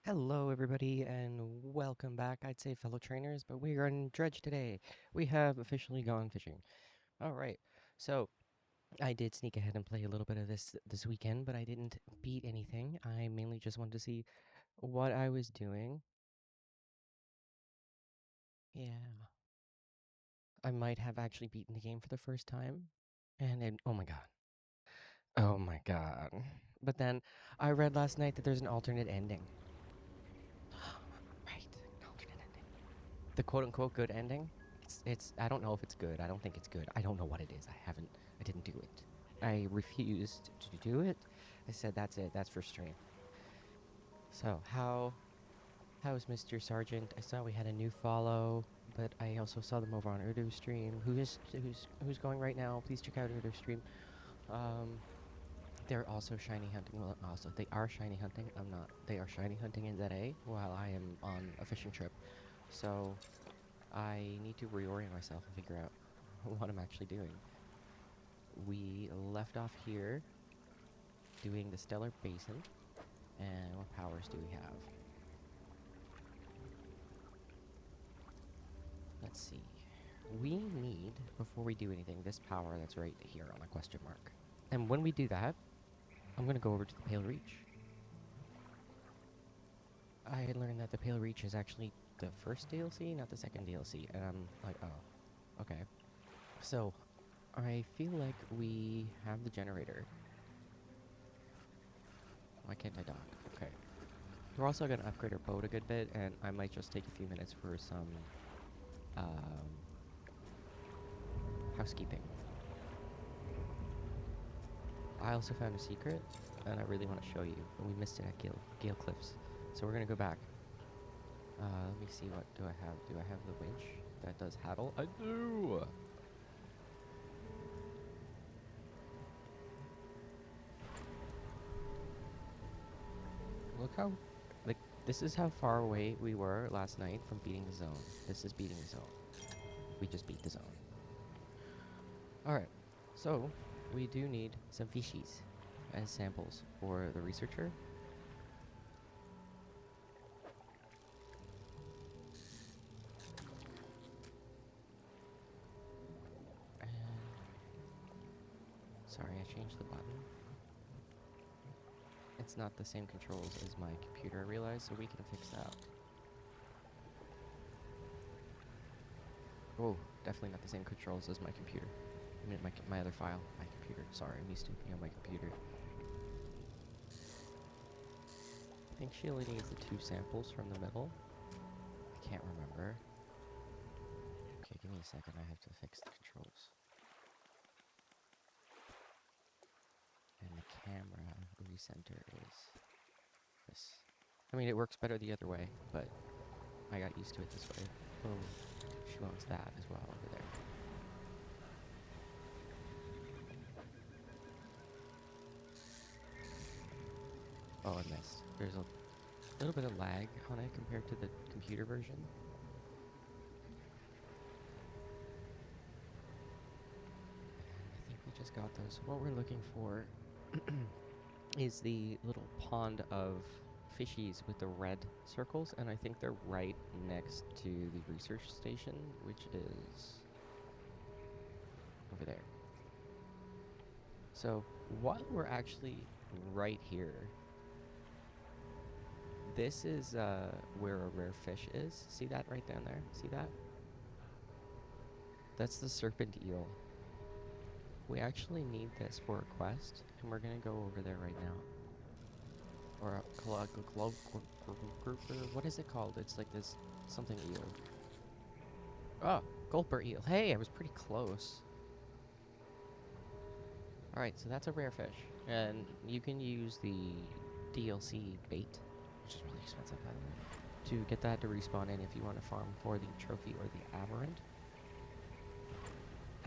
Hello, everybody, and welcome back. I'd say fellow trainers, but we are in Dredge today. We have officially gone fishing. All right, so I did sneak ahead and play a little bit of this weekend, but I didn't beat anything. I mainly just wanted to see what I was doing. Yeah, I might have actually beaten the game for the first time, and then oh my god. But then I read last night that there's an alternate ending. Right, an alternate ending. The quote unquote good ending. It's I don't know if it's good. I don't think it's good. I don't know what it is. I didn't do it. I refused to do it. I said that's it. That's for stream. So how's Mr. Sergeant? I saw we had a new follow, but I also saw them over on Urdu stream. Who's going right now? Please check out Urdu stream. Um they're also shiny hunting. Well, also they are shiny hunting. I'm not. They are shiny hunting in ZA while I am on a fishing trip. So I need to reorient myself and figure out what I'm actually doing. We left off here doing the Stellar Basin, and what powers do we have? Let's see. We need, before we do anything, this power that's right here on the question mark. And when we do that, I'm going to go over to the Pale Reach. I had learned that the Pale Reach is actually the first DLC, not the second DLC, and I'm like, oh, okay. So, I feel like we have the generator. Why can't I dock? Okay. We're also going to upgrade our boat a good bit, and I might just take a few minutes for some um, housekeeping. I also found a secret, and I really want to show you, but we missed it at Gale Cliffs. So we're going to go back. Let me see, what do I have? Do I have the winch that does Haddle? I do! Look how, like, this is how far away we were last night from beating the zone. This is beating the zone. We just beat the zone. Alright, so we do need some fishies as samples for the researcher. And sorry, I changed the button. It's not the same controls as my computer, I realize, so we can fix that. Oh, definitely not the same controls as my computer. I mean, my other file, my computer. Sorry, I'm used to being on my computer. I think she only needs the 2 samples from the middle. I can't remember. Okay, give me a second. I have to fix the controls. And the camera recenter is this. I mean, it works better the other way, but I got used to it this way. Boom. She wants that as well over there. Oh, I missed. There's a little bit of lag on it compared to the computer version. I think we just got those. What we're looking for is the little pond of fishies with the red circles, and I think they're right next to the research station, which is over there. So while we're actually right here, this is where a rare fish is. See that right down there? See that? That's the serpent eel. We actually need this for a quest, and we're gonna go over there right now. Or what is it called? It's like this something eel. Oh, gulper eel. Hey, I was pretty close. Alright, so that's a rare fish. And you can use the DLC bait, which is really expensive by the way, to get that to respawn in if you want to farm for the trophy or the aberrant.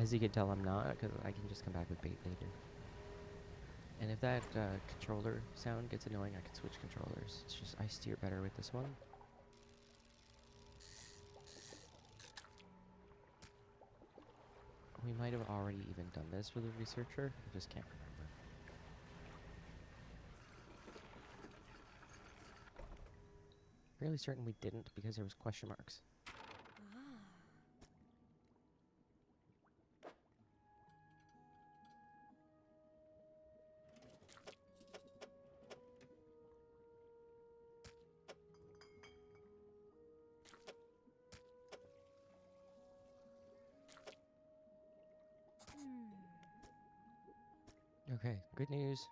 As you can tell, I'm not, because I can just come back with bait later. And if that controller sound gets annoying, I can switch controllers. It's just I steer better with this one. We might have already even done this for the researcher. I just can't remember. fairly certain we didn't because there was question marks. Okay, good news.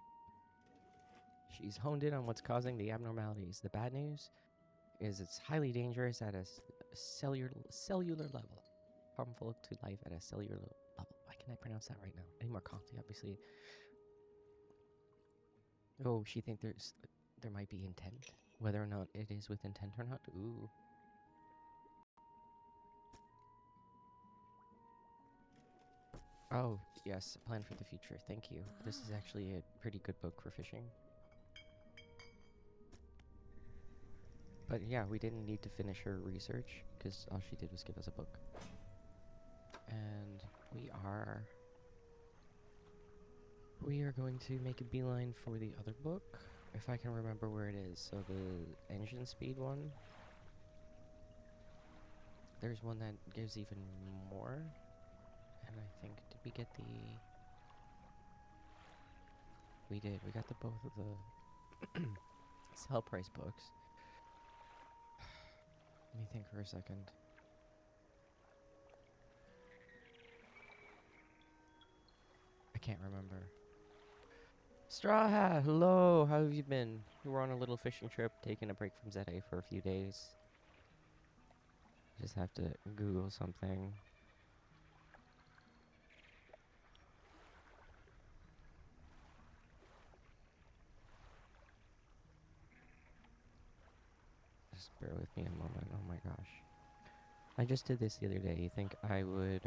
She's honed in on what's causing the abnormalities. The bad news is it's highly dangerous at a cellular level. Harmful to life at a cellular level. Why can I pronounce that right now? Any more coffee, obviously. Oh, she thinks there might be intent. Whether or not it is with intent or not. Ooh. Oh, yes, a plan for the future. Thank you. This is actually a pretty good book for fishing. But yeah, we didn't need to finish her research, because all she did was give us a book. And we are going to make a beeline for the other book, if I can remember where it is. So the engine speed one. There's one that gives even more. And I think, did we get the... We did. We got the both of the sell price books. Let me think for a second. I can't remember. Straw Hat, hello! How have you been? We were on a little fishing trip, taking a break from ZA for a few days. Just have to Google something. Just bear with me a moment. Oh my gosh. I just did this the other day. You think I would,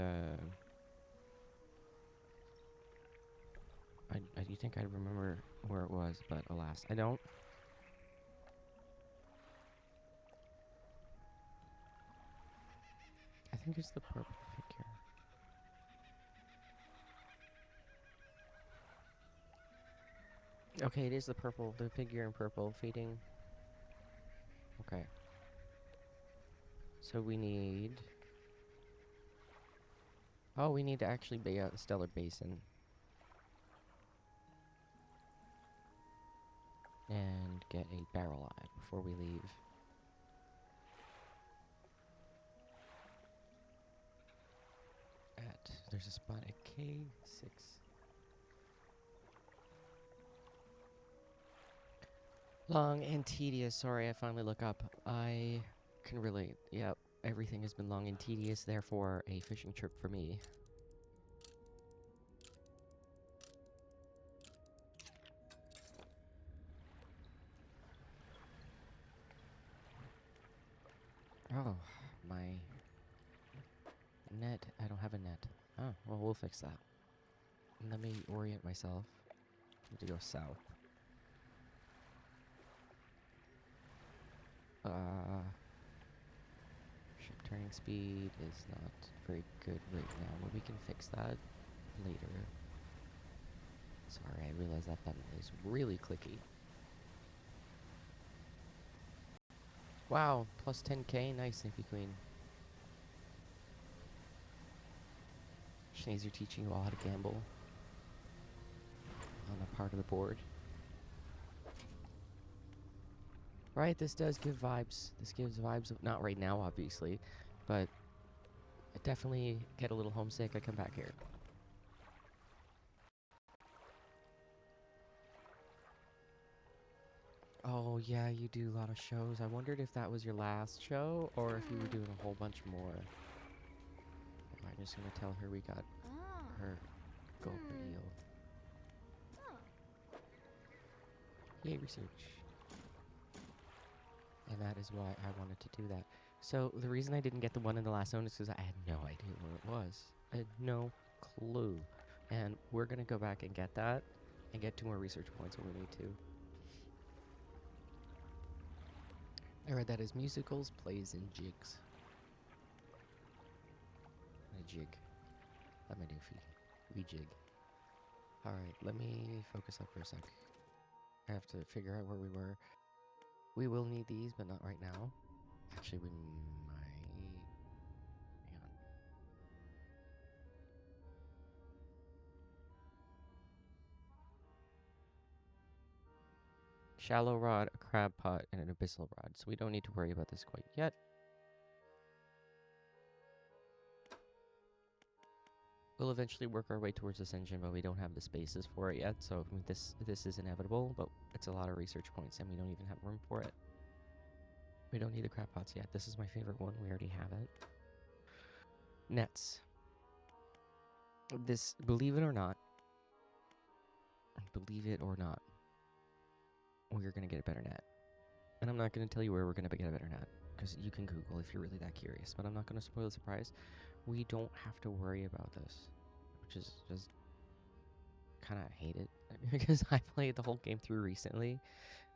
you think I'd remember where it was, but alas, I don't. I think it's the purple figure. Okay, it is the purple, the figure in purple feeding. Okay. So we need... Oh, we need to actually bay out the Stellar Basin. And get a barrel eye before we leave. There's a spot at K6. Long and tedious. Sorry, I finally look up. I can relate. Yep, everything has been long and tedious, therefore a fishing trip for me. Oh, my net. I don't have a net. Oh, well, we'll fix that. Let me orient myself. I need to go south. Ship turning speed is not very good right now, but we can fix that later. Sorry, I realize that button is really clicky. Wow, plus 10k, nice, Sniffy Queen. Schneezer teaching you all how to gamble on a part of the board. Right, this does give vibes. This gives vibes of, not right now, obviously, but I definitely get a little homesick. I come back here. Oh, yeah, you do a lot of shows. I wondered if that was your last show or if you were doing a whole bunch more. I'm just going to tell her we got her gulper eel. Yay, research. And that is why I wanted to do that. So the reason I didn't get the one in the last zone is because I had no idea where it was. I had no clue. And we're going to go back and get that and get 2 more research points when we need to. I read that as musicals, plays, and jigs. A jig. That my doofy. We jig. Alright, let me focus up for a sec. I have to figure out where we were. We will need these, but not right now. Actually, we might... Hang on. Shallow rod, a crab pot, and an abyssal rod. So we don't need to worry about this quite yet. We'll eventually work our way towards this engine, but we don't have the spaces for it yet. So I mean, this is inevitable, but it's a lot of research points, and we don't even have room for it. We don't need the crab pots yet. This is my favorite one. We already have it. Nets. This, believe it or not, we're going to get a better net. And I'm not going to tell you where we're going to get a better net, because you can Google if you're really that curious. But I'm not going to spoil the surprise. We don't have to worry about this, which is just kind of hate it, because I played the whole game through recently,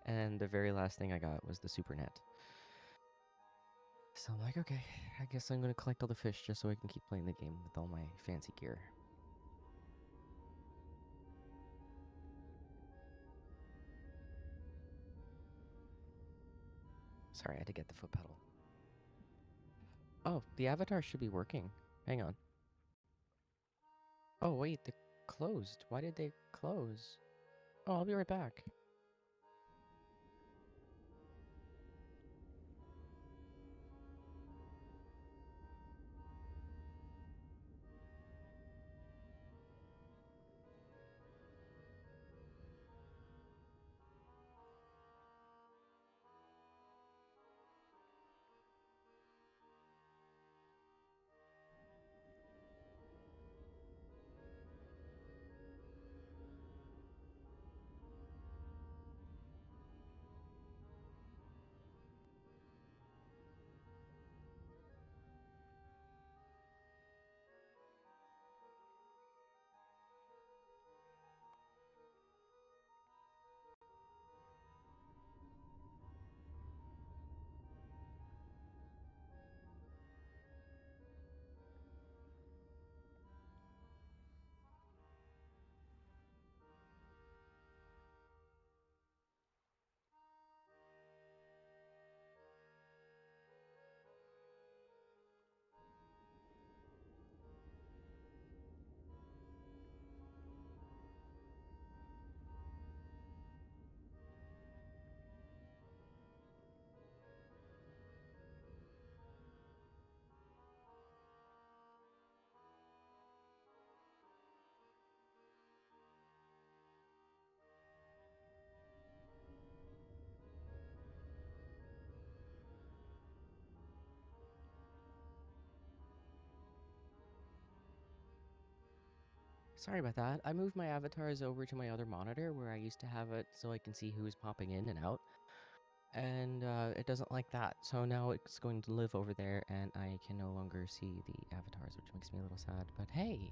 and the very last thing I got was the super net. So I'm like, okay, I guess I'm going to collect all the fish just so I can keep playing the game with all my fancy gear. Sorry, I had to get the foot pedal. Oh, the avatar should be working. Hang on. Oh, wait, they closed. Why did they close? Oh, I'll be right back. Sorry about that. I moved my avatars over to my other monitor where I used to have it so I can see who's popping in and out. And it doesn't like that. So now it's going to live over there and I can no longer see the avatars, which makes me a little sad. But hey!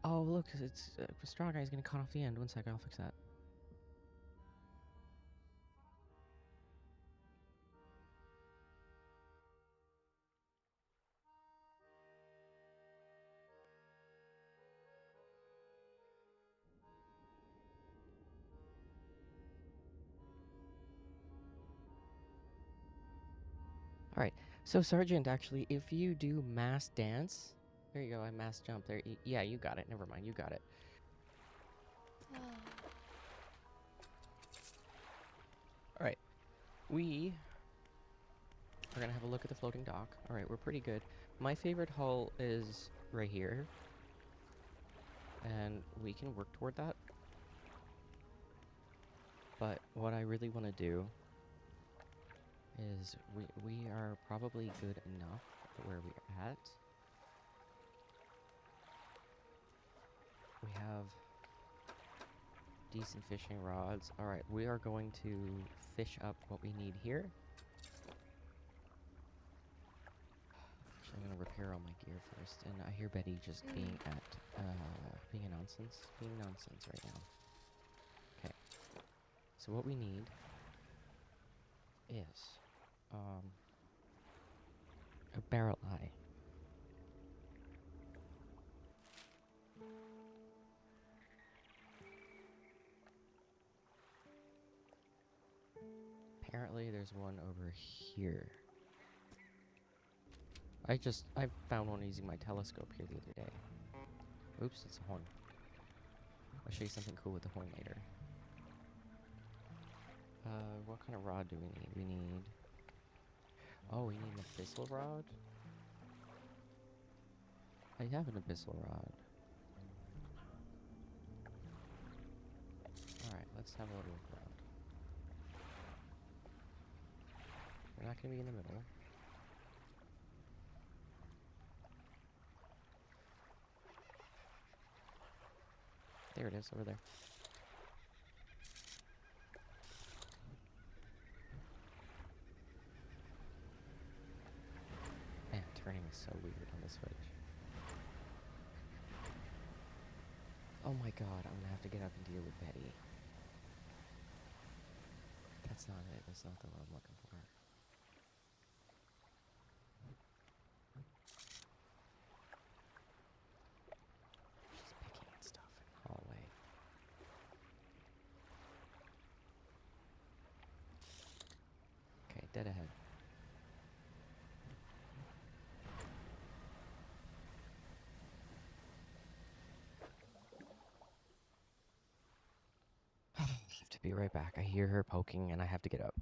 Oh, look, it's Straw Guy's gonna cut off the end. One sec, I'll fix that. Alright, so Sergeant, actually, if you do mass dance... There you go, I mass jump there. Yeah, you got it. Never mind, you got it. Alright, we are gonna have a look at the floating dock. Alright, we're pretty good. My favorite hull is right here. And we can work toward that. But what I really want to do is we are probably good enough where we're at. We have decent fishing rods. Alright, we are going to fish up what we need here. Actually, I'm going to repair all my gear first. And I hear Betty just being a nonsense right now. Okay. So what we need is a barrel eye. apparently there's one over here. I found one using my telescope here the other day. Oops, it's a horn. I'll show you something cool with the horn later. What kind of rod do we need? We need... Oh, we need an abyssal rod? I have an abyssal rod. Alright, let's have a little look around. We're not gonna be in the middle. There it is, over there. Man, turning is so weird on this Switch. Oh my god, I'm gonna have to get up and deal with Betty. That's not it. That's not the one I'm looking for. She's picking at stuff in the hallway. Okay, dead ahead. I have to be right back. I hear her poking and I have to get up.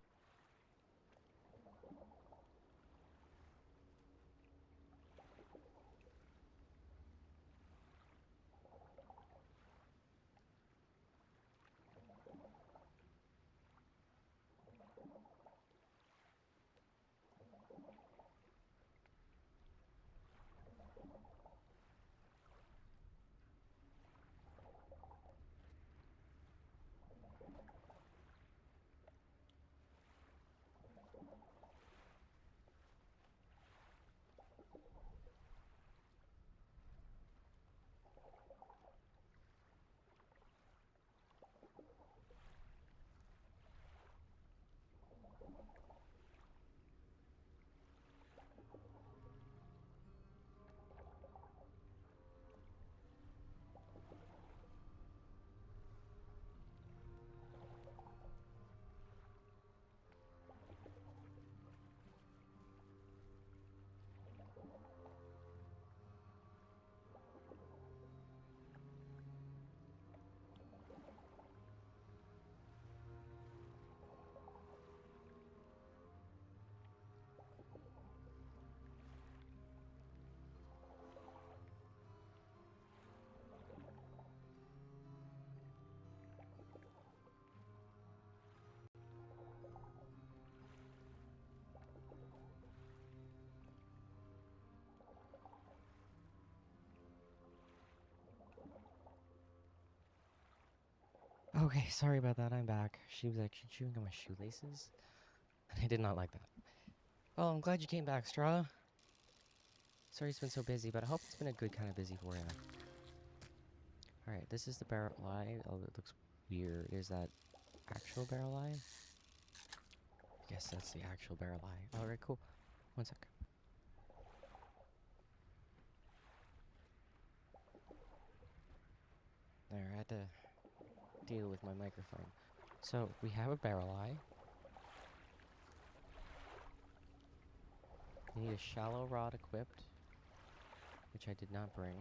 Okay, sorry about that. I'm back. She was actually chewing on my shoelaces. And I did not like that. Well, I'm glad you came back, Straw. Sorry it's been so busy, but I hope it's been a good kind of busy for you. Alright, this is the barrel eye. Oh, it looks weird. Is that actual barrel eye? Yes, that's the actual barrel eye. Alright, cool. One sec. There, I had to deal with my microphone. So, we have a barrel eye. We need a shallow rod equipped, which I did not bring.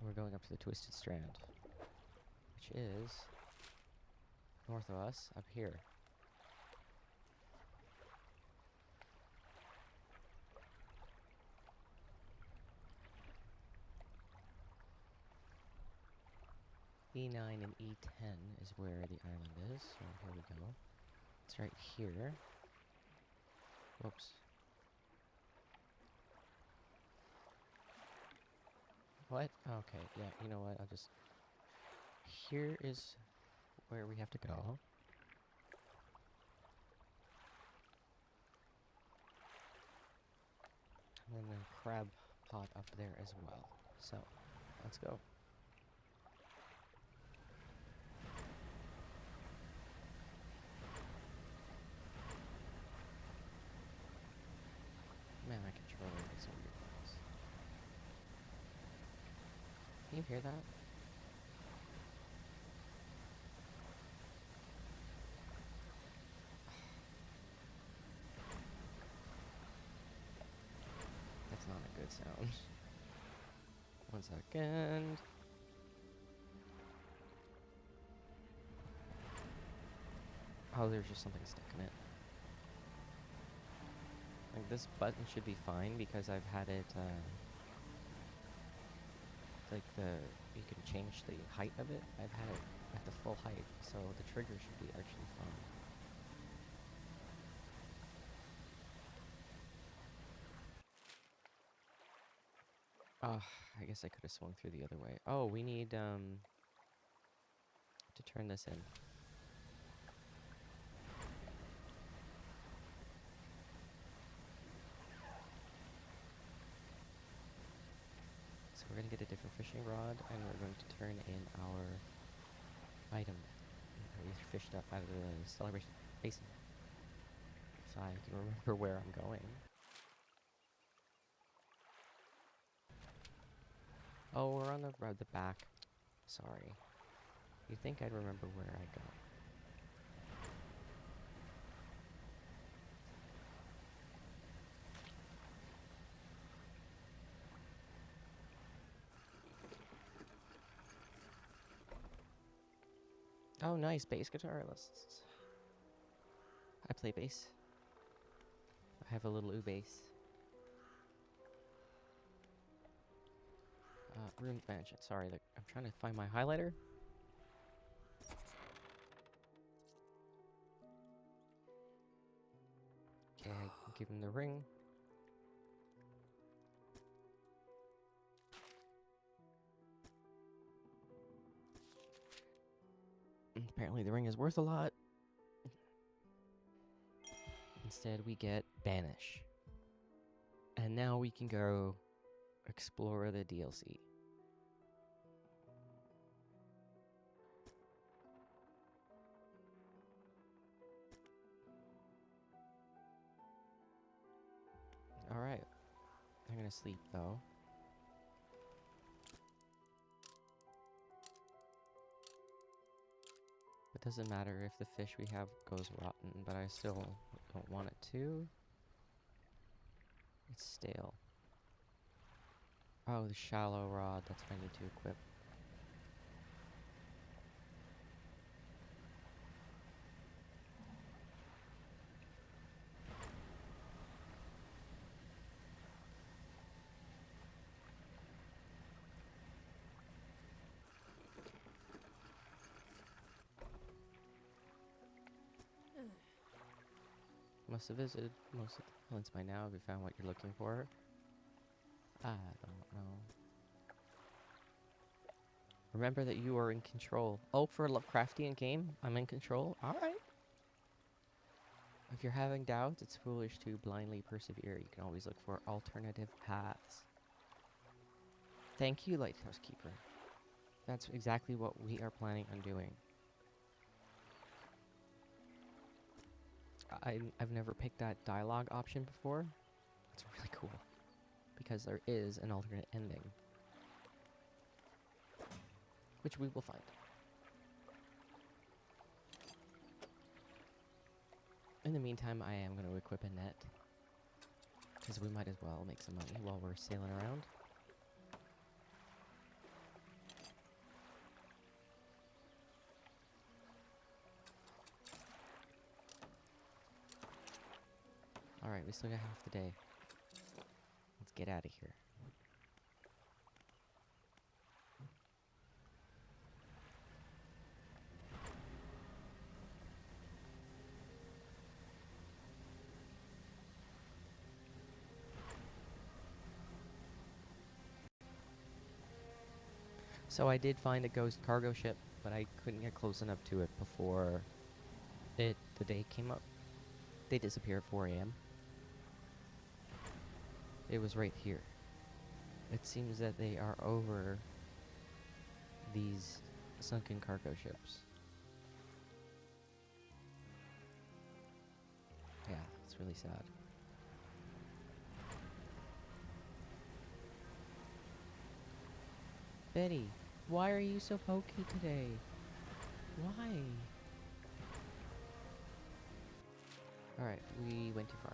We're going up to the Twisted Strand, which is north of us, up here. E9 and E10 is where the island is, so here we go. It's right here. Whoops. What? Okay, yeah, you know what, I'll just... Here is where we have to go. And then a crab pot up there as well. So, let's go. Man, my controller is so weird. Can you hear that? sound. 1 second. Oh, there's just something stuck in it. Like, this button should be fine because I've had it, like you can change the height of it. I've had it at the full height, so the trigger should be actually fine. I guess I could have swung through the other way. Oh, we need, to turn this in. So we're gonna get a different fishing rod, and we're going to turn in our item that we fished up out of the celebration basin. So I can remember where I'm going. Oh, we're on the road, the back. Sorry. You'd think I'd remember where I go. Oh, nice, bass guitar. I play bass. I have a little bass. Room mansion. Sorry, I'm trying to find my highlighter. Okay, I give him the ring. Apparently the ring is worth a lot. Instead, we get Banish. And now we can go explore the DLC. Alright. I'm gonna sleep, though. It doesn't matter if the fish we have goes rotten, but I still don't want it to. It's stale. Oh, the shallow rod. That's what I need to equip. Must have visited most of the islands by now. Have you found what you're looking for? I don't know. Remember that you are in control. Oh, for a Lovecraftian game, I'm in control? Alright. If you're having doubts, it's foolish to blindly persevere. You can always look for alternative paths. Thank you, Lighthouse Keeper. That's exactly what we are planning on doing. I've never picked that dialogue option before. It's really cool. Because there is an alternate ending. Which we will find. In the meantime, I am going to equip a net. Because we might as well make some money while we're sailing around. Alright, we still got half the day. Let's get out of here. So I did find a ghost cargo ship, but I couldn't get close enough to it before the day came up. They disappear at 4 a.m. It was right here. It seems that they are over these sunken cargo ships. Yeah, it's really sad. Betty, why are you so pokey today? Why? Alright, we went too far.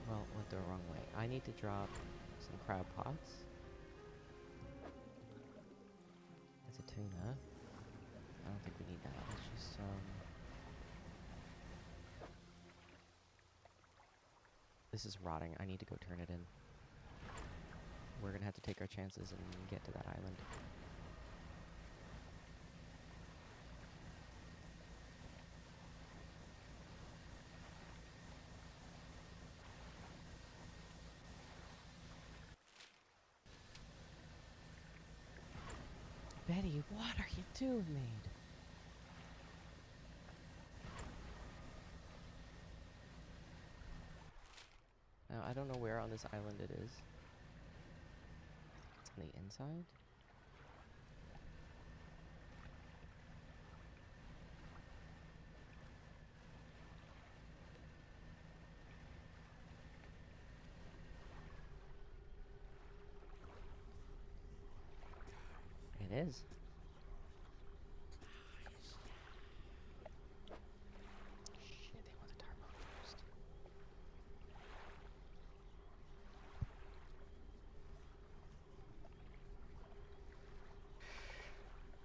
Well, went the wrong way. I need to drop some crab pots. That's a tuna. I don't think we need that. Let's just, This is rotting. I need to go turn it in. We're gonna have to take our chances and get to that island. Betty, what are you doing, mate? Now, I don't know where on this island it is. It's on the inside? It is. Shit, they want the tarpon first.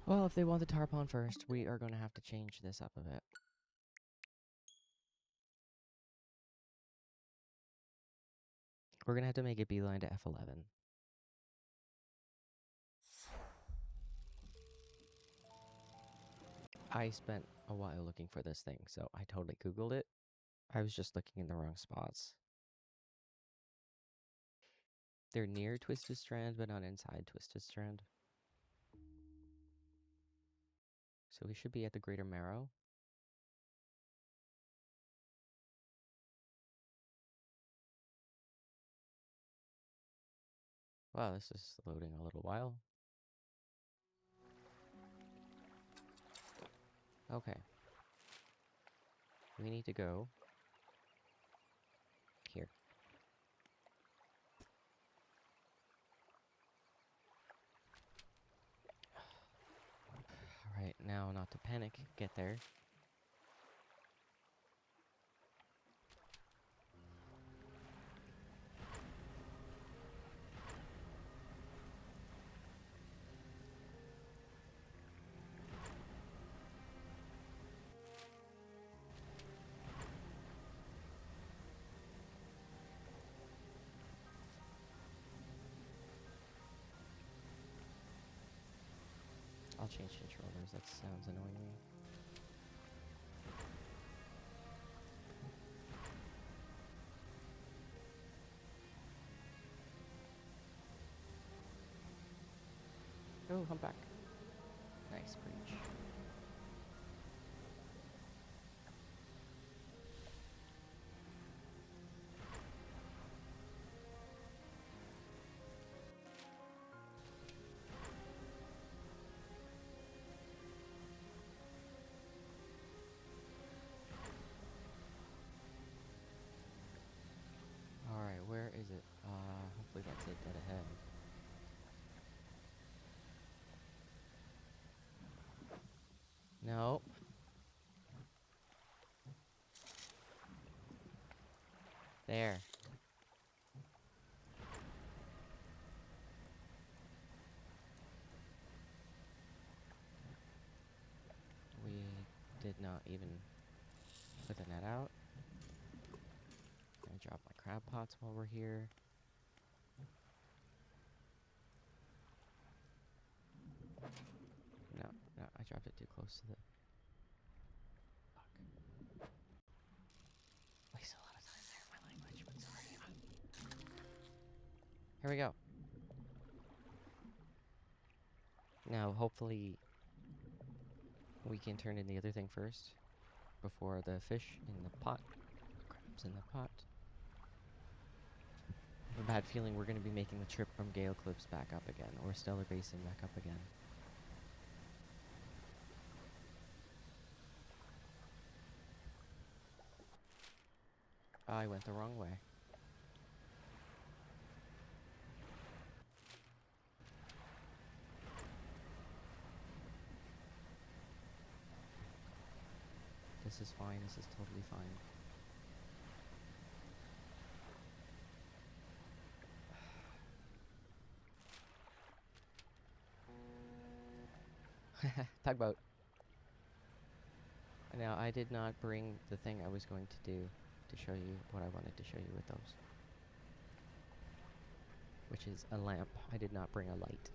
Well, if they want the tarpon first, we are going to have to change this up a bit. We're going to have to make a beeline to F11. I spent a while looking for this thing, so I totally Googled it. I was just looking in the wrong spots. They're near Twisted Strand, but not inside Twisted Strand. So we should be at the Greater Marrow. Wow, this is loading a little while. Okay. We need to go here. Alright, now not to panic, get there. I'll change controllers, that sounds annoying me. Oh, humpback. Nice breach. Alright, where is it? Hopefully that's it dead ahead. No. There. We did not even put the net out. I'm gonna drop my crab pots while we're here. No, I dropped it too close to the... Fuck. Wasted a lot of time there, my language, but sorry. Here we go. Now, hopefully, we can turn in the other thing first, before the fish in the pot. Crabs in the pot. I have a bad feeling we're going to be making the trip from Gale Cliffs back up again, or Stellar Basin back up again. I went the wrong way. This is fine, this is totally fine. Tugboat. Now, I did not bring the thing I was going to do to show you what I wanted to show you with those. Which is a lamp. I did not bring a light.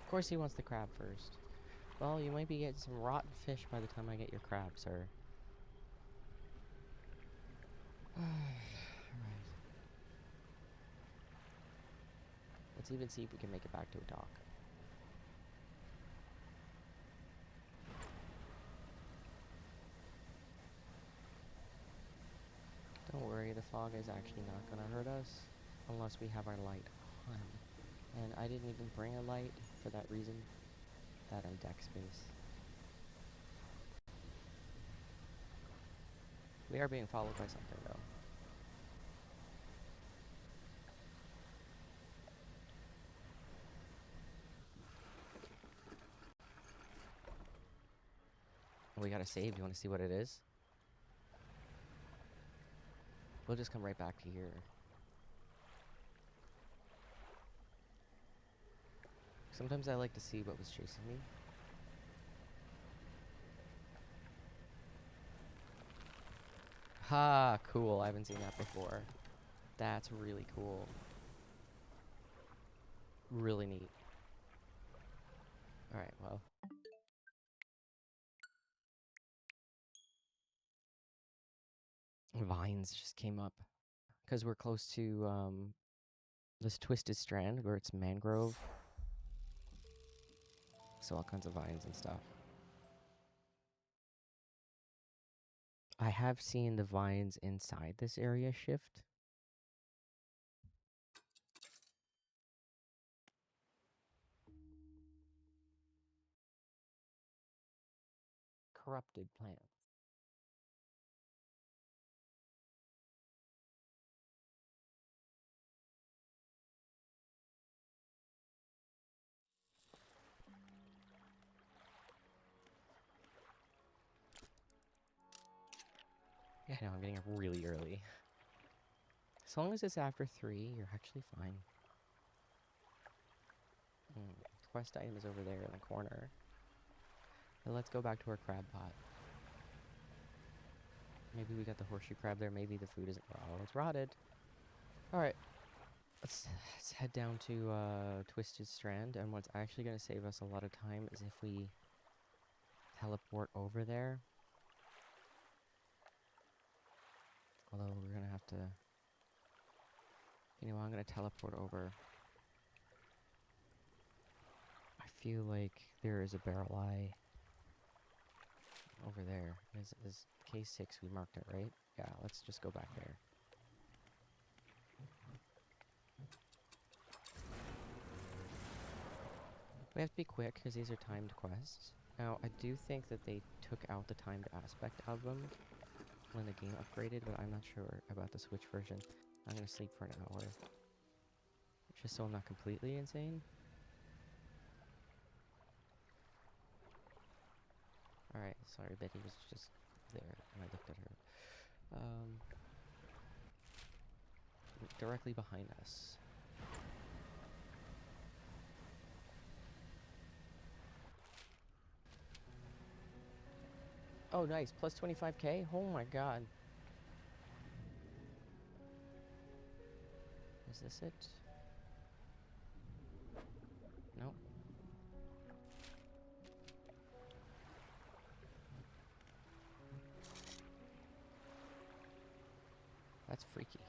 Of course he wants the crab first. Well, you might be getting some rotten fish by the time I get your crab, sir. Alright. Let's even see if we can make it back to a dock. Don't worry, the fog is actually not gonna hurt us unless we have our light on. And I didn't even bring a light for that reason. That and deck space. We are being followed by something though. We gotta save. Do you want to see what it is? We'll just come right back to here. Sometimes I like to see what was chasing me. Ha! Cool. I haven't seen that before. That's really cool. Really neat. Alright, well. Vines just came up. Because we're close to this twisted strand where it's mangrove. So all kinds of vines and stuff. I have seen the vines inside this area shift. Corrupted plants. Yeah, no, I'm getting up really early. As long as it's after 3, you're actually fine. Quest item is over there in the corner. But let's go back to our crab pot. Maybe we got the horseshoe crab there. Maybe the food isn't raw. Oh, it's rotted. Alright. Let's head down to Twisted Strand. And what's actually going to save us a lot of time is if we teleport over there. Although we're going to have to... You know, I'm going to teleport over. I feel like there is a barrel eye over there. Is K6, we marked it, right? Yeah, let's just go back there. We have to be quick because these are timed quests. Now, I do think that they took out the timed aspect of them when the game upgraded, but I'm not sure about the Switch version. I'm going to sleep for an hour. Just so I'm not completely insane. Alright, sorry, Betty was just there, and I looked at her. Directly behind us. Oh, nice. Plus 25k? Oh my god. Is this it? Nope. That's freaky.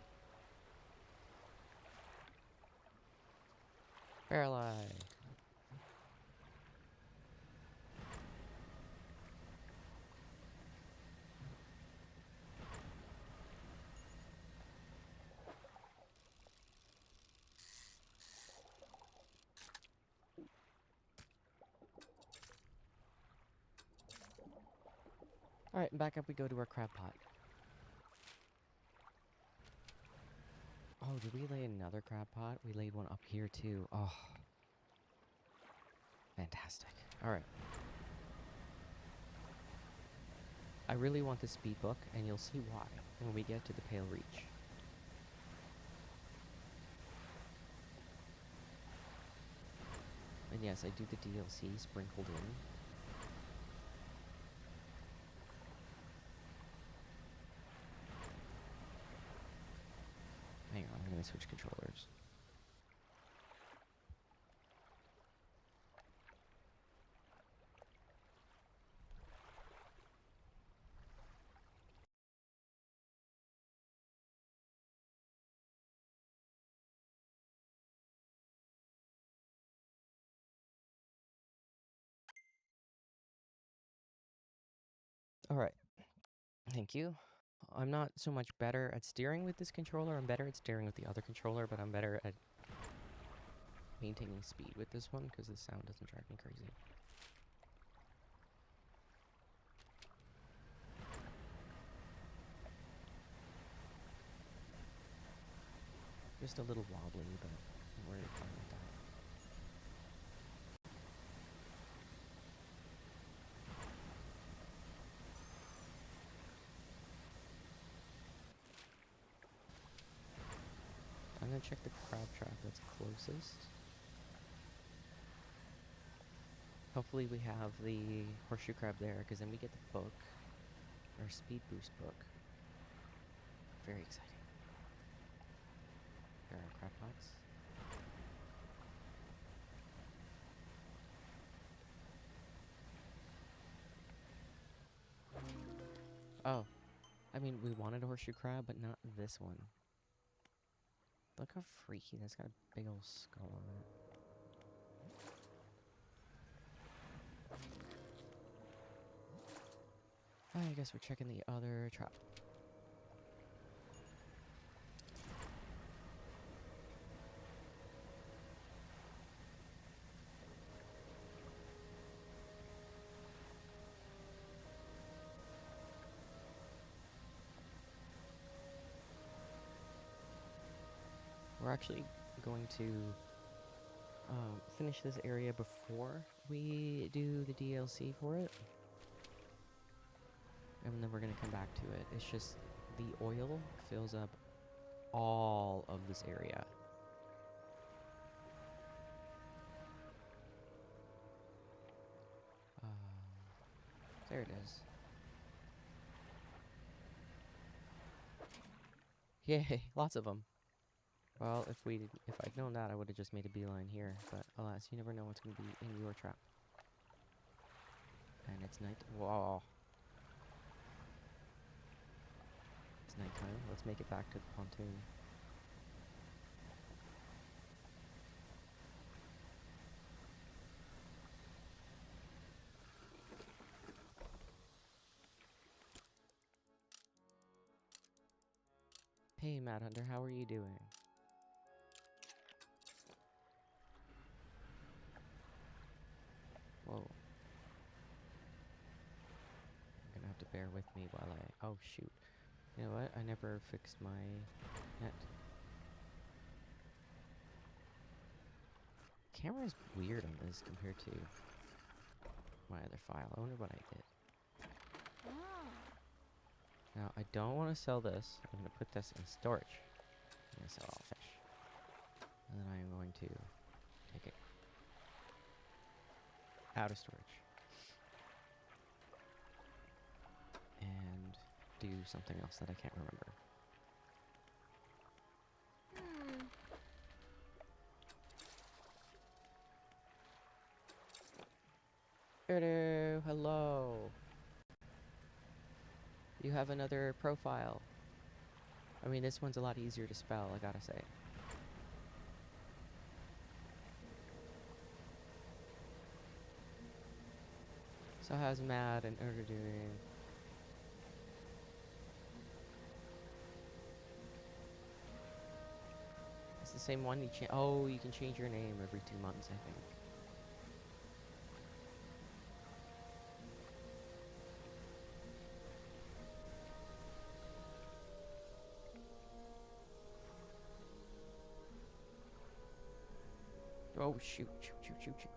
Barrel eye. Alright, back up we go to our crab pot. Oh, did we lay another crab pot? We laid one up here too. Oh. Fantastic. Alright. I really want the speed book, and you'll see why when we get to the Pale Reach. And yes, I do the DLC sprinkled in. Hang on, I'm gonna switch controllers. Alright, thank you. I'm not so much better at steering with this controller. I'm better at steering with the other controller, but I'm better at maintaining speed with this one because the sound doesn't drive me crazy. Just a little wobbly, but we're fine with that. I'm gonna check the crab trap that's closest. Hopefully we have the horseshoe crab there, because then we get the book, our speed boost book. Very exciting. There are crab pots. Oh, I mean, we wanted a horseshoe crab, but not this one. Look how freaky, that's got a big old skull on it. I guess we're checking the other trap. We're actually going to finish this area before we do the DLC for it. And then we're going to come back to it. It's just the oil fills up all of this area. There it is. Yay, lots of them. Well, if I'd known that, I would have just made a beeline here. But alas, you never know what's going to be in your trap. And it's night. Whoa. It's nighttime. Let's make it back to the pontoon. Hey, Mad Hunter, how are you doing? Whoa. You're gonna have to bear with me while I... Oh, shoot. You know what? I never fixed my net. Camera's weird on this compared to my other file. I wonder what I did. Now, I don't want to sell this. I'm going to put this in storage. I'm going to sell all fish. And then I am going to take it out of storage. And do something else that I can't remember. Hello. You have another profile. I mean, this one's a lot easier to spell, I gotta say. So how's Mad and Erder doing? It's the same one. Oh, you can change your name every 2 months, I think. Oh, shoot.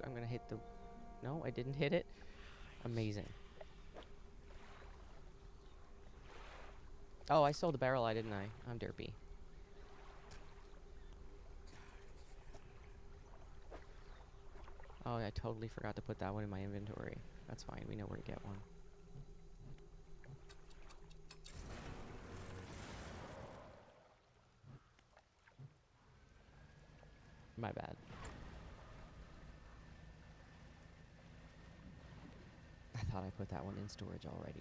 I'm gonna hit the... No, I didn't hit it. Amazing. Oh, I sold the barrel eye, didn't I? I'm derpy. Oh, I totally forgot to put that one in my inventory. That's fine, we know where to get one. My bad. I thought I put that one in storage already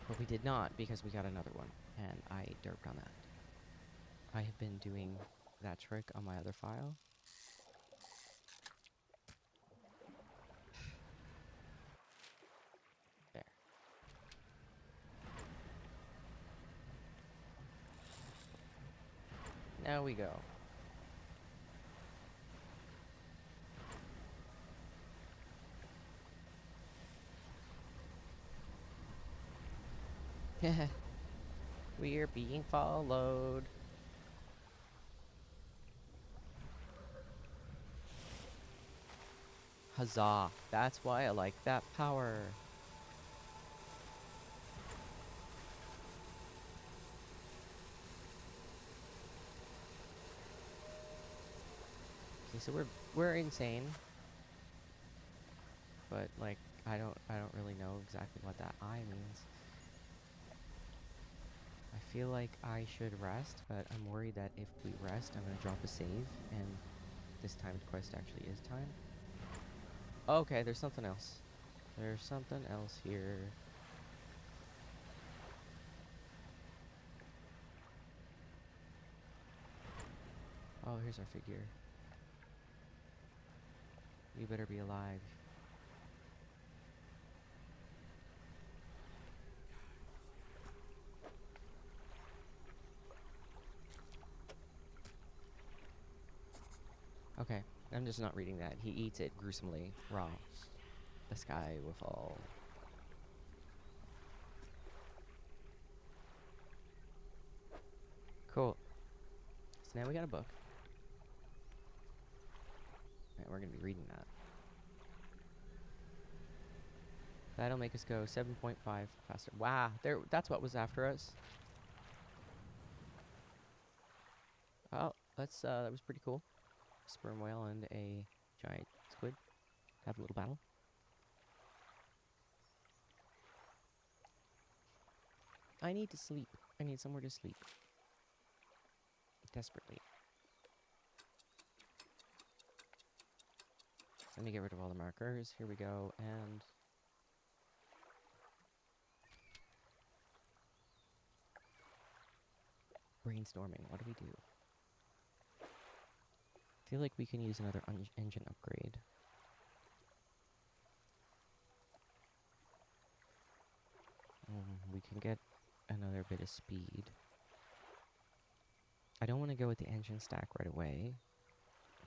but we did not, because we got another one, and I derped on that. I have been doing that trick on my other file. There. Now we go. We're being followed. Huzzah. That's why I like that power. Okay, so we're insane. But like I don't really know exactly what that I means. I feel like I should rest, but I'm worried that if we rest, I'm gonna drop a save, and this timed quest actually is time. Okay, there's something else. There's something else here. Oh, here's our figure. You better be alive. Okay, I'm just not reading that. He eats it gruesomely raw. The sky will fall. Cool. So now we got a book. Right, we're gonna be reading that. That'll make us go 7.5 faster. Wow, that's what was after us. Oh, that was pretty cool. Sperm whale and a giant squid have a little battle. I need to sleep. I need somewhere to sleep. Desperately. Let me get rid of all the markers. Here we go, and... brainstorming. What do we do? I feel like we can use another engine upgrade. We can get another bit of speed. I don't want to go with the engine stack right away,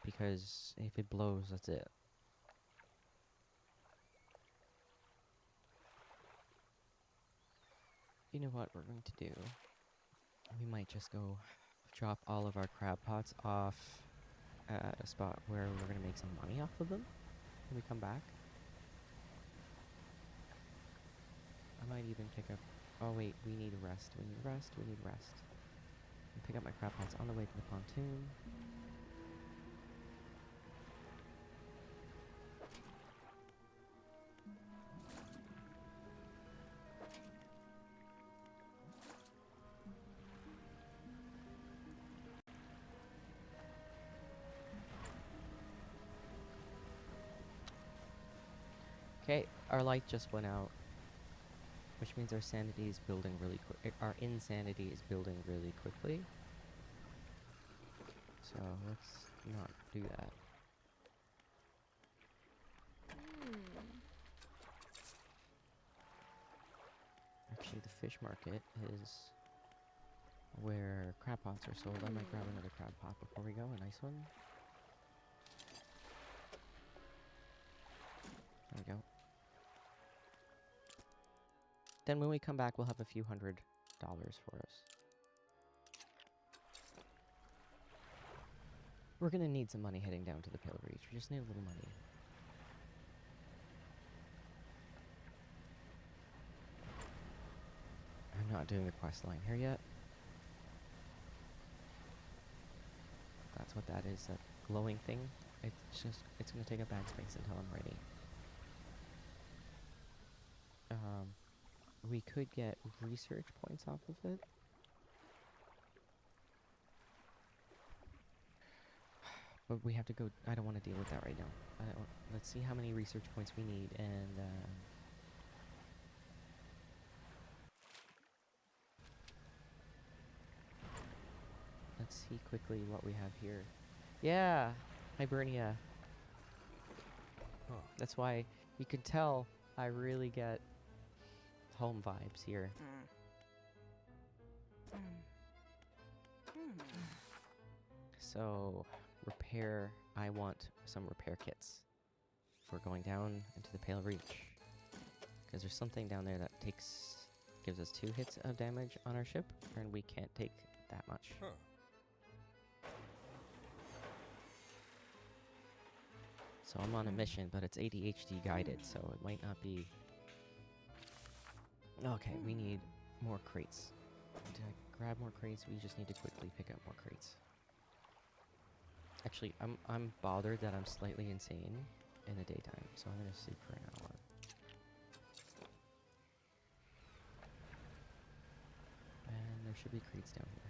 because if it blows, that's it. You know what we're going to do? We might just go drop all of our crab pots off at a spot where we're going to make some money off of them when we come back. I might even pick up... Oh wait, we need rest. We need rest. We need rest. I'll pick up my crab pots on the way to the pontoon. Okay, our light just went out, which means our sanity is building really quick. Our insanity is building really quickly. So let's not do that. Actually, the fish market is where crab pots are sold. I might grab another crab pot before we go. A nice one. There we go. Then when we come back, we'll have a few $100s for us. We're gonna need some money heading down to the Pale Reach. We just need a little money. I'm not not doing the quest line here yet. That's what that is, that glowing thing. It's gonna take a backspace until I'm ready. We could get research points off of it. But we have to go, I don't want to deal with that right now. Let's see how many research points we need, and let's see quickly what we have here. Yeah, Hibernia. Oh, that's why you can tell I really get home vibes here. So, repair. I want some repair kits for going down into the Pale Reach. Because there's something down there that gives us 2 hits of damage on our ship, and we can't take that much. Huh. So I'm on a mission, but it's ADHD guided, so it might not be... Okay, we need more crates. To grab more crates, we just need to quickly pick up more crates. Actually, I'm bothered that I'm slightly insane in the daytime, so I'm gonna sleep for an hour. And there should be crates down here.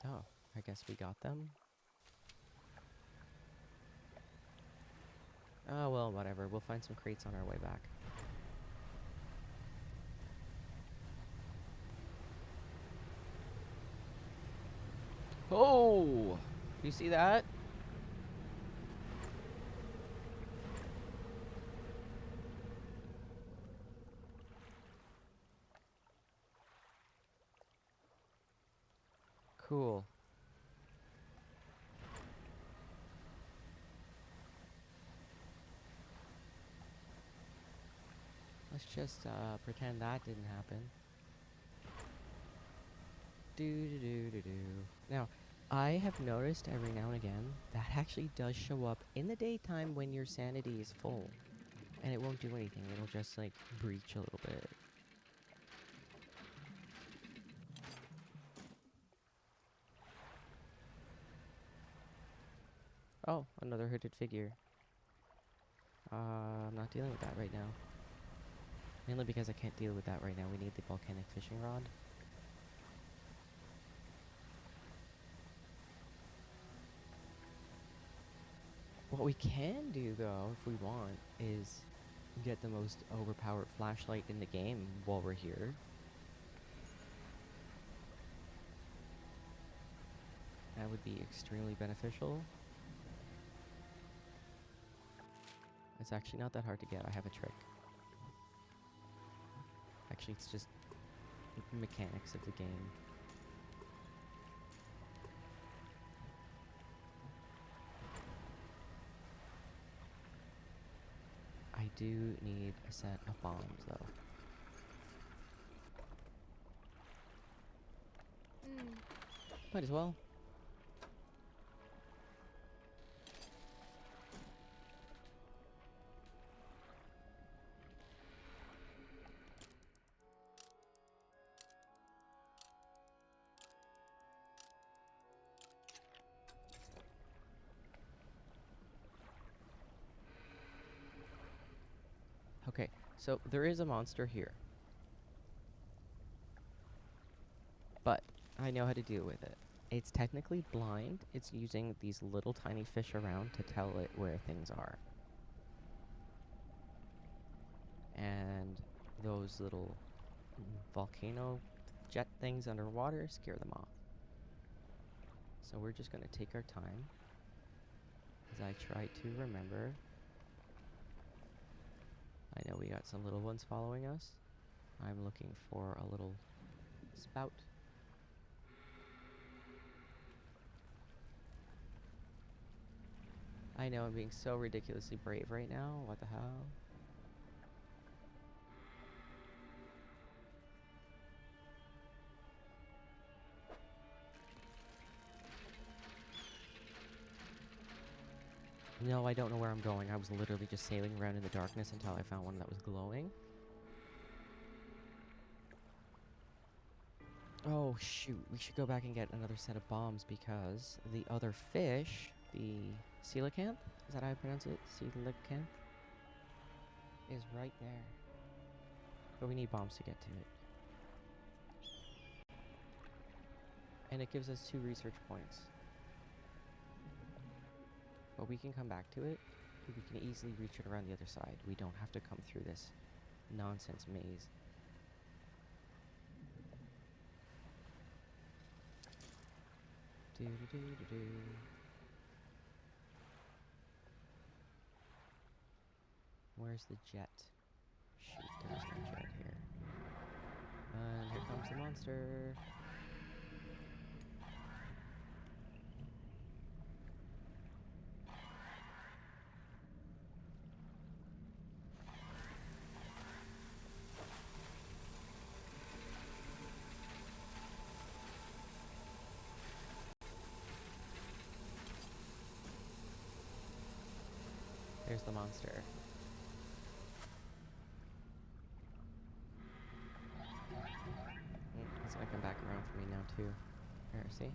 Oh, I guess we got them. Oh, well, whatever. We'll find some crates on our way back. Oh! You see that? Cool. Let's just pretend that didn't happen. Do. Now, I have noticed every now and again that actually does show up in the daytime when your sanity is full. And it won't do anything. It'll just, like, breach a little bit. Oh, another hooded figure. I'm not dealing with that right now. Mainly because I can't deal with that right now. We need the volcanic fishing rod. What we can do, though, if we want, is get the most overpowered flashlight in the game while we're here. That would be extremely beneficial. It's actually not that hard to get. I have a trick. Actually, it's just mechanics of the game. I do need a set of bombs, though. Might as well. Okay, so there is a monster here. But I know how to deal with it. It's technically blind. It's using these little tiny fish around to tell it where things are. And those little volcano jet things underwater scare them off. So we're just going to take our time as I try to remember. I know we got some little ones following us. I'm looking for a little spout. I know I'm being so ridiculously brave right now. What the hell? No, I don't know where I'm going. I was literally just sailing around in the darkness until I found one that was glowing. Oh, shoot. We should go back and get another set of bombs because the other fish, the coelacanth, is that how I pronounce it? Coelacanth? Is right there. But we need bombs to get to it. And it gives us 2 research points. But we can come back to it. We can easily reach it around the other side. We don't have to come through this nonsense maze. Do-do-do-do-do. Where's the jet? Shoot, there's no jet here. And here comes the monster. There's the monster. It's gonna come back around for me now too. There, see?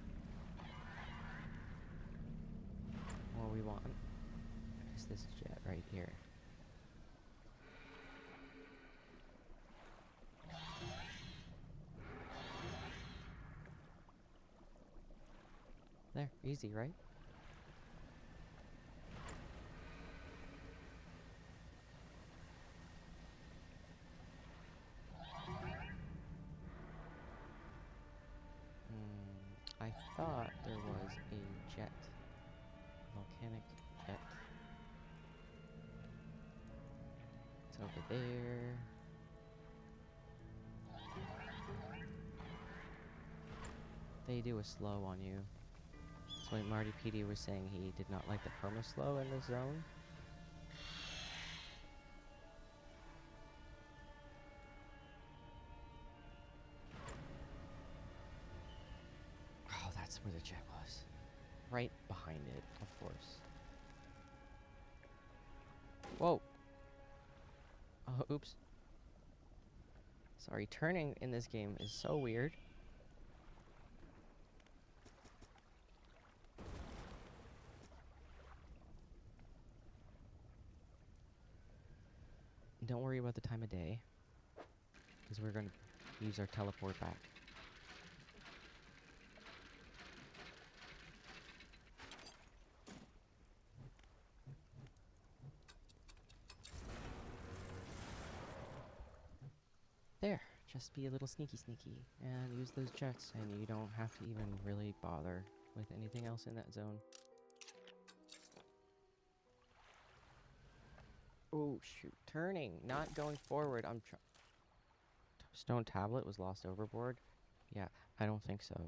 What we want is this jet right here. There, easy, right? I thought there was a jet. Volcanic jet. It's over there. They do a slow on you. That's why Marty PD was saying he did not like the perma-slow in the zone. Oh, that's where the jet was. Right behind it, of course. Whoa! Oh, oops. Sorry, turning in this game is so weird. Don't worry about the time of day, because we're going to use our teleport back. There, just be a little sneaky and use those jets, and you don't have to even really bother with anything else in that zone. Oh, shoot. Turning, not going forward. Stone tablet was lost overboard? Yeah, I don't think so.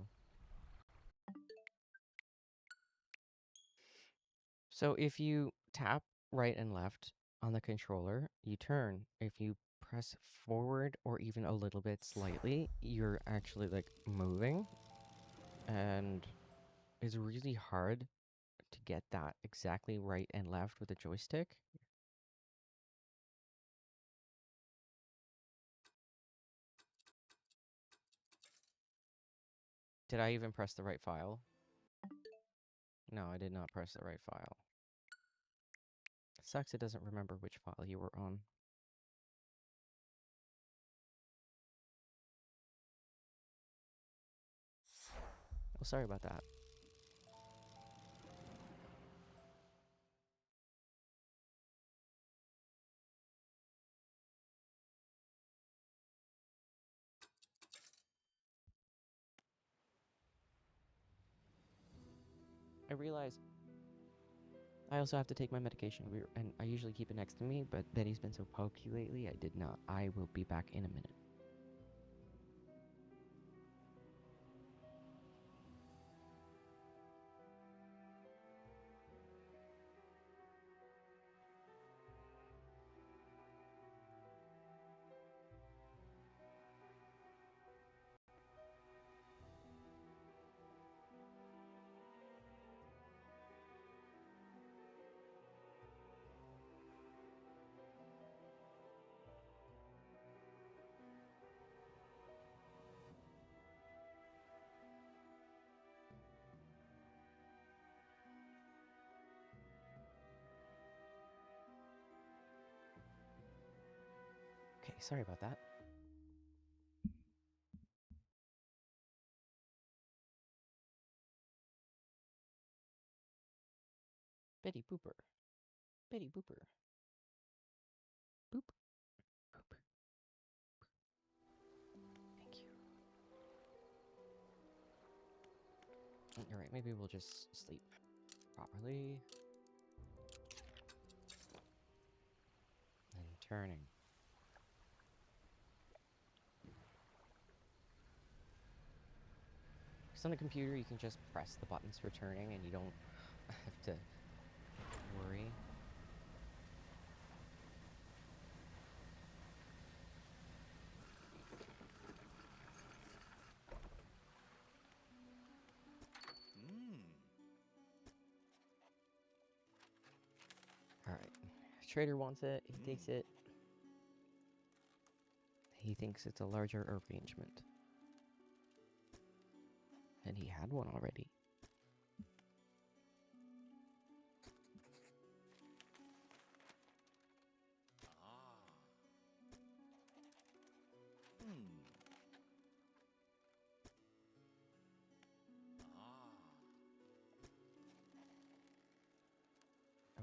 So if you tap right and left on the controller, you turn. If you press forward or even a little bit slightly, you're actually like moving. And it's really hard to get that exactly right and left with a joystick. Did I even press the right file? No, I did not press the right file. Sucks it doesn't remember which file you were on. Oh, sorry about that. I realize I also have to take my medication. And I usually keep it next to me, but Betty's been so pokey lately, I did not. I will be back in a minute. sorry about that. Betty Booper. Betty Booper. Boop. Boop. Thank you. You're right, maybe we'll just sleep properly. And turning. Because on the computer, you can just press the buttons for turning and you don't have to worry. Alright. Trader wants it. He takes it. He thinks it's a larger arrangement. And he had one already.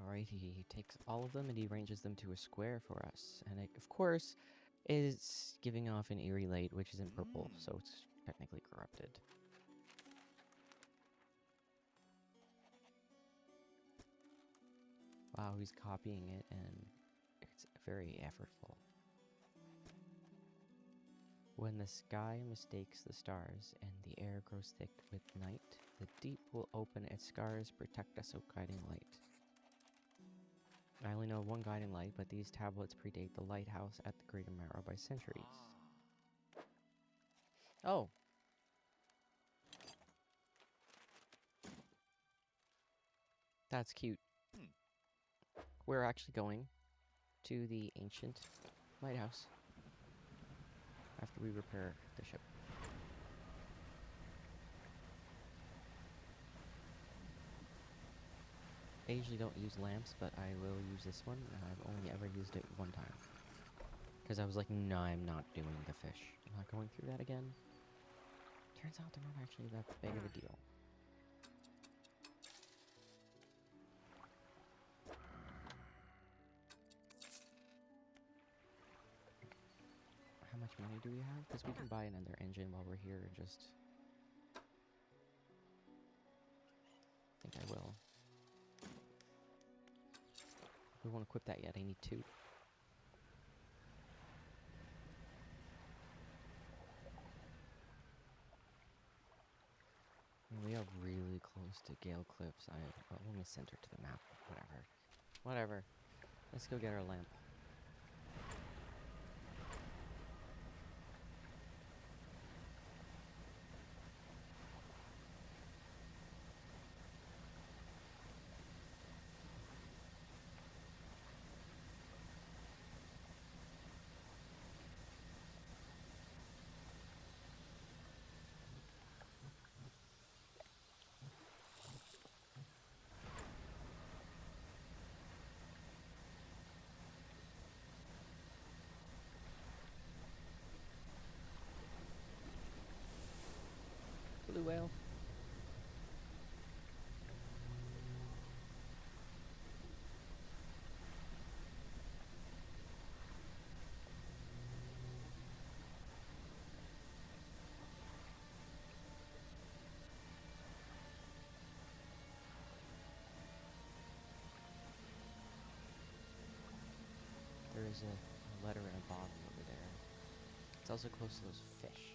Alright, he takes all of them and he arranges them to a square for us. And it, of course, is giving off an eerie light, which isn't purple, so it's technically corrupted. Wow, he's copying it, and it's very effortful. When the sky mistakes the stars, and the air grows thick with night, the deep will open its scars, protect us, O guiding light. I only know one guiding light, but these tablets predate the lighthouse at the Greater Marrow by centuries. Oh. That's cute. We're actually going to the ancient lighthouse after we repair the ship. I usually don't use lamps, but I will use this one. I've only ever used it one time. Because I was like, no, I'm not doing the fish. I'm not going through that again. Turns out they're not actually that big of a deal. How much money do we have? Because we can buy another engine while we're here and just... I think I will. We won't equip that yet. I need 2. We are really close to Gale Cliffs. Well, let me center to the map. Whatever. Let's go get our lamp. Blue whale. There is a letter in a bottle over there. It's also close to those fish.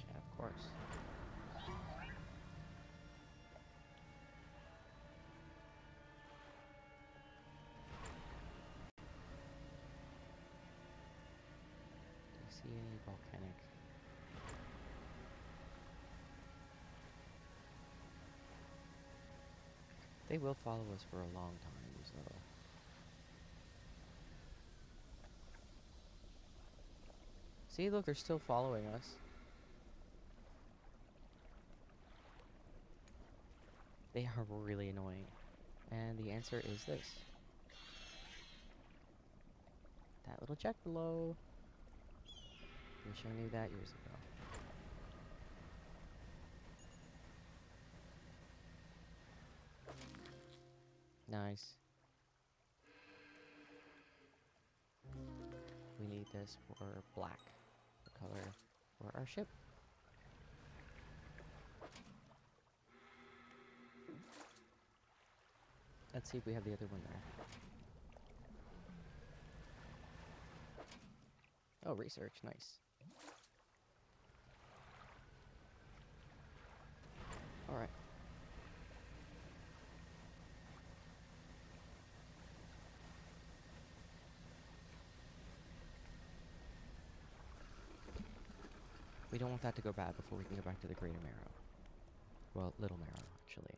Yeah, of course. Do you see any volcanic? They will follow us for a long time, so... See, look, they're still following us. They are really annoying. And the answer is this. That little check below. Wish I knew that years ago. Nice. We need this for black, the color for our ship. Let's see if we have the other one there. Oh, research, nice. Alright. We don't want that to go bad before we can go back to the Greater Marrow. Well, Little Marrow, actually.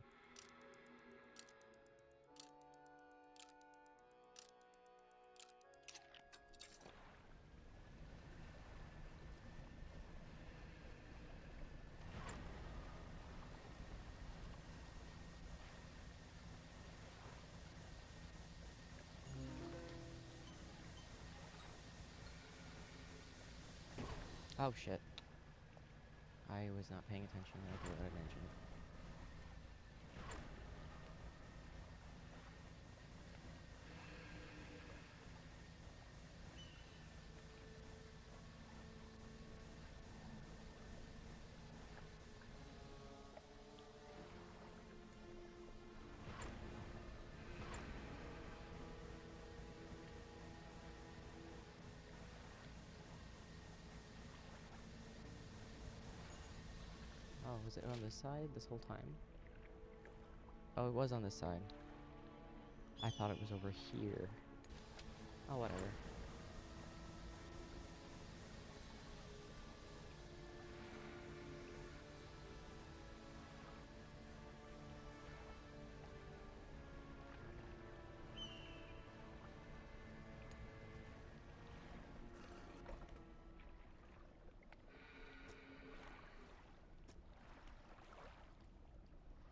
Oh shit. I was not paying attention. I blew out an engine. Oh, was it on this side this whole time? Oh, it was on this side. I thought it was over here. Oh, whatever.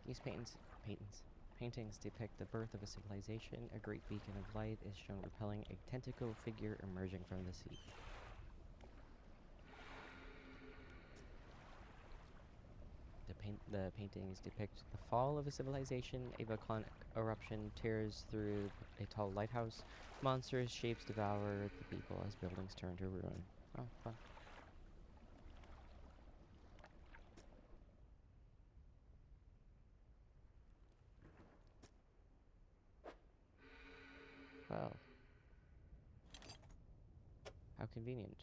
These paintings depict the birth of a civilization. A great beacon of light is shown repelling a tentacle figure emerging from the sea. The paintings depict the fall of a civilization. A volcanic eruption tears through a tall lighthouse. Monstrous shapes devour the people as buildings turn to ruin. Oh, fun. Well. How convenient.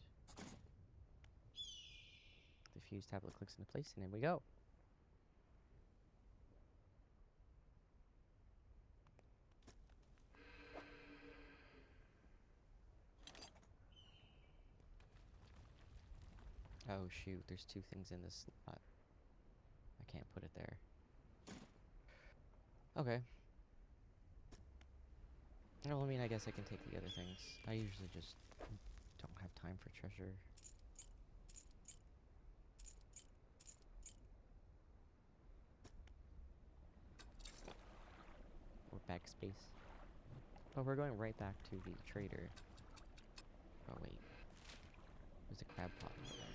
The fuse tablet clicks into place, and in we go. Oh shoot, there's two things in this slot. I can't put it there. Okay. Well, I mean, I guess I can take the other things. I usually just don't have time for treasure. Or backspace. But we're going right back to the trader. Oh wait. There's a crab pot over there.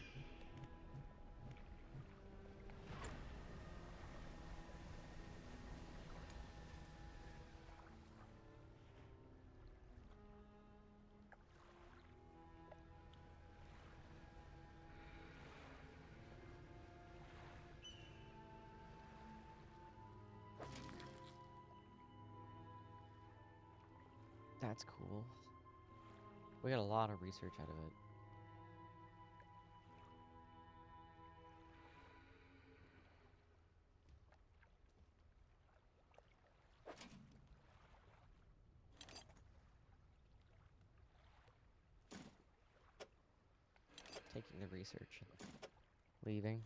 That's cool. We got a lot of research out of it. Taking the research and leaving.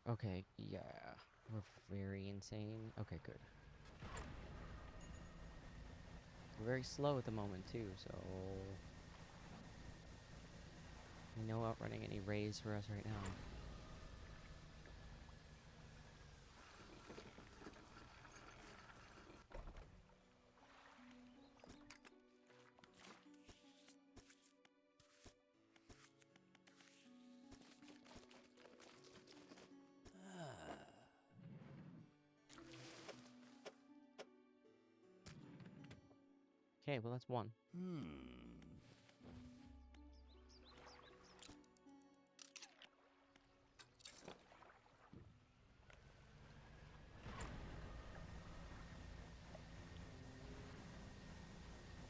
Okay, yeah. We're very insane. Okay, good. We're very slow at the moment, too, so... No outrunning any rays for us right now. Okay, well that's one.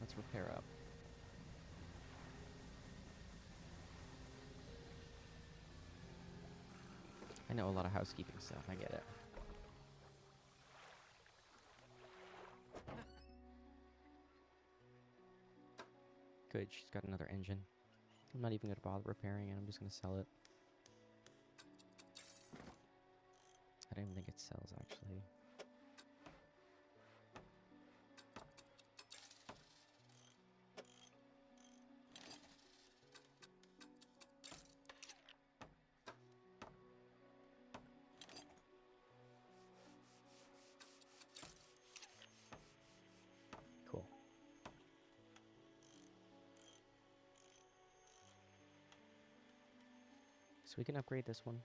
Let's repair up. I know a lot of housekeeping stuff, I get it. Good, she's got another engine. I'm not even gonna bother repairing it, I'm just gonna sell it. I don't even think it sells, actually. Cool. So we can upgrade this one.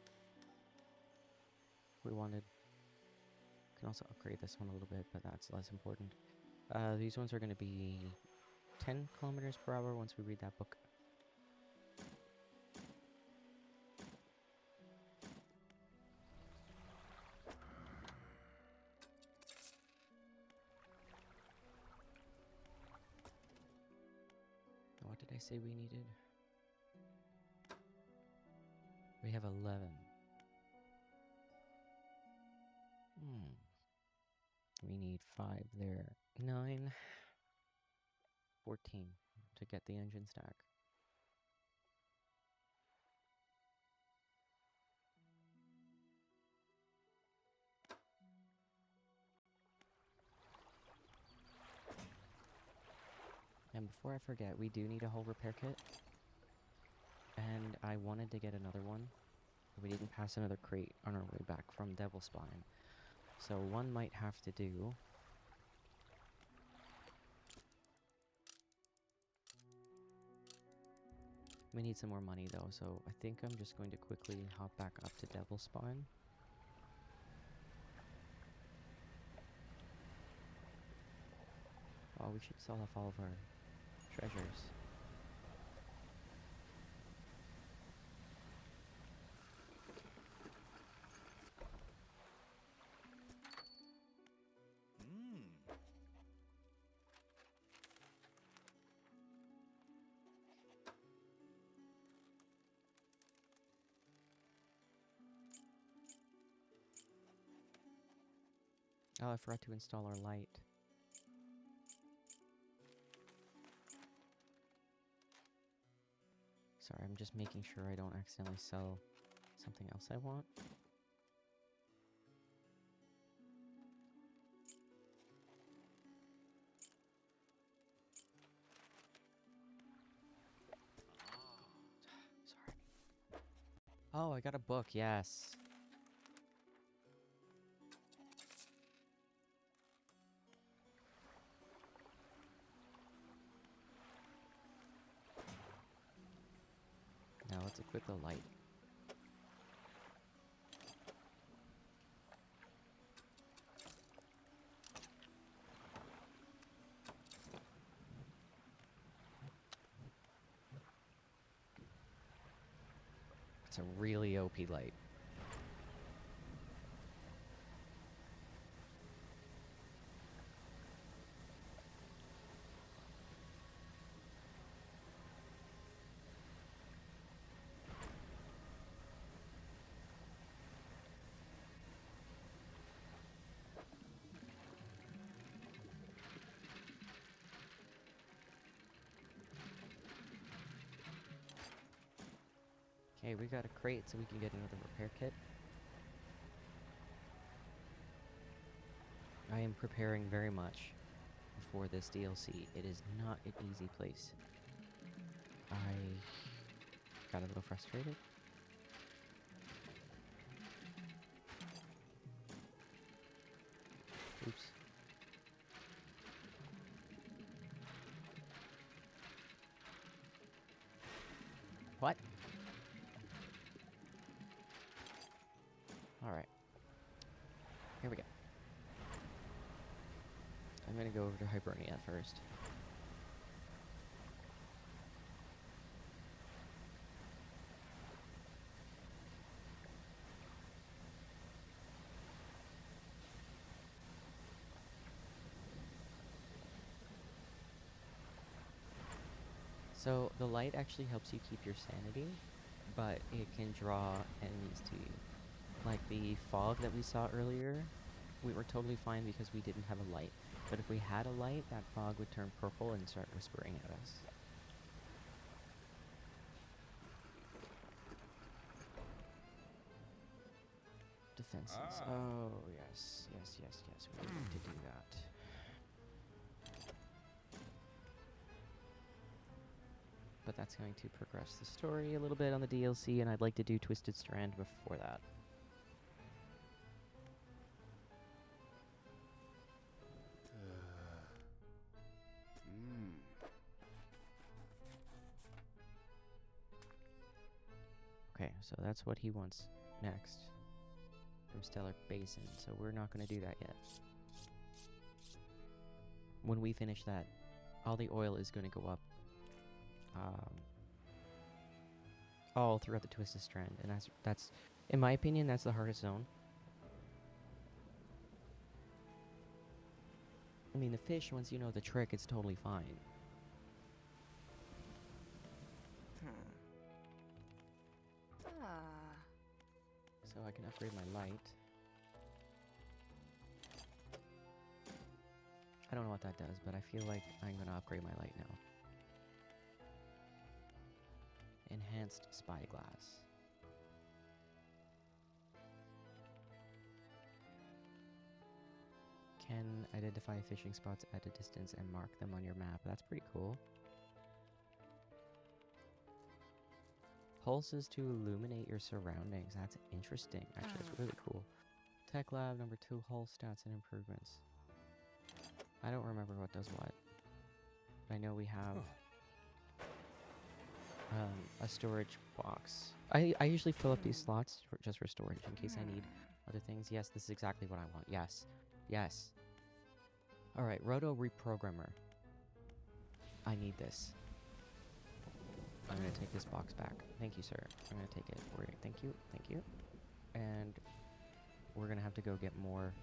If we wanted. We can also upgrade this one a little bit, but that's less important. These ones are going to be 10 kilometers per hour once we read that book. What did I say we needed? We have 11. We need 5 there. 9. 14 to get the engine stack. And before I forget, we do need a whole repair kit. And I wanted to get another one. We didn't pass another crate on our way back from Devil's Spine. So one might have to do. We need some more money though, so I think I'm just going to quickly hop back up to Devil's Spine. Oh, we should sell off all of our treasures. Oh, I forgot to install our light. Sorry, I'm just making sure I don't accidentally sell something else I want. Sorry. Oh, I got a book, yes. Now let's equip the light. It's a really OP light. Okay, we got a crate so we can get another repair kit. I am preparing very much for this DLC. It is not an easy place. I got a little frustrated. Oops. What? Alright. Here we go. I'm gonna go over to Hibernia first. So the light actually helps you keep your sanity, but it can draw enemies to you. Like the fog that we saw earlier, we were totally fine because we didn't have a light. But if we had a light, that fog would turn purple and start whispering at us. Defenses. Oh, yes, yes, yes, yes. We need to do that. But that's going to progress the story a little bit on the DLC, and I'd like to do Twisted Strand before that. Okay, so that's what he wants next from Stellar Basin, so we're not going to do that yet. When we finish that, all the oil is going to go up all throughout the Twisted Strand, and that's, in my opinion, that's the hardest zone. I mean, the fish, once you know the trick, it's totally fine. So I can upgrade my light. I don't know what that does, but I feel like I'm going to upgrade my light now. Enhanced Spyglass. Can identify fishing spots at a distance and mark them on your map. That's pretty cool. Pulses to illuminate your surroundings. That's interesting. Actually, that's really cool. Tech Lab number 2, hull stats and improvements. I don't remember what does what. I know we have a storage box. I usually fill up these slots just for storage in case I need other things. Yes, this is exactly what I want. Yes. Yes. Alright, Roto Reprogrammer. I need this. I'm going to take this box back. Thank you, sir. I'm going to take it. Thank you. Thank you. And we're going to have to go get more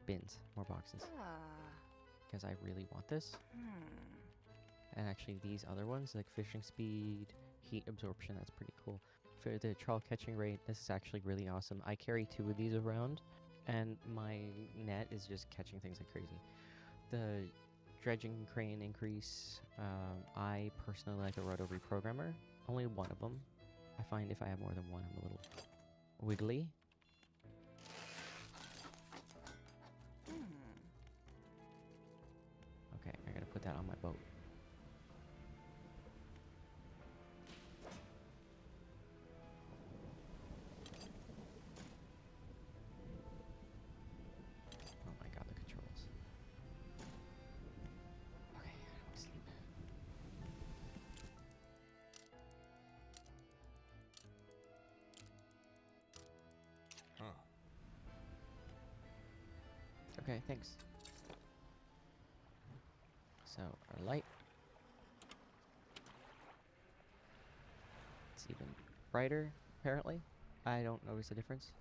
bins, more boxes. Because I really want this. And actually these other ones, like fishing speed, heat absorption, that's pretty cool. For the trawl catching rate, this is actually really awesome. I carry 2 of these around, and my net is just catching things like crazy. The dredging crane increase, I personally like a Roto Reprogrammer. Only one of them. I find if I have more than one, I'm a little wiggly. Okay, I gotta put that on my boat. Oh my god, the controls. Okay, I don't want to sleep. Okay, thanks. So, our light. It's even brighter, apparently. I don't notice a difference.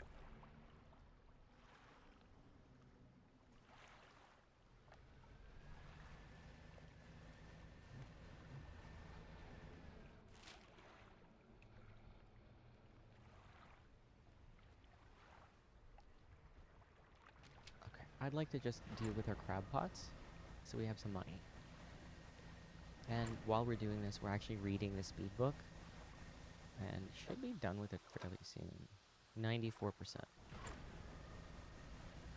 Okay, I'd like to just deal with our crab pots, so we have some money. And while we're doing this, we're actually reading the speed book, and should be done with it fairly soon. 94%.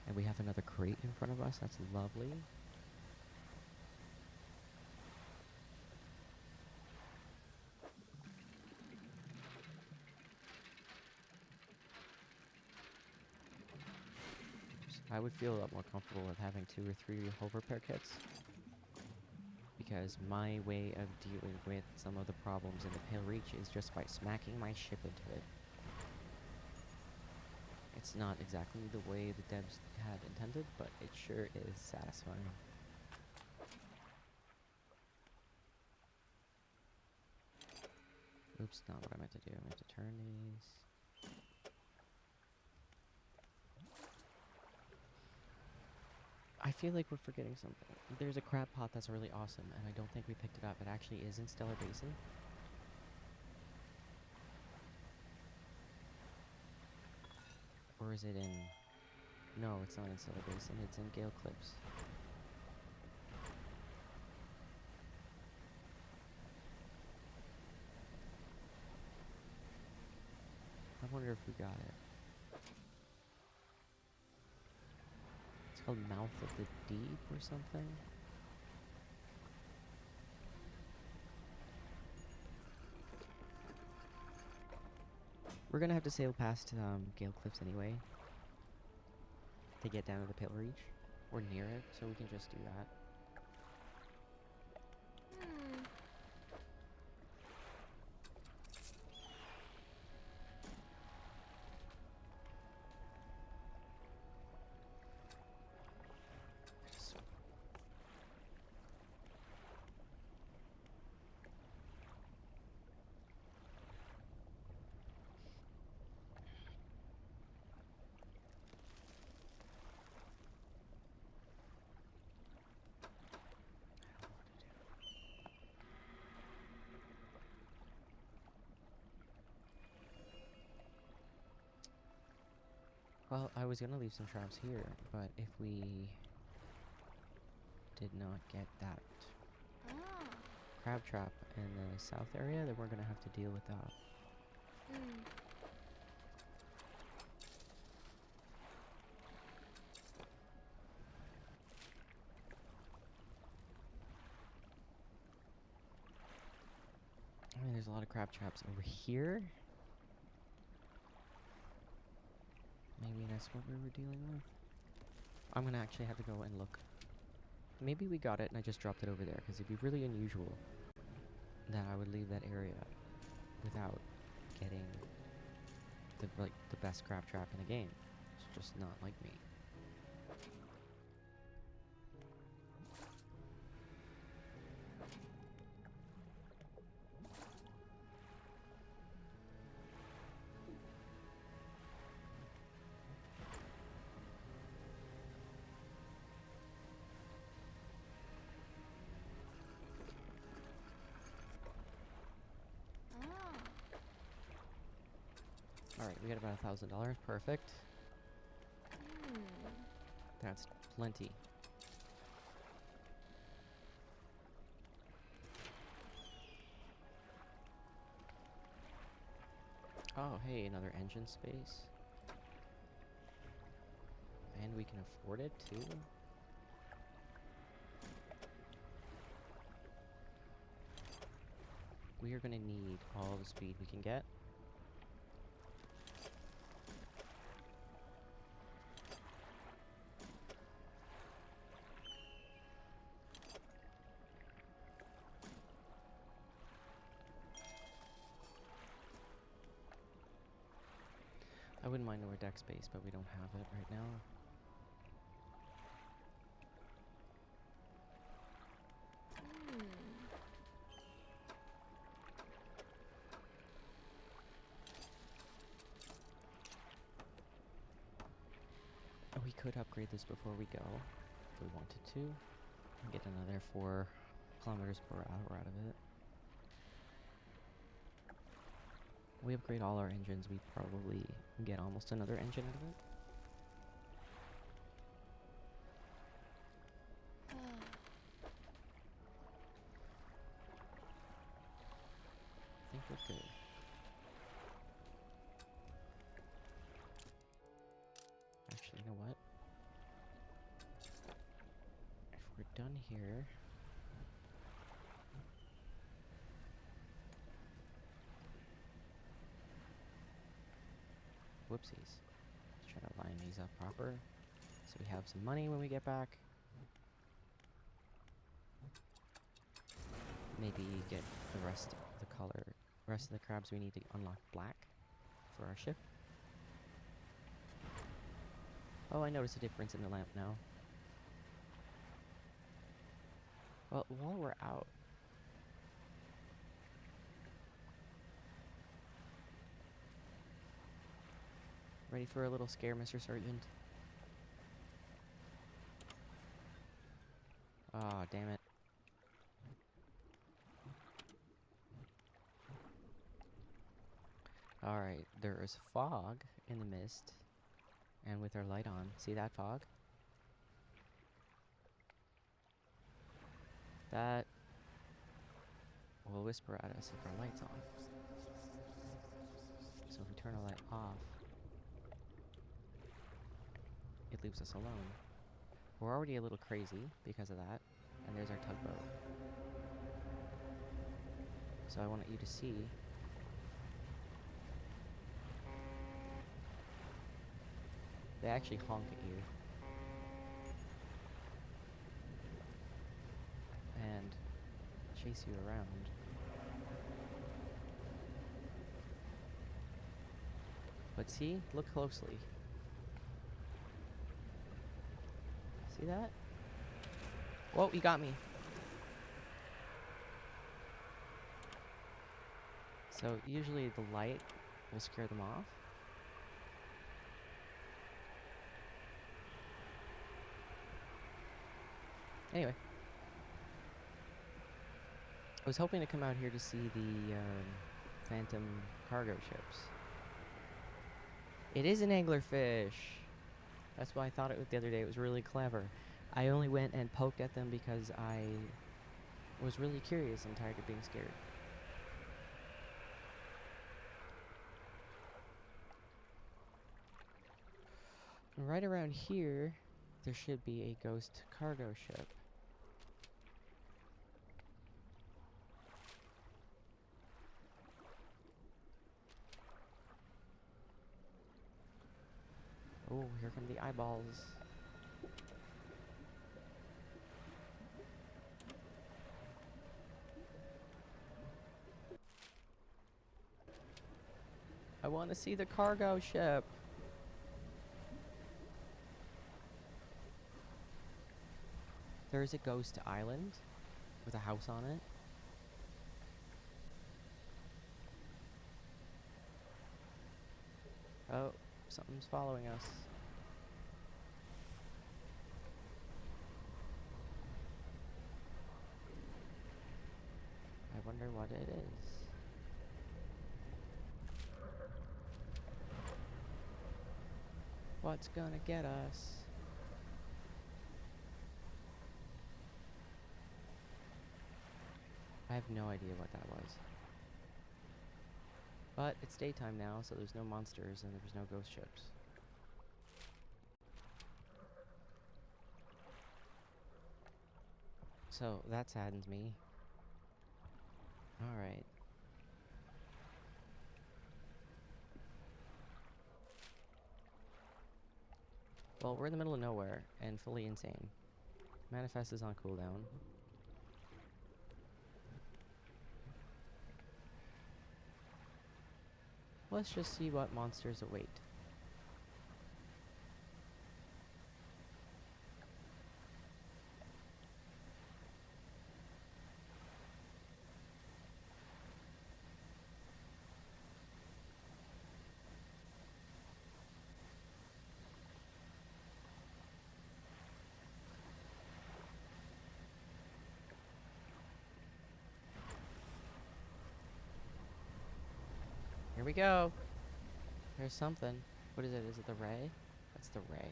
And we have another crate in front of us. That's lovely. would feel a lot more comfortable with having 2 or 3 hull repair kits. Because my way of dealing with some of the problems in the Pale Reach is just by smacking my ship into it. It's not exactly the way the devs had intended, but it sure is satisfying. Oops, not what I meant to do. I meant to turn these. I feel like we're forgetting something. There's a crab pot that's really awesome, and I don't think we picked it up. It actually is in Stellar Basin. Or is it in... No, it's not in Stellar Basin. It's in Gale Cliffs. I wonder if we got it. It's called Mouth of the Deep or something. We're gonna have to sail past Gale Cliffs anyway to get down to the Pale Reach. Or near it, so we can just do that. Well, I was gonna leave some traps here, but if we did not get that crab trap in the south area, then we're gonna have to deal with that. I mean, there's a lot of crab traps over here. Maybe that's what we were dealing with. I'm gonna actually have to go and look. Maybe we got it and I just dropped it over there, because it'd be really unusual that I would leave that area without getting the best crab trap in the game. It's just not like me. Alright, we got about $1,000. Perfect. That's plenty. Oh, hey, another engine space. And we can afford it, too? We are gonna need all the speed we can get. I wouldn't mind more deck space, but we don't have it right now. Oh, we could upgrade this before we go, if we wanted to. And get another 4 kilometers per hour out of it. We upgrade all our engines, we probably get almost another engine out of it. I think we're good. Actually, you know what? If we're done here... Whoopsies. Let's try to line these up proper. So we have some money when we get back. Maybe get the rest of the crabs we need to unlock black for our ship. Oh, I noticed a difference in the lamp now. Well, while we're out, ready for a little scare, Mr. Sergeant? Ah, oh, damn it. Alright, there is fog in the mist, and with our light on. See that fog? That will whisper at us if our light's on. So if we turn our light off, it leaves us alone. We're already a little crazy because of that, and there's our tugboat. So I want you to see they actually honk at you and chase you around. But see, look closely. See that? Whoa, you got me. So usually the light will scare them off. Anyway. I was hoping to come out here to see the phantom cargo ships. It is an anglerfish. That's why I thought it was the other day. It was really clever. I only went and poked at them because I was really curious and tired of being scared. And right around here, there should be a ghost cargo ship. Oh, here come the eyeballs. I want to see the cargo ship. There's a ghost island with a house on it. Oh, something's following us. I wonder what it is. What's gonna get us? I have no idea what that was. But it's daytime now, so there's no monsters and there's no ghost ships. So that saddens me. Alright. Well, we're in the middle of nowhere and fully insane. Manifest is on cooldown. Let's just see what monsters await. Here we go. There's something. What is it? Is it the ray? That's the ray.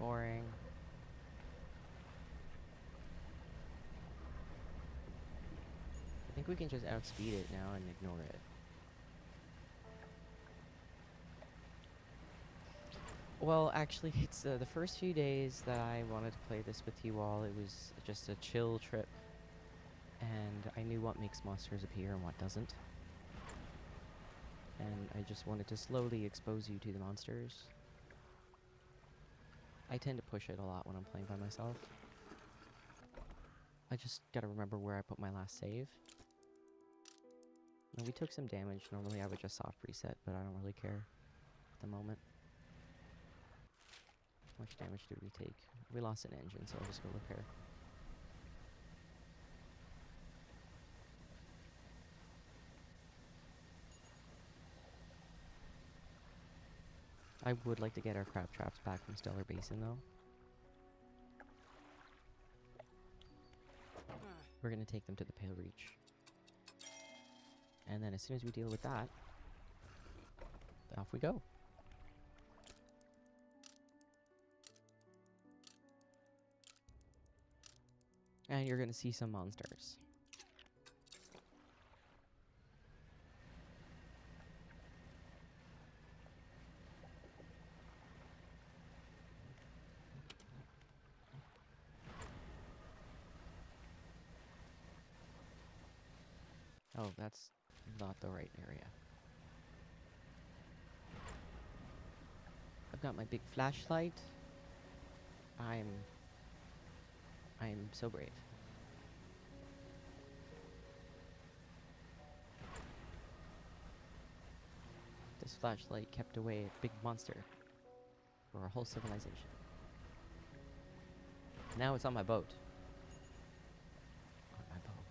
Boring. I think we can just outspeed it now and ignore it. Well, actually, it's the first few days that I wanted to play this with you all. It was just a chill trip. And I knew what makes monsters appear and what doesn't. And I just wanted to slowly expose you to the monsters. I tend to push it a lot when I'm playing by myself. I just gotta remember where I put my last save. Now, we took some damage. Normally I would just soft reset, but I don't really care at the moment. How much damage did we take? We lost an engine, so I'll just go repair. I would like to get our crab traps back from Stellar Basin, though. We're gonna take them to the Pale Reach. And then as soon as we deal with that, off we go. And you're gonna see some monsters. Oh, that's not the right area. I've got my big flashlight. I'm so brave. This flashlight kept away a big monster for a whole civilization. Now it's on my boat. On my boat.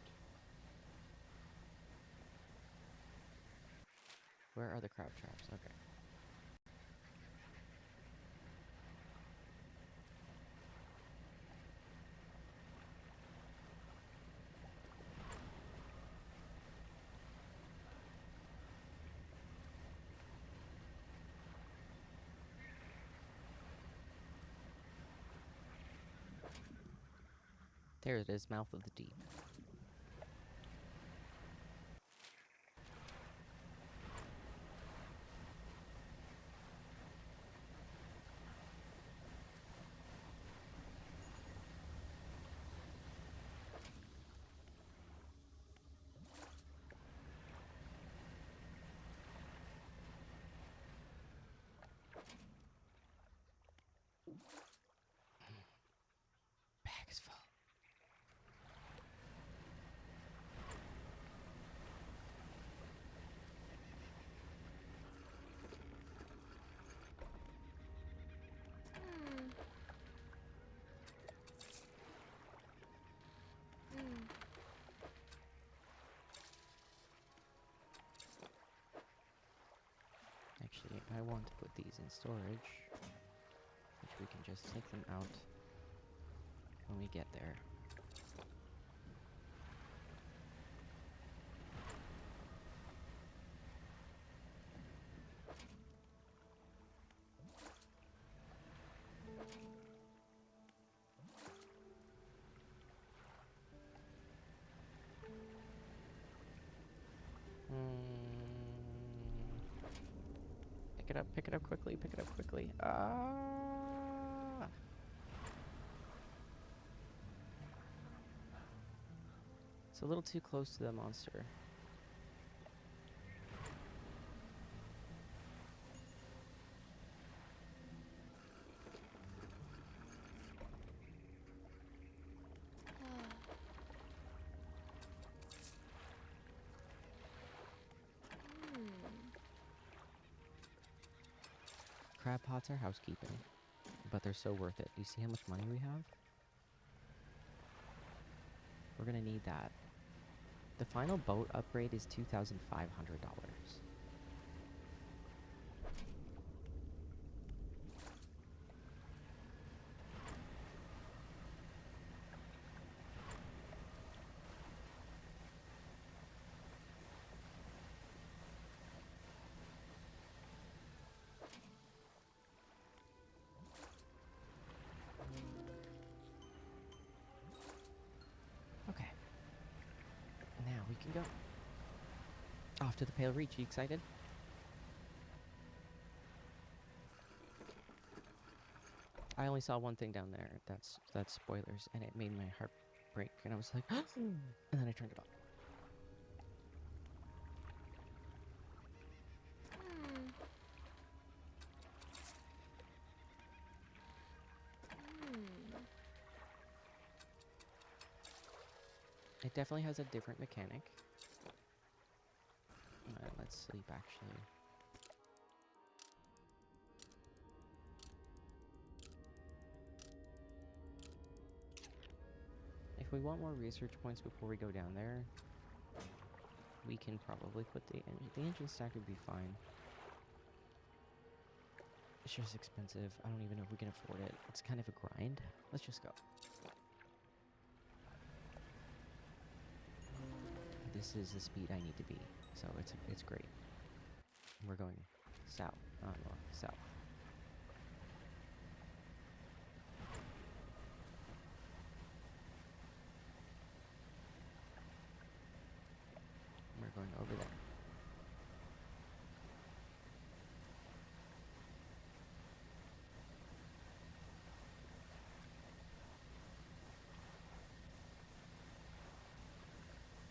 Where are the crab traps? Okay. There it is, mouth of the deep. Bag is full. Actually, I want to put these in storage, which we can just take them out when we get there. Pick it up quickly, pick it up quickly. Ah! It's a little too close to the monster. Crab pots are housekeeping, but they're so worth it. Do you see how much money we have? We're gonna need that. The final boat upgrade is $2,500. Okay. Now we can go. Off to the Pale Reach. You excited? I only saw one thing down there. That's spoilers, and it made my heart break. And I was like, and then I turned it off. It definitely has a different mechanic. Let's sleep, actually. If we want more research points before we go down there, we can probably put the engine stack would be fine. It's just expensive. I don't even know if we can afford it. It's kind of a grind. Let's just go. This is the speed I need to be, so it's great. We're going south, not north, south. We're going over there.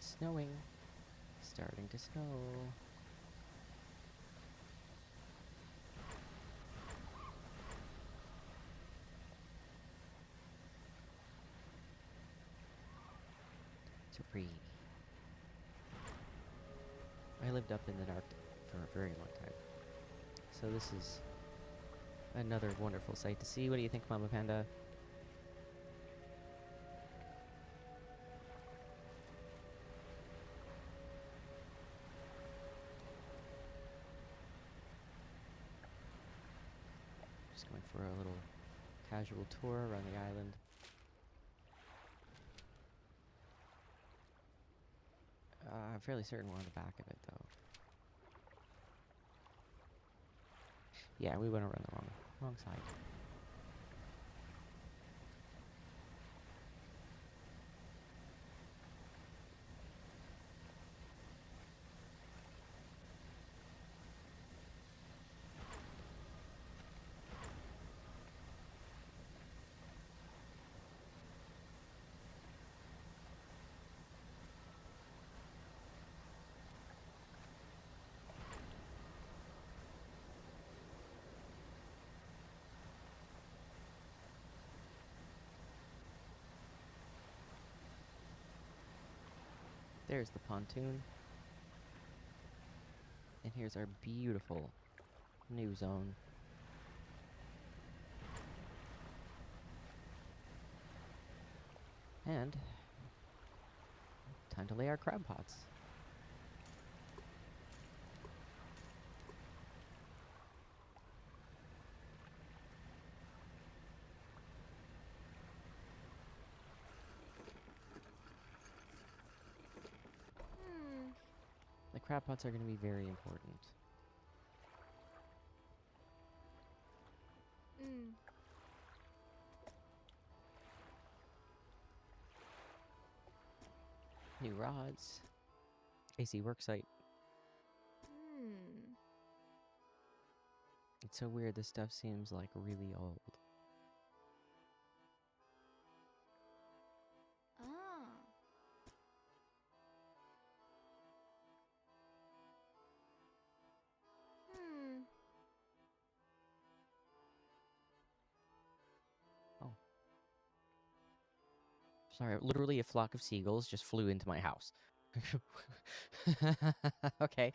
Snowing. Starting to snow. It's pretty. I lived up in the Arctic for a very long time. So this is another wonderful sight to see. What do you think, Mama Panda? Just going for a little casual tour around the island. I'm fairly certain we're on the back of it, though. Yeah, we went around the wrong side. There's the pontoon. And here's our beautiful new zone. And time to lay our crab pots. The crab pots are going to be very important. New rods. AC worksite. It's so weird, this stuff seems like really old. Oh. Sorry, literally a flock of seagulls just flew into my house. Okay.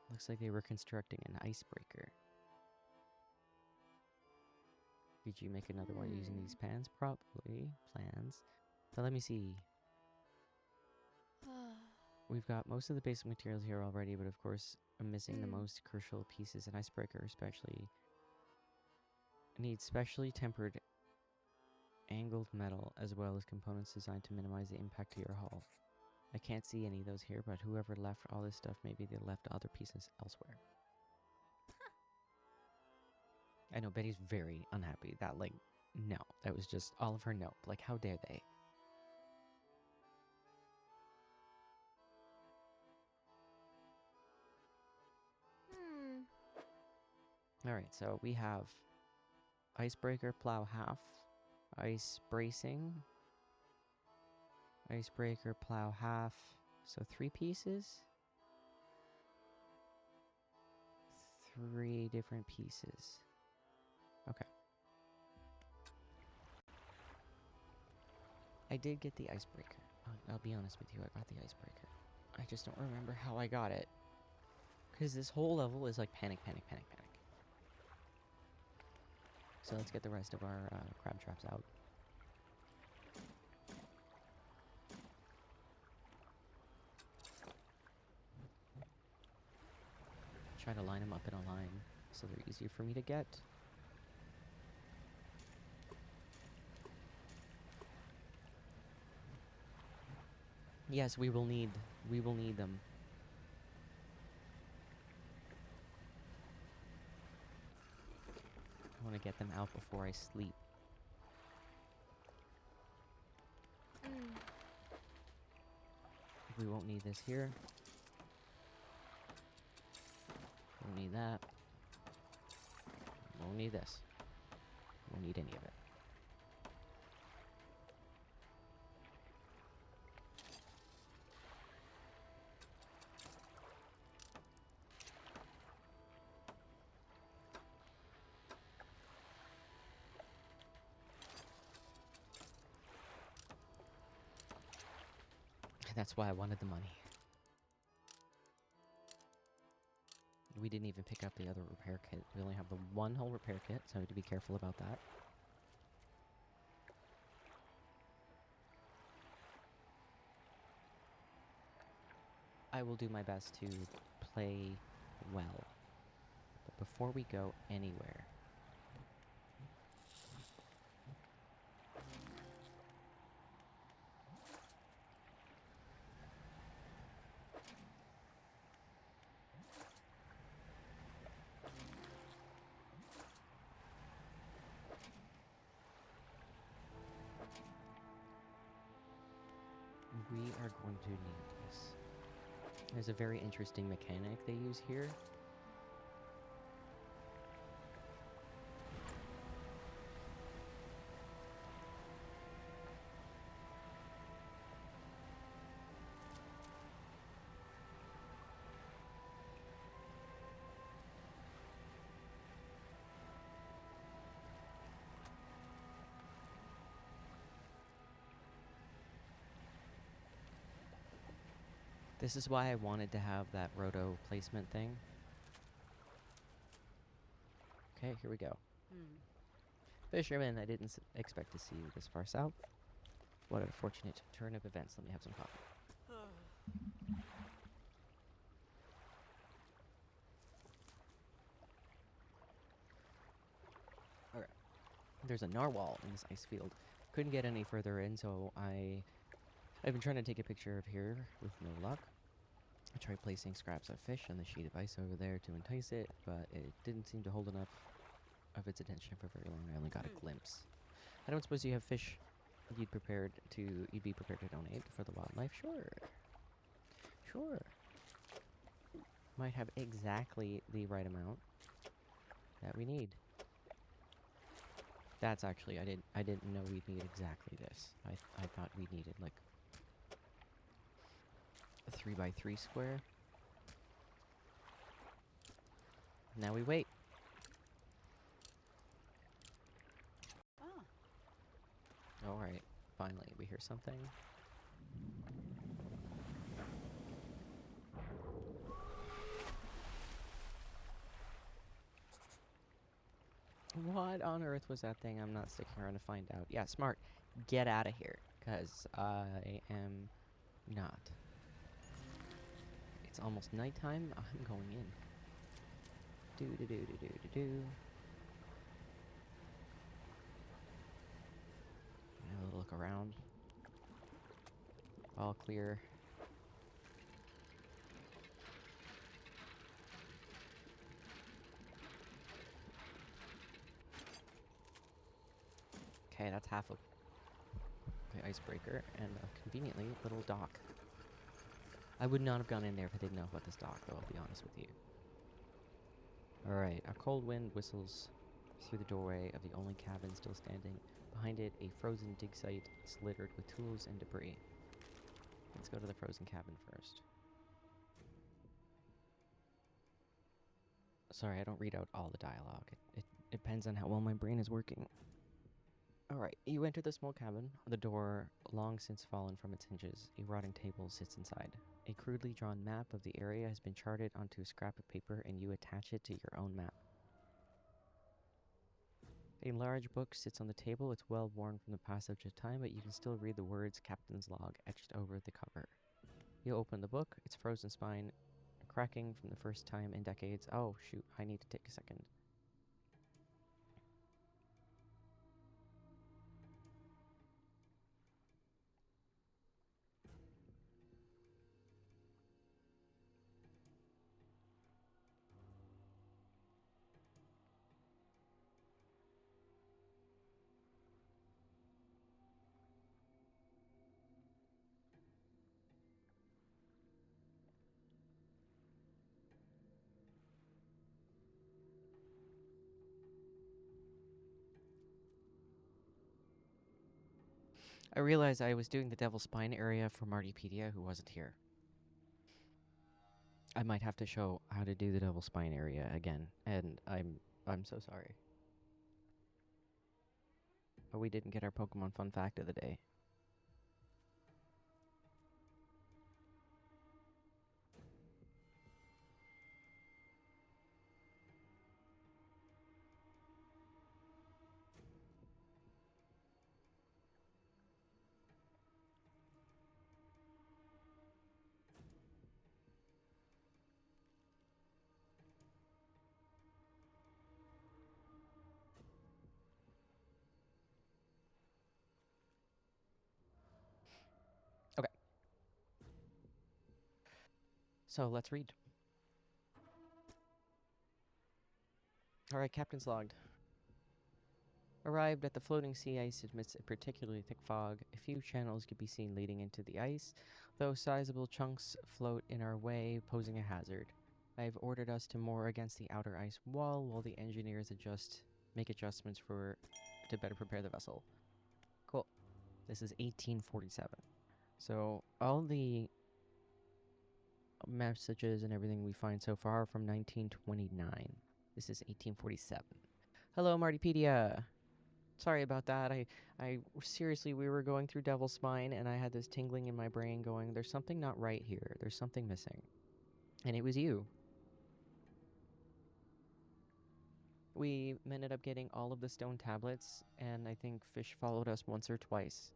Looks like they were constructing an icebreaker. Did you make another one using these pans? Probably. Plans. But let me see. We've got most of the basic materials here already, but of course I'm missing the most crucial pieces. An icebreaker especially needs specially tempered angled metal, as well as components designed to minimize the impact to your hull. I can't see any of those here, but whoever left all this stuff, maybe they left other pieces elsewhere. I know Betty's very unhappy. That, like, no. That was just all of her nope. Like, how dare they? Alright, so we have icebreaker, plow half, ice bracing, icebreaker, plow half, so 3 pieces? 3 different pieces. Okay. I did get the icebreaker. I'll be honest with you, I got the icebreaker. I just don't remember how I got it. Because this whole level is like panic, panic, panic, panic. So let's get the rest of our crab traps out. Try to line them up in a line so they're easier for me to get. Yes, we will need them. I want to get them out before I sleep. We won't need this here. Won't need that. Won't need this. Won't need any of it. That's why I wanted the money. We didn't even pick up the other repair kit. We only have the one whole repair kit, so I have to be careful about that. I will do my best to play well. But before we go anywhere, we are going to need this. There's a very interesting mechanic they use here. This is why I wanted to have that roto placement thing. Okay, here we go. Fisherman, I didn't expect to see you this far south. What a fortunate turn of events. Let me have some coffee. Alright. There's a narwhal in this ice field. Couldn't get any further in, so I've been trying to take a picture of here with no luck. I tried placing scraps of fish on the sheet of ice over there to entice it, but it didn't seem to hold enough of its attention for very long. I only got a glimpse. I don't suppose you have fish you'd be prepared to donate for the wildlife? Sure. Sure. Might have exactly the right amount that we need. That's actually, I didn't know we'd need exactly this. I thought we needed like a 3x3 square. Now we wait. Alright, finally, we hear something. What on earth was that thing? I'm not sticking around to find out. Yeah, smart. Get out of here, because I am not. It's almost nighttime. I'm going in. Do-do-do-do-do-do-do. Have a look around. All clear. Okay, that's half of the icebreaker and a conveniently little dock. I would not have gone in there if I didn't know about this dock, though, I'll be honest with you. Alright, a cold wind whistles through the doorway of the only cabin still standing. Behind it, a frozen dig site is littered with tools and debris. Let's go to the frozen cabin first. Sorry, I don't read out all the dialogue. It depends on how well my brain is working. Alright, you enter the small cabin. The door, long since fallen from its hinges, a rotting table sits inside. A crudely drawn map of the area has been charted onto a scrap of paper, and you attach it to your own map. A large book sits on the table. It's well worn from the passage of time, but you can still read the words Captain's Log etched over the cover. You open the book, its frozen spine cracking from the first time in decades. Oh, shoot, I need to take a second. I realized I was doing the Devil's Spine area for Martypedia, who wasn't here. I might have to show how to do the Devil's Spine area again, and I'm so sorry. But we didn't get our Pokemon fun fact of the day. Okay. So let's read. Alright, Captain's Logged. Arrived at the floating sea ice amidst a particularly thick fog. A few channels could be seen leading into the ice, though sizable chunks float in our way, posing a hazard. I have ordered us to moor against the outer ice wall while the engineers make adjustments to better prepare the vessel. Cool. This is 1847. So all the messages and everything we find so far are from 1929. This is 1847. Hello, Martypedia. Sorry about that. I seriously, we were going through Devil's Spine, and I had this tingling in my brain going, there's something not right here. There's something missing. And it was you. We ended up getting all of the stone tablets, and I think Fish followed us once or twice.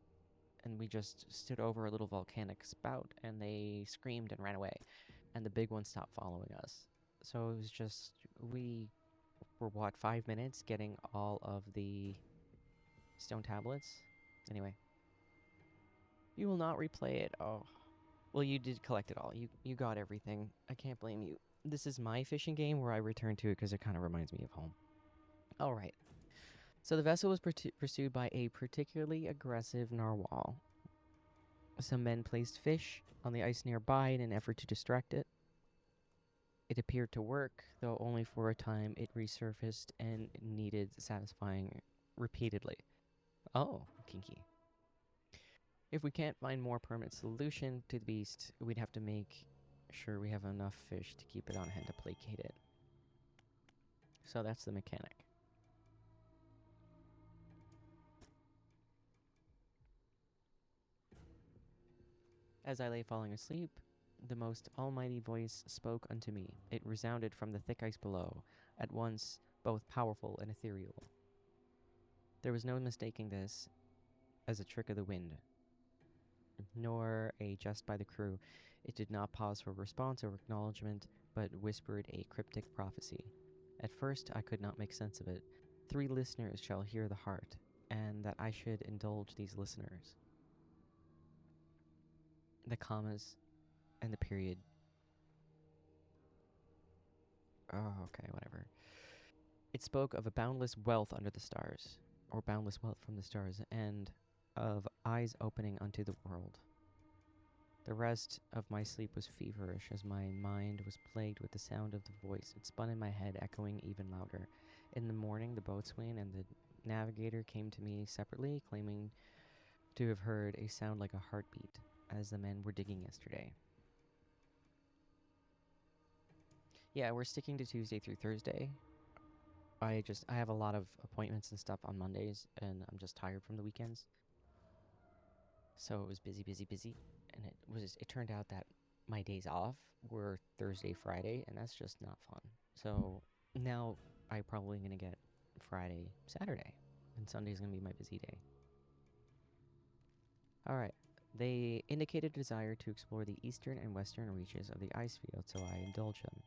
And we just stood over a little volcanic spout, and they screamed and ran away. And the big one stopped following us. So it was just, we were, what, 5 minutes getting all of the stone tablets? Anyway. You will not replay it. Oh. Well, you did collect it all. You got everything. I can't blame you. This is my fishing game where I return to it because it kind of reminds me of home. Alright. So the vessel was pursued by a particularly aggressive narwhal. Some men placed fish on the ice nearby in an effort to distract it. It appeared to work, though only for a time. It resurfaced and needed satisfying repeatedly. Oh, kinky. If we can't find more permanent solution to the beast, we'd have to make sure we have enough fish to keep it on hand to placate it. So that's the mechanic. As I lay falling asleep, the most almighty voice spoke unto me. It resounded from the thick ice below, at once both powerful and ethereal. There was no mistaking this as a trick of the wind, nor a jest by the crew. It did not pause for response or acknowledgement, but whispered a cryptic prophecy. At first I could not make sense of it. 3 listeners shall hear the heart, and that I should indulge these listeners. The commas and the period. Oh, okay, whatever. It spoke of a boundless wealth under the stars, or boundless wealth from the stars, and of eyes opening unto the world. The rest of my sleep was feverish, as my mind was plagued with the sound of the voice. It spun in my head, echoing even louder. In the morning, the boatswain and the navigator came to me separately, claiming to have heard a sound like a heartbeat, as the men were digging yesterday. Yeah, we're sticking to Tuesday through Thursday. I have a lot of appointments and stuff on Mondays, and I'm just tired from the weekends. So it was busy, busy, busy, and it turned out that my days off were Thursday, Friday, and that's just not fun. So now I'm probably gonna get Friday, Saturday, and Sunday's gonna be my busy day. All right. They indicated a desire to explore the eastern and western reaches of the ice field, so I indulge them.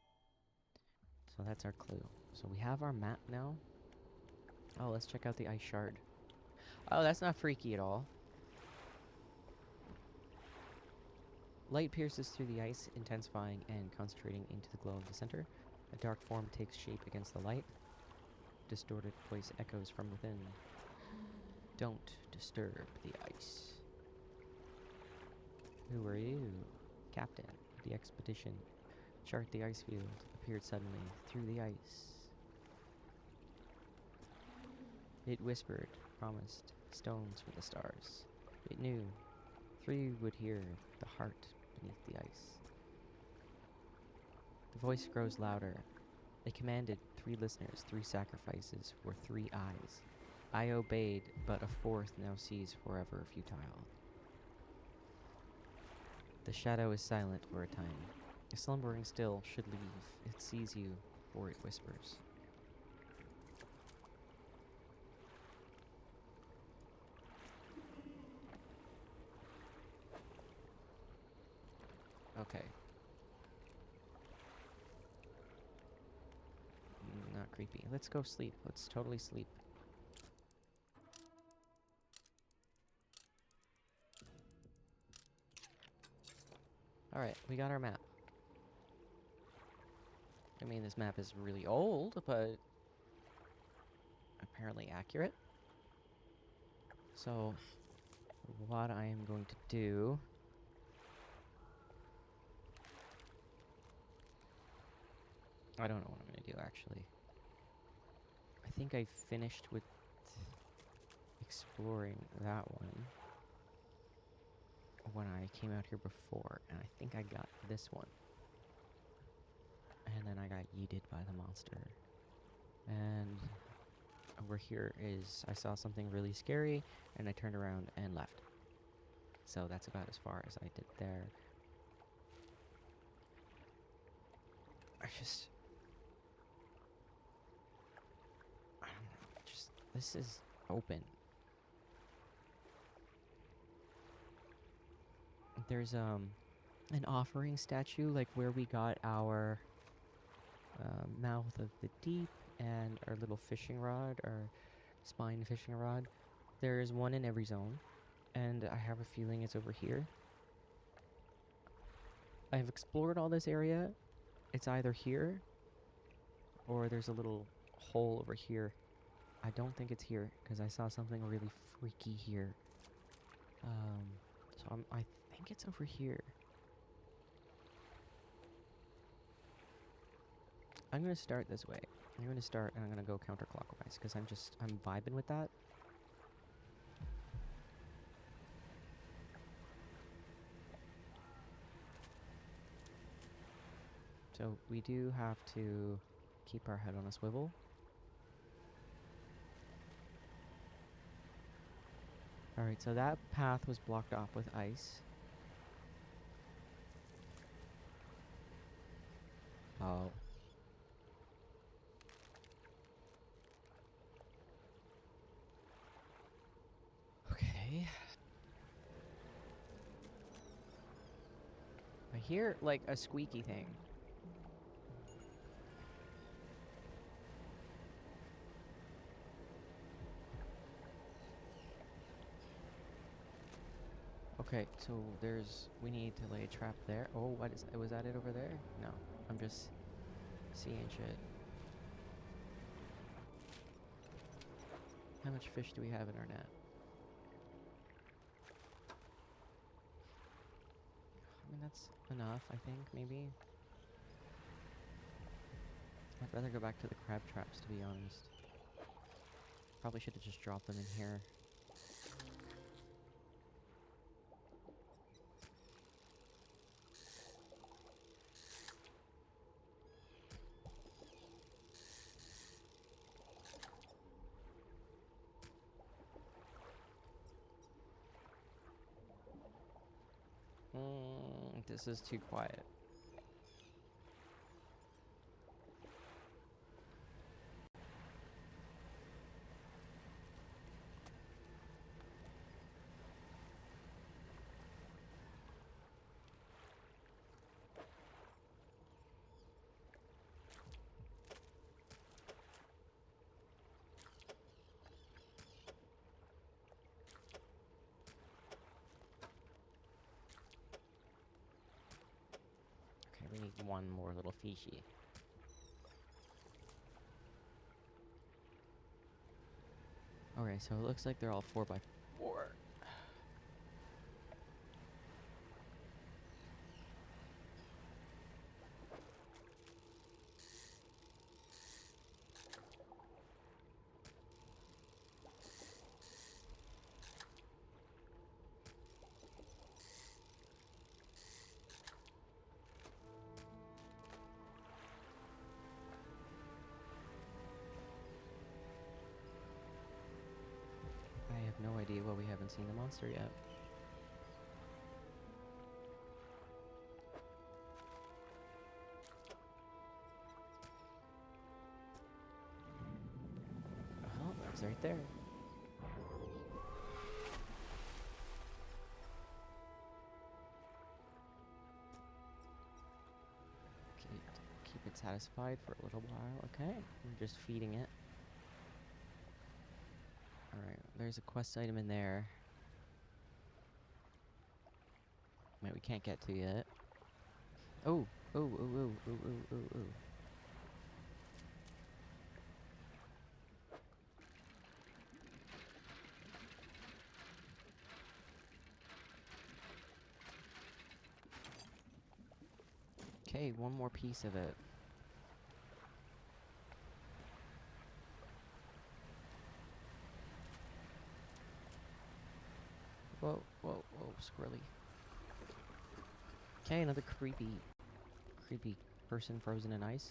So that's our clue. So we have our map now. Oh, let's check out the ice shard. Oh, that's not freaky at all. Light pierces through the ice, intensifying and concentrating into the glow of the center. A dark form takes shape against the light. Distorted voice echoes from within. Don't disturb the ice. Who are you? Captain of the expedition. Chart the ice field appeared suddenly through the ice. It whispered, promised stones for the stars. It knew 3 would hear the heart beneath the ice. The voice grows louder. It commanded 3 listeners, 3 sacrifices for 3 eyes. I obeyed, but a 4th now sees forever futile. The shadow is silent for a time. Slumbering still should leave. It sees you, or it whispers. Okay. Not creepy. Let's go sleep. Let's totally sleep. Alright, we got our map. I mean, this map is really old, but apparently accurate. So, what I am going to do... I don't know what I'm going to do, actually. I think I finished with exploring that one when I came out here before, and I think I got this one. And then I got yeeted by the monster. And over here is, I saw something really scary, and I turned around and left. So that's about as far as I did there. I don't know, this is open. There's, an offering statue, like where we got our, mouth of the deep and our little fishing rod, our spine fishing rod. There is one in every zone, and I have a feeling it's over here. I've explored all this area. It's either here, or there's a little hole over here. I don't think it's here, because I saw something really freaky here. So I think it's over here. I'm gonna start this way. I'm gonna start and I'm gonna go counterclockwise, because I'm vibing with that. So we do have to keep our head on a swivel. Alright, so that path was blocked off with ice. Oh. Okay. I hear, like, a squeaky thing. Okay, so we need to lay a trap there. Oh, what is, was that it over there? No, I'm just seeing shit. How much fish do we have in our net? I mean, that's enough, I think, maybe. I'd rather go back to the crab traps, to be honest. Probably should have just dropped them in here. This is too quiet. Okay, we need one more little fishy. Okay, so it looks like they're all 4x4. I have no idea why we haven't seen the monster yet. Oh, it's right there. Keep it satisfied for a little while. Okay, we're just feeding it. Alright, there's a quest item in there. That we can't get to yet. Oh, oh, oh, oh, oh, oh, oh, oh. Okay, one more piece of it. Whoa, whoa, whoa, squirrely. Okay, another creepy person frozen in ice.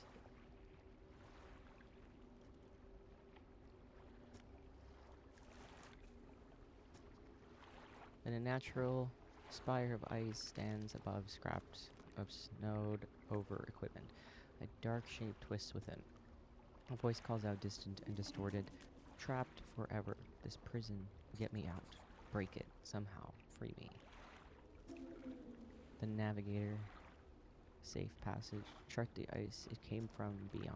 And a natural spire of ice stands above scraps of snowed over equipment. A dark shape twists within. A voice calls out, distant and distorted. Trapped forever. This prison. Get me out. Break it. Somehow. Free me. The navigator. Safe passage. Chart the ice. It came from beyond.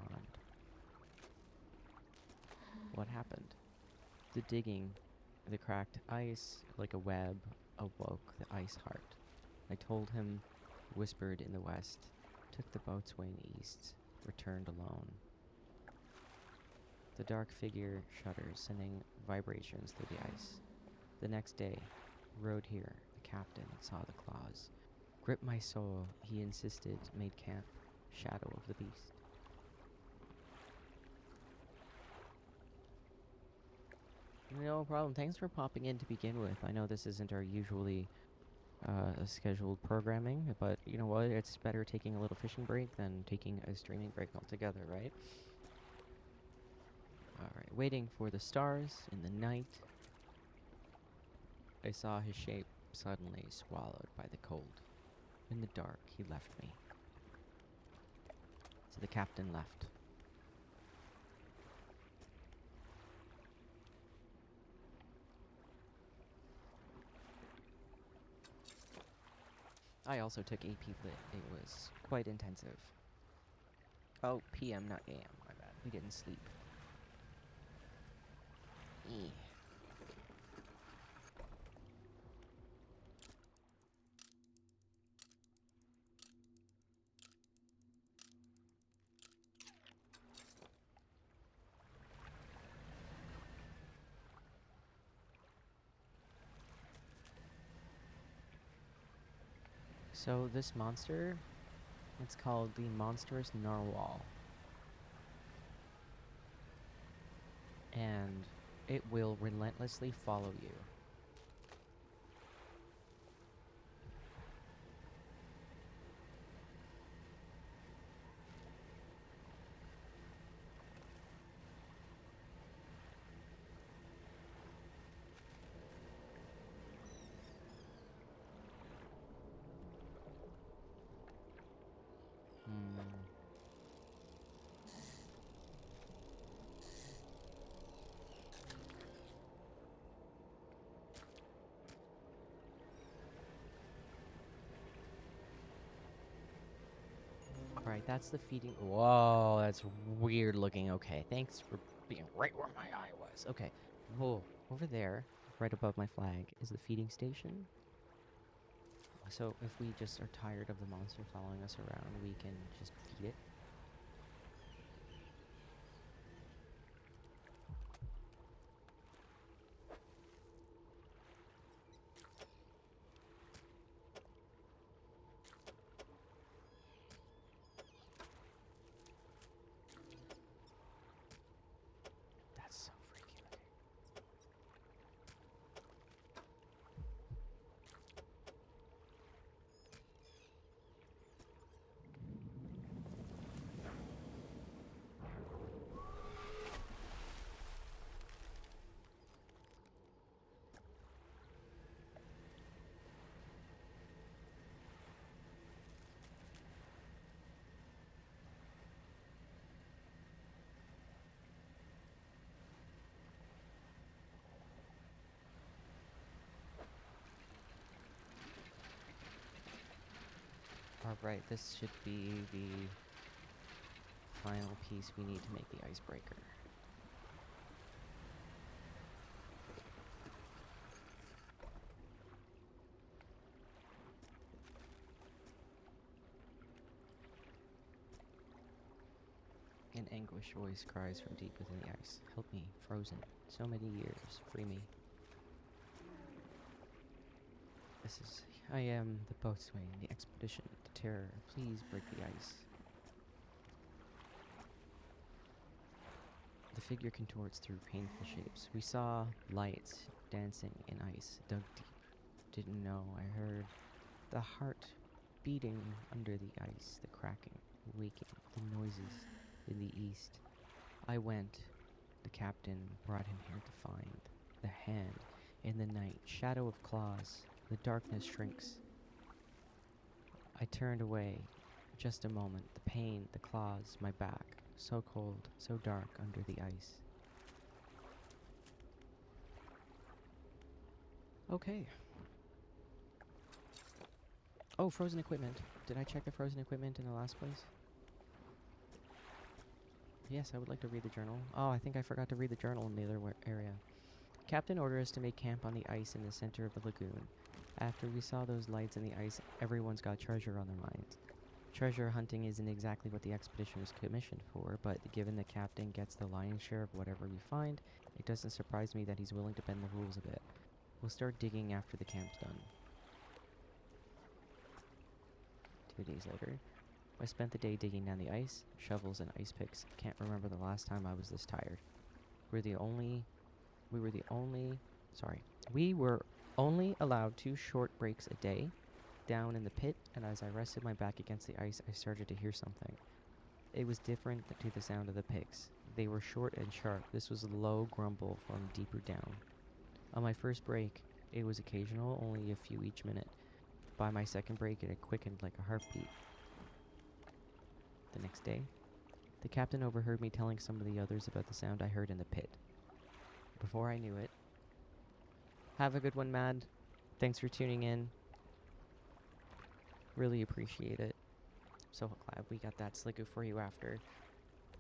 What happened? The digging. The cracked ice, like a web, awoke the ice heart. I told him, whispered in the west, took the boat's way east, returned alone. The dark figure shudders, sending vibrations through the ice. The next day, rode here, the captain saw the claws. Grip my soul, he insisted, made camp, shadow of the beast. No problem. Thanks for popping in to begin with. I know this isn't our usually scheduled programming, but you know what? It's better taking a little fishing break than taking a streaming break altogether, right? Alright, waiting for the stars in the night. I saw his shape suddenly swallowed by the cold. In the dark, he left me. So the captain left. I also took AP Lit. It was quite intensive. Oh, PM, not AM. My bad. We didn't sleep. Eh. So this monster, it's called the Monstrous Narwhal. And it will relentlessly follow you. Alright, that's the feeding. Whoa, that's weird looking. Okay, thanks for being right where my eye was. Okay. Whoa, over there, right above my flag, is the feeding station. So if we just are tired of the monster following us around, we can just feed it. That's so freaky looking. Alright, this should be the final piece we need to make the icebreaker. An anguished voice cries from deep within the ice. Help me, frozen. So many years. Free me. This is... I am the boatswain, the expedition, the terror. Please break the ice. The figure contorts through painful shapes. We saw lights dancing in ice, dug deep. Didn't know. I heard the heart beating under the ice, the cracking, waking, the noises in the east. I went. The captain brought him here to find the hand in the night, shadow of claws. The darkness shrinks. I turned away. Just a moment. The pain, the claws, my back. So cold, so dark under the ice. Okay. Oh, frozen equipment. Did I check the frozen equipment in the last place? Yes, I would like to read the journal. Oh, I think I forgot to read the journal in the other area. Captain ordered us to make camp on the ice in the center of the lagoon. After we saw those lights in the ice, everyone's got treasure on their minds. Treasure hunting isn't exactly what the expedition was commissioned for, but given the captain gets the lion's share of whatever we find, it doesn't surprise me that he's willing to bend the rules a bit. We'll start digging after the camp's done. 2 days later, I spent the day digging down the ice, shovels and ice picks. Can't remember the last time I was this tired. We were only allowed 2 short breaks a day down in the pit, and as I rested my back against the ice, I started to hear something. It was different to the sound of the picks. They were short and sharp. This was a low grumble from deeper down. On my first break, it was occasional, only a few each minute. By my second break, it had quickened like a heartbeat. The next day, the captain overheard me telling some of the others about the sound I heard in the pit. Before I knew it, have a good one, Mad. Thanks for tuning in. Really appreciate it. So glad we got that Sliggoo for you after.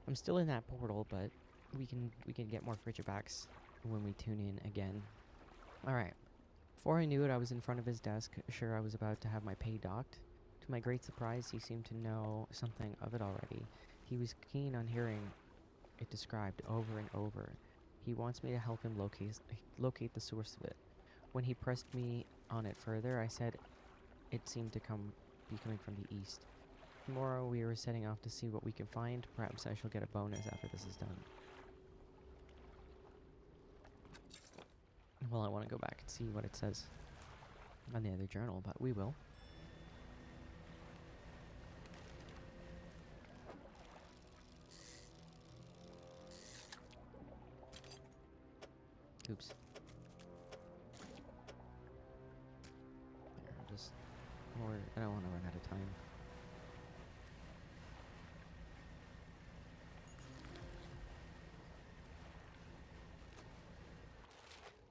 I'm still in that portal, but we can get more Frigibacks when we tune in again. Alright. Before I knew it, I was in front of his desk, sure I was about to have my pay docked. To my great surprise, he seemed to know something of it already. He was keen on hearing it described over and over. He wants me to help him locate the source of it. When he pressed me on it further, I said it seemed to be coming from the east. Tomorrow we were setting off to see what we can find. Perhaps I shall get a bonus after this is done. Well, I want to go back and see what it says on the other journal, but we will. Oops. There, just more. I don't want to run out of time.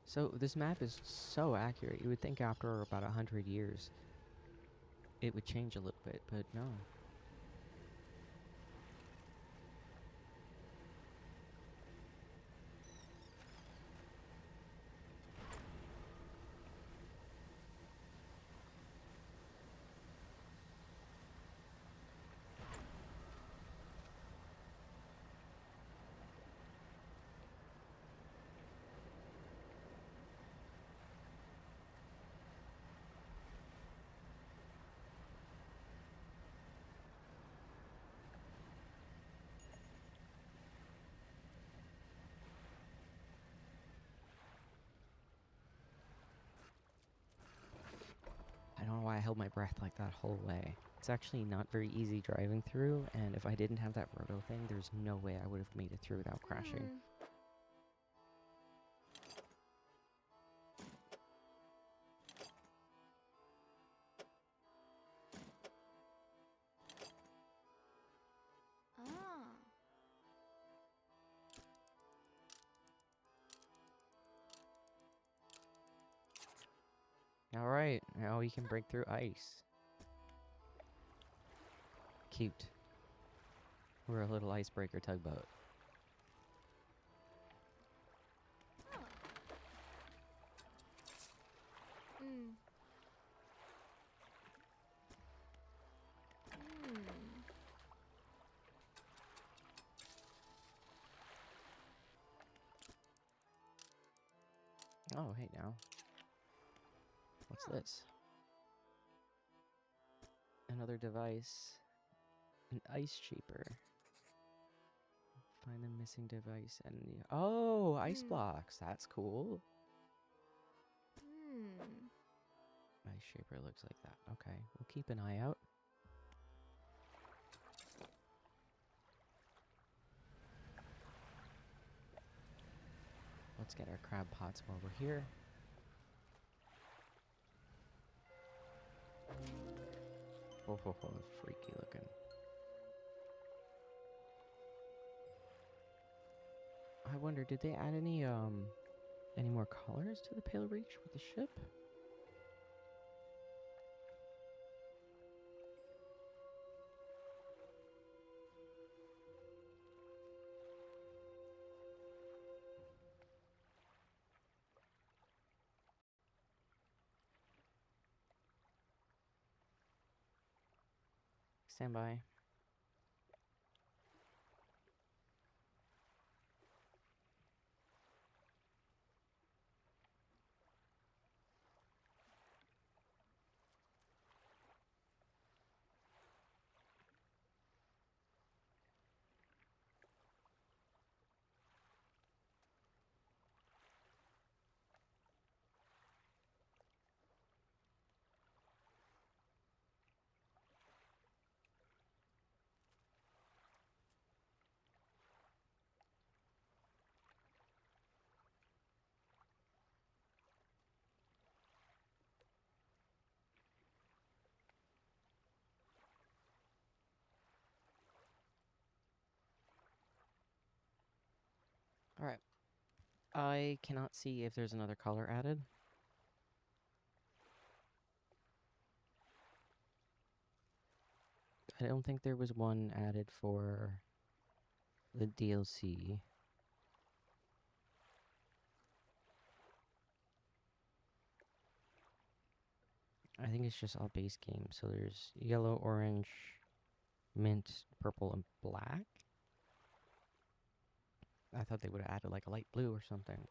So this map is so accurate. You would think after about 100 years it would change a little bit, but no. held my breath like that whole way. It's actually not very easy driving through, and if I didn't have that roto thing, there's no way I would have made it through without crashing. Alright, now we can break through ice. Cute. We're a little icebreaker tugboat. Oh, hey now. What's this? Another device. An ice shaper. Find the missing device and... Oh, ice blocks. That's cool. Ice shaper looks like that. Okay, we'll keep an eye out. Let's get our crab pots while we're here. Oh, freaky looking. I wonder, did they add any more colors to the Pale Reach with the ship? Stand by. Alright. I cannot see if there's another color added. I don't think there was one added for the DLC. I think it's just all base game. So there's yellow, orange, mint, purple, and black. I thought they would have added like a light blue or something.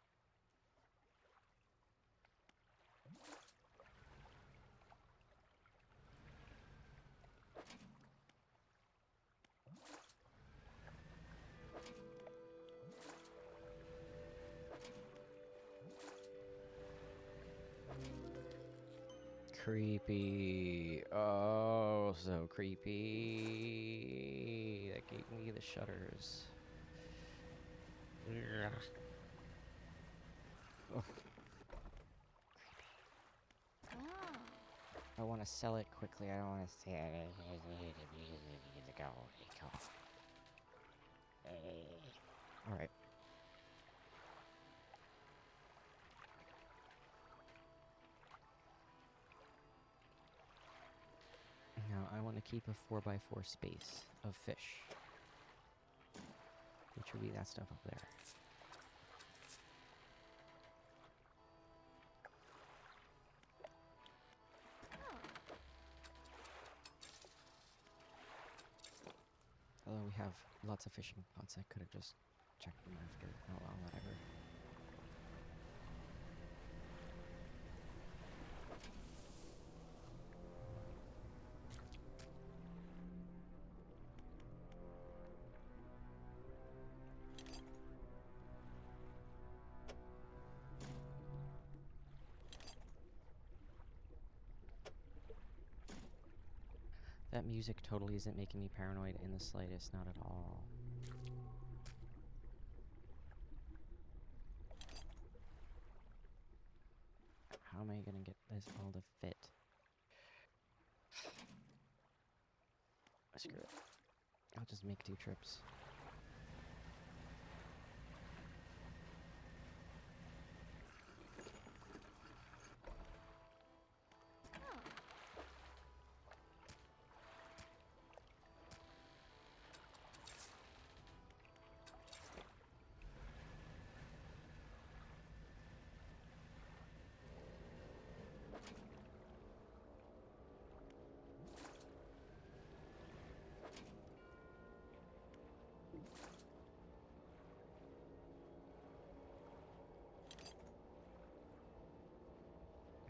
Creepy. Oh, so creepy. That gave me the shudders. Ugh. Oh. I want to sell it quickly. I don't want to say it. Go. All right. Now I want to keep a 4x4 space of fish, which would be that stuff up there. Although we have lots of fishing pots, I could have just checked them after. Oh well, whatever. That music totally isn't making me paranoid in the slightest, not at all. How am I gonna get this all to fit? Screw it. I'll just make 2 trips.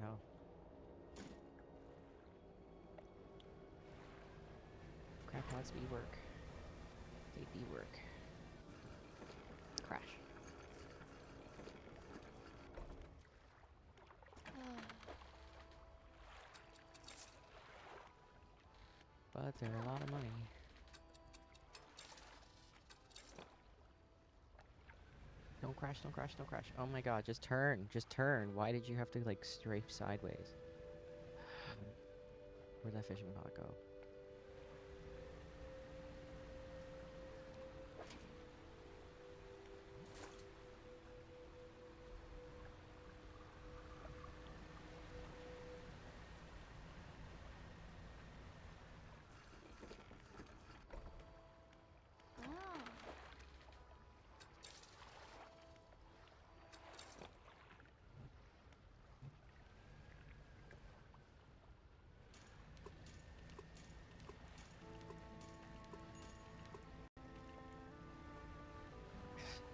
Oh. Crap pods be work. They be work. Crash. But they're a lot of money. Don't crash, don't crash, don't crash. Oh my god, just turn. Just turn. Why did you have to, like, strafe sideways? Where'd that fishing pod go?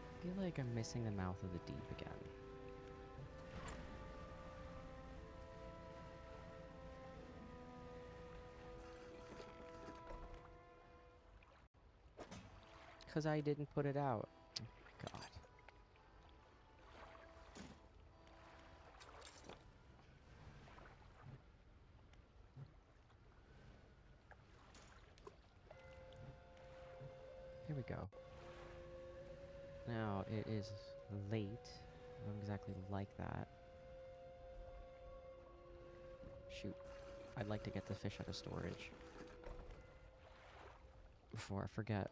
I feel like I'm missing the mouth of the deep again. Because I didn't put it out. Oh my god. Here we go. Now, it is late. I don't exactly like that. Shoot. I'd like to get the fish out of storage. Before I forget.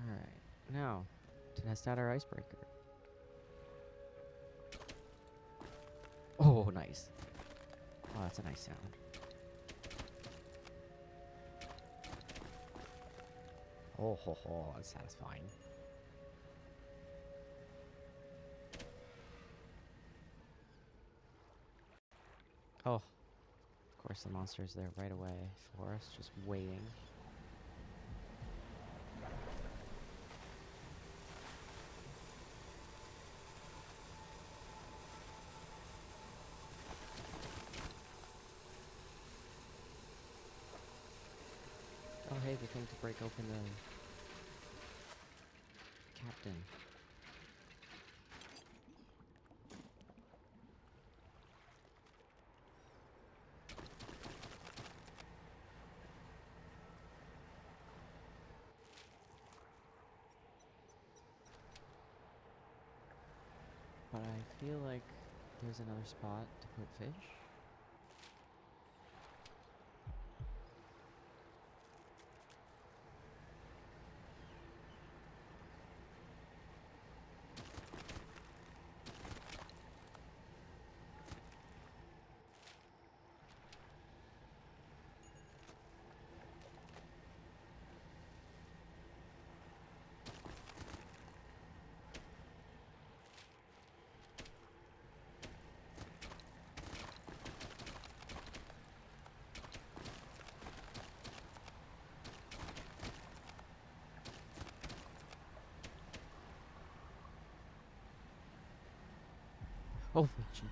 Alright. Now, to test out our icebreaker. Oh, nice. Oh, that's a nice sound. Oh, ho, ho, that's satisfying. Oh, of course the monster's there right away for us, just waiting. Oh, hey, the thing to break open the captain. But I feel like there's another spot to put fish. Oh,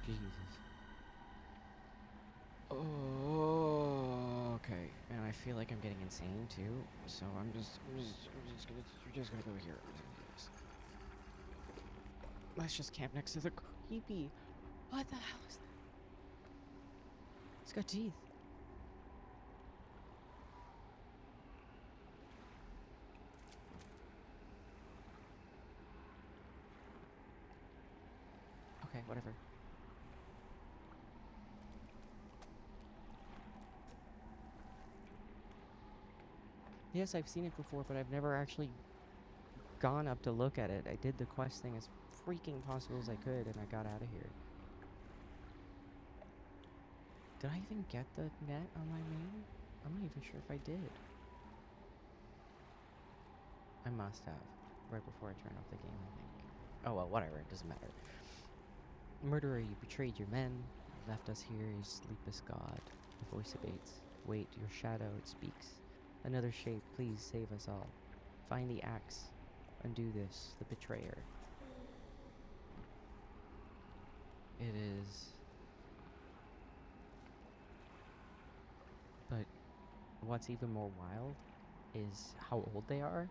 Jesus. Oh, Okay, and I feel like I'm getting insane too, so I'm just gonna, you're just gonna go here. Let's just camp next to the creepy. What the hell is that? It's got teeth. Okay, whatever. Yes, I've seen it before, but I've never actually gone up to look at it. I did the quest thing as freaking possible as I could, and I got out of here. Did I even get the net on my main? I'm not even sure if I did. I must have. Right before I turned off the game, I think. Oh well, whatever. It doesn't matter. Murderer, you betrayed your men. You left us here, you sleepless god. The voice abates. Wait, your shadow, it speaks. Another shape, please save us all. Find the axe. Undo this, the betrayer. It is... But what's even more wild is how old they are.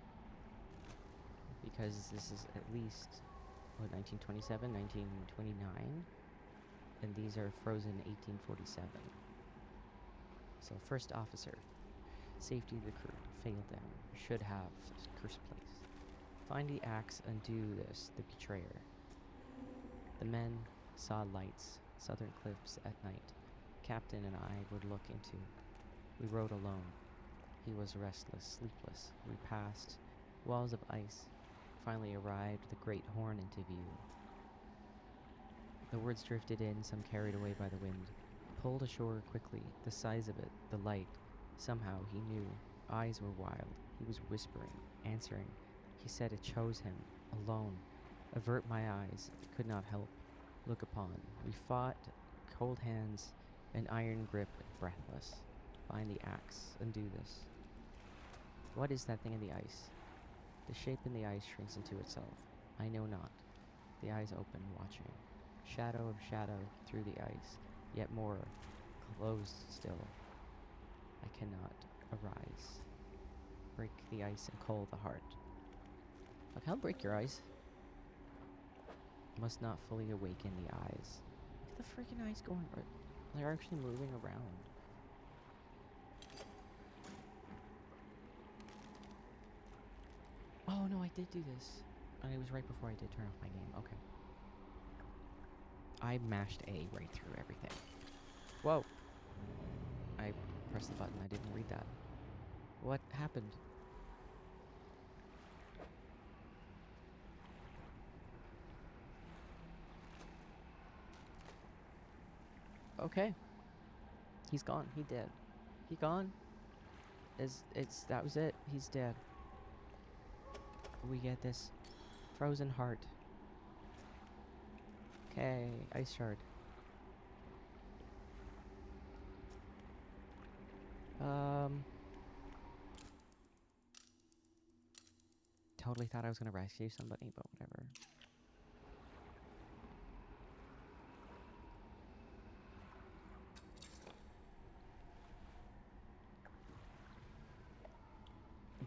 Because this is at least, what, 1927, 1929? And these are frozen 1847. So, first officer. Safety of the crew. Failed them. Should have. Cursed place. Find the axe, undo this, the betrayer. The men saw lights, southern cliffs at night. Captain and I would look into. We rode alone. He was restless, sleepless. We passed walls of ice. Finally arrived the great horn into view. The words drifted in, some carried away by the wind. Pulled ashore quickly, the size of it, the light. Somehow he knew. Eyes were wild. He was whispering, answering. He said it chose him, alone. Avert my eyes, could not help. Look upon. We fought, cold hands, an iron grip, breathless. Find the axe, undo this. What is that thing in the ice? The shape in the ice shrinks into itself. I know not. The eyes open, watching. Shadow of shadow through the ice, yet more, closed still. I cannot arise. Break the ice and cold the heart. Look, I'll break your eyes. Must not fully awaken the eyes. Look at the freaking eyes going. They're actually moving around. Oh no, I did do this. And it was right before I did turn off my game. Okay. I mashed A right through everything. Whoa. I pressed the button. I didn't read that. What happened? Okay. He's gone. He dead. He gone? That was it. He's dead. We get this frozen heart. Okay, ice shard. Totally thought I was gonna rescue somebody, but whatever.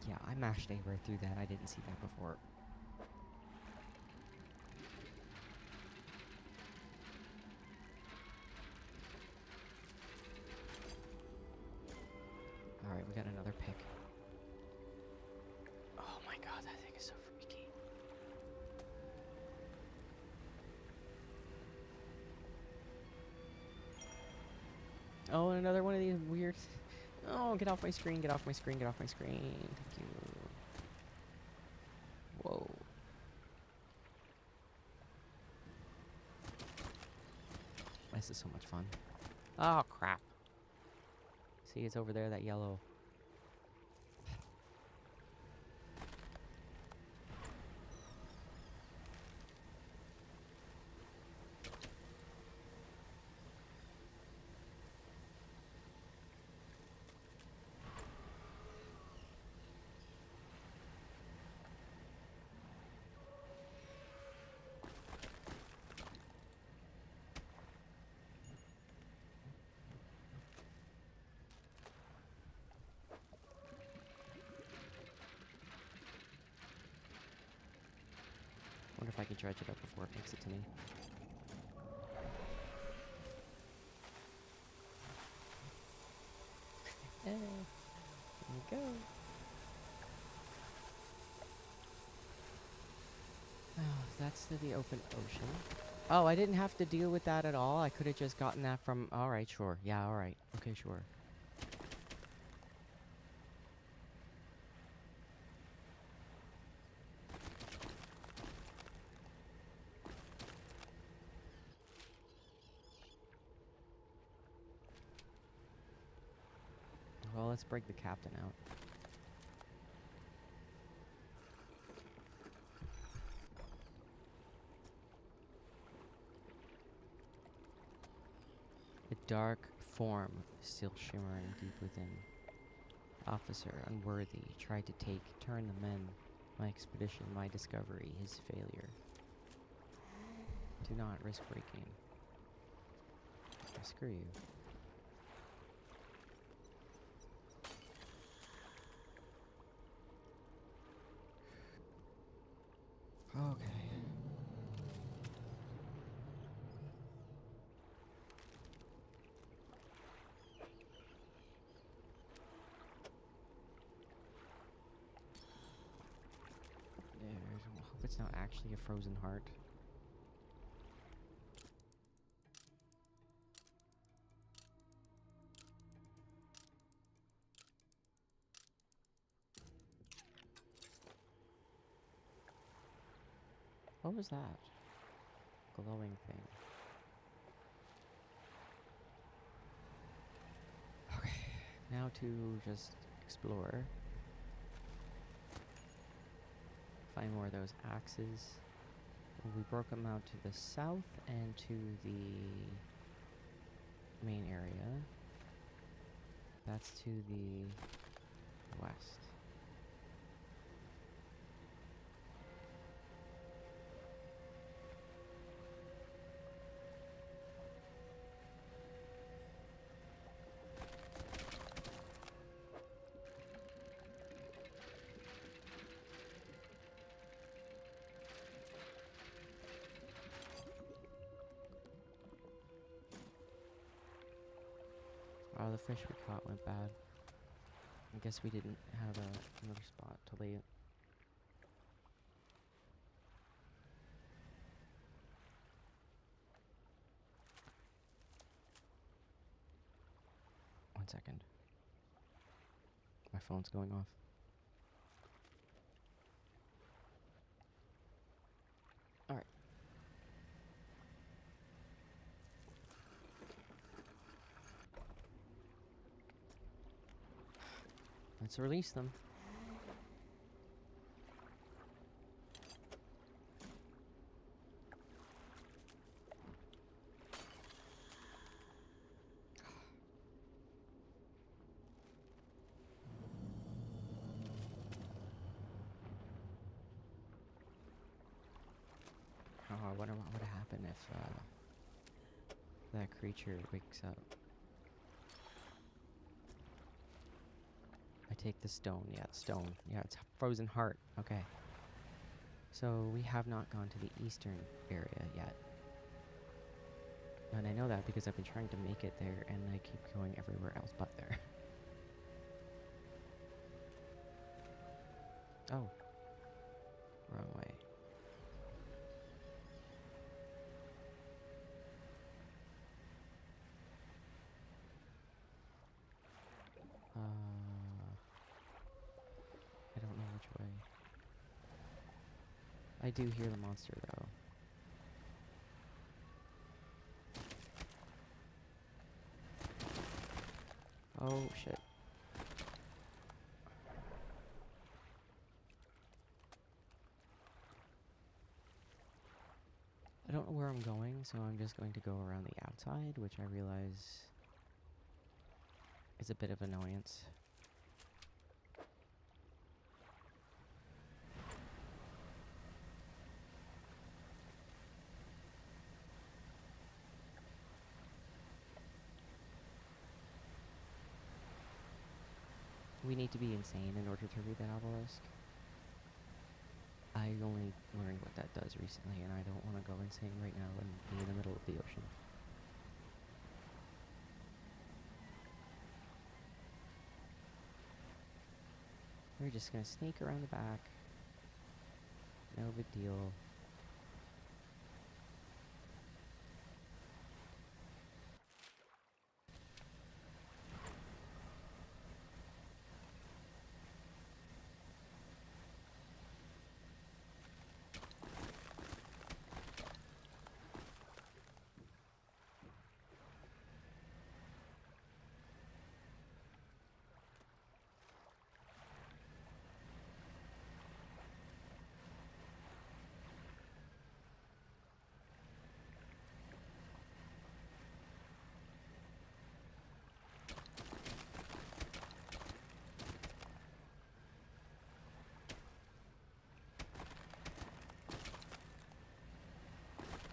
Yeah, I mashed A right through that. I didn't see that before. Alright, we got another pick. Oh my god, that thing is so freaky. Oh, and another one of these weird... Oh, get off my screen, get off my screen, get off my screen. Thank you. Whoa. This is so much fun. Oh, crap. See, it's over there, that yellow. wonder if I can dredge it up before it makes it to me. Hey, here we go. Oh, that's to the open ocean. Oh, I didn't have to deal with that at all. I could have just gotten that from... Alright, sure. Yeah, alright. Okay, sure. Well, let's break the captain out. A dark form still shimmering deep within. Officer, unworthy, tried to turn the men. My expedition, my discovery, his failure. Do not risk breaking. Screw you. Okay. I hope it's not actually a frozen heart. What was that? Glowing thing. Okay, now to just explore. Find more of those axes. We broke them out to the south and to the main area. That's to the west. Oh, the fish we caught went bad. I guess we didn't have another spot to lay it. One second. My phone's going off. Alright. Let's release them. Oh, I wonder what would happen if that creature wakes up. I take the stone. Yeah, it's stone. Yeah, it's frozen heart. Okay. So we have not gone to the eastern area yet. And I know that because I've been trying to make it there and I keep going everywhere else but there. Oh. Wrong way. I don't know which way. I do hear the monster though. Oh shit. I don't know where I'm going, so I'm just going to go around the outside, which I realize is a bit of annoyance. We need to be insane in order to read that obelisk. I only learned what that does recently, and I don't want to go insane right now and be in the middle of the ocean. We're just gonna sneak around the back. No big deal.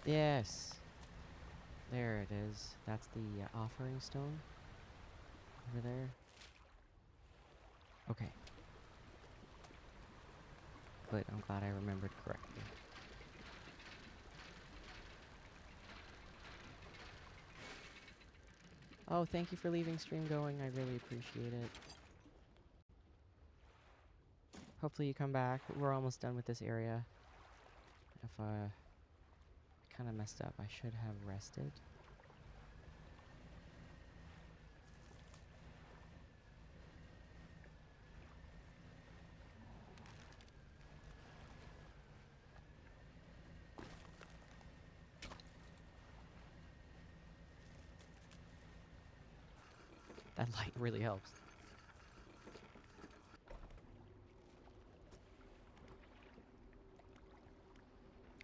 Yes! There it is. That's the offering stone. Over there. Okay. Good, I'm glad I remembered correctly. Oh, thank you for leaving stream going. I really appreciate it. Hopefully you come back. We're almost done with this area. If I kind of messed up, I should have rested. That light really helps.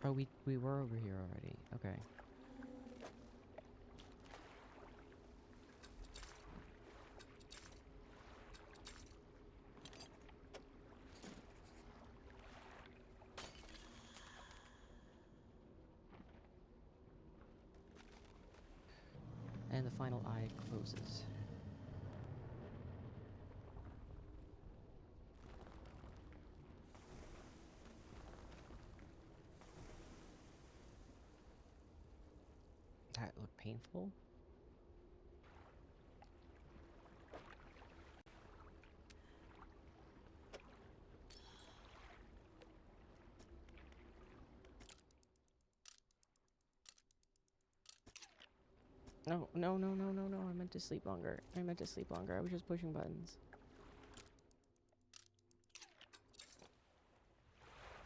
Oh, we were over here already. Okay. And the final eye closes. That looked painful. No, no, no, no, no, no. I meant to sleep longer. I meant to sleep longer. I was just pushing buttons.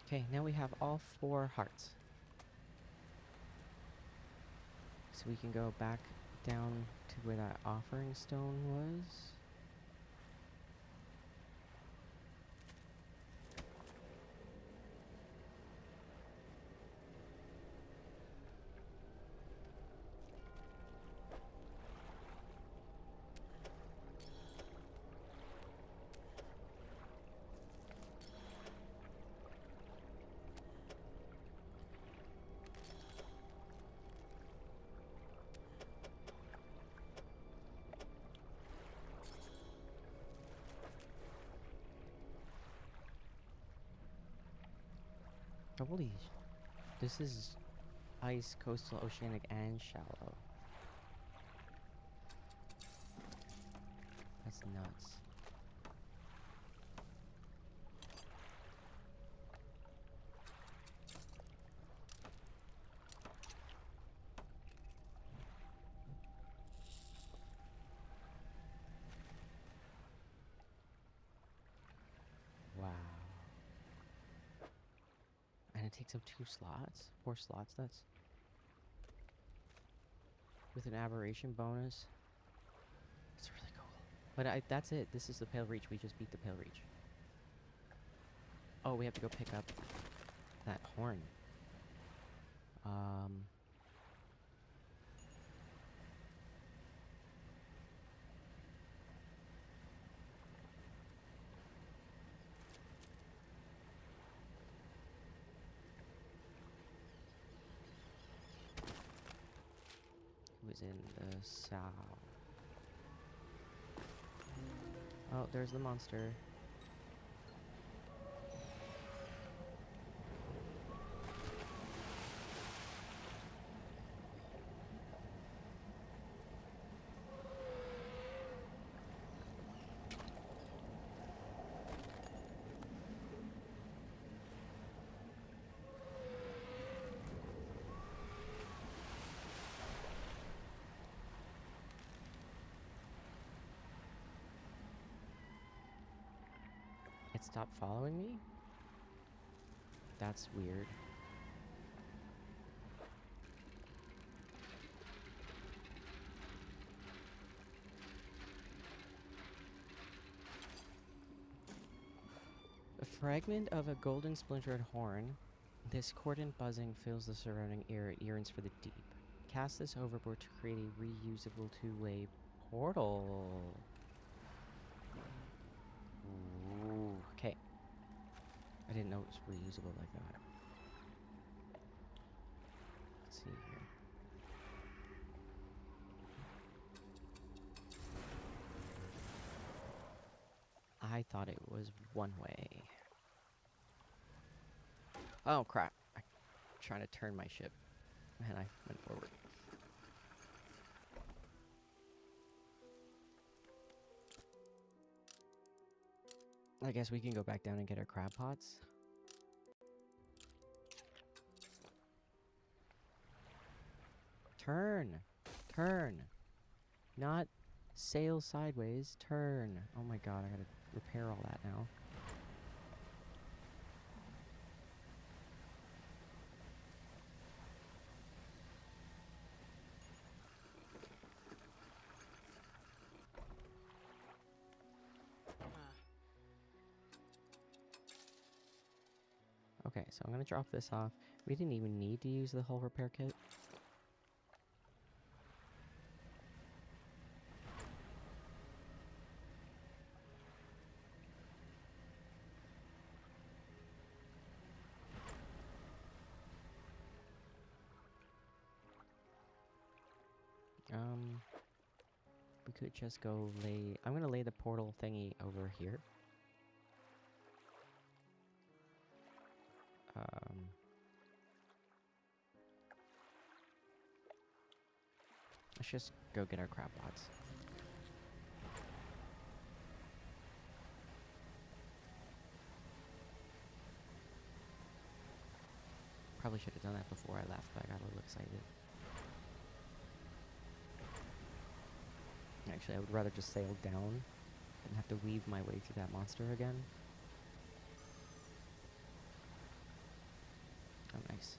Okay, now we have all 4 hearts. So we can go back down to where that offering stone was. Holy, this is ice, coastal, oceanic, and shallow. That's nuts. Wow. And it takes up 2 slots? 4 slots, that's... with an aberration bonus. It's really cool. But that's it. This is the Pale Reach. We just beat the Pale Reach. Oh, we have to go pick up that horn. It was in the south. Oh, there's the monster. It stopped following me? That's weird. A fragment of a golden splintered horn. This cordant buzzing fills the surrounding air. It yearns for the deep. Cast this overboard to create a reusable two-way portal. Ooh, okay. I didn't know it was reusable like that. Let's see here. I thought it was one way. Oh crap. I'm trying to turn my ship. And I went forward. I guess we can go back down and get our crab pots. Turn! Turn! Not sail sideways, turn! Oh my god, I gotta repair all that now. Okay, so I'm gonna drop this off. We didn't even need to use the whole repair kit. We could just go lay... I'm gonna lay the portal thingy over here. Let's just go get our crab pots. Probably should have done that before I left, but I got a little excited. Actually, I would rather just sail down than have to weave my way through that monster again. Oh, nice.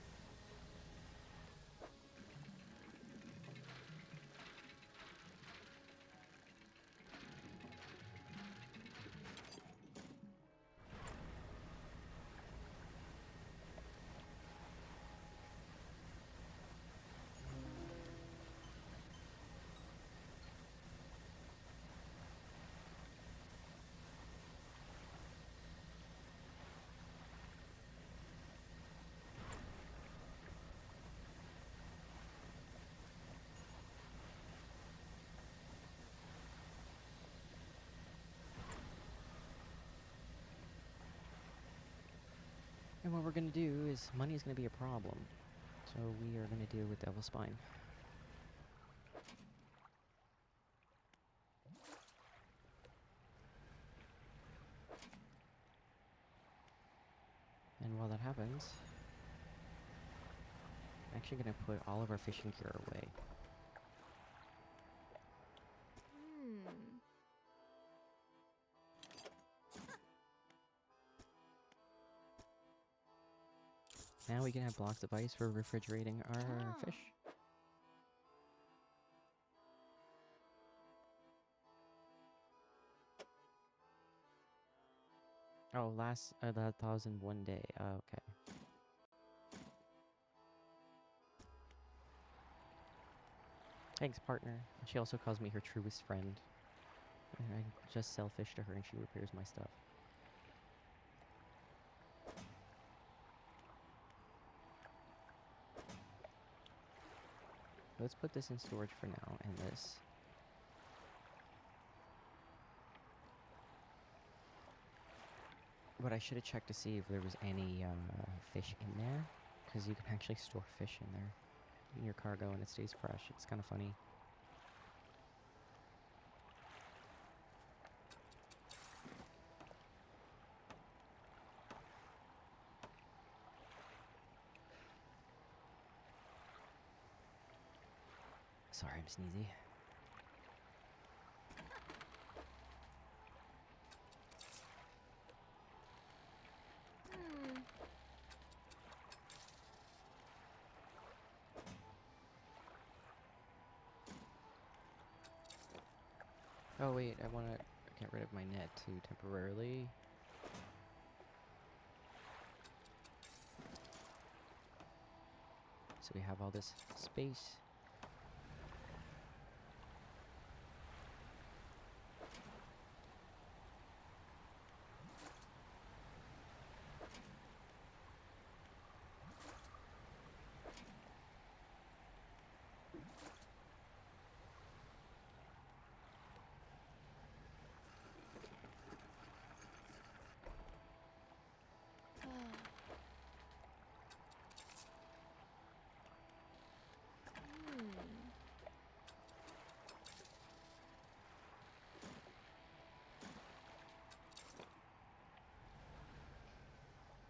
And what we're gonna do is, money is gonna be a problem. So we are gonna deal with Devil's Spine. And while that happens, I'm actually gonna put all of our fishing gear away. Now we can have blocks of ice for refrigerating our fish. Oh, last 1,001 day. Oh, okay. Thanks, partner. She also calls me her truest friend. I just sell fish to her and she repairs my stuff. Let's put this in storage for now, and this. But I should have checked to see if there was any fish in there, because you can actually store fish in there, in your cargo, and it stays fresh. It's kind of funny. Sorry, I'm sneezy. Oh wait, I want to get rid of my net too temporarily. So we have all this space.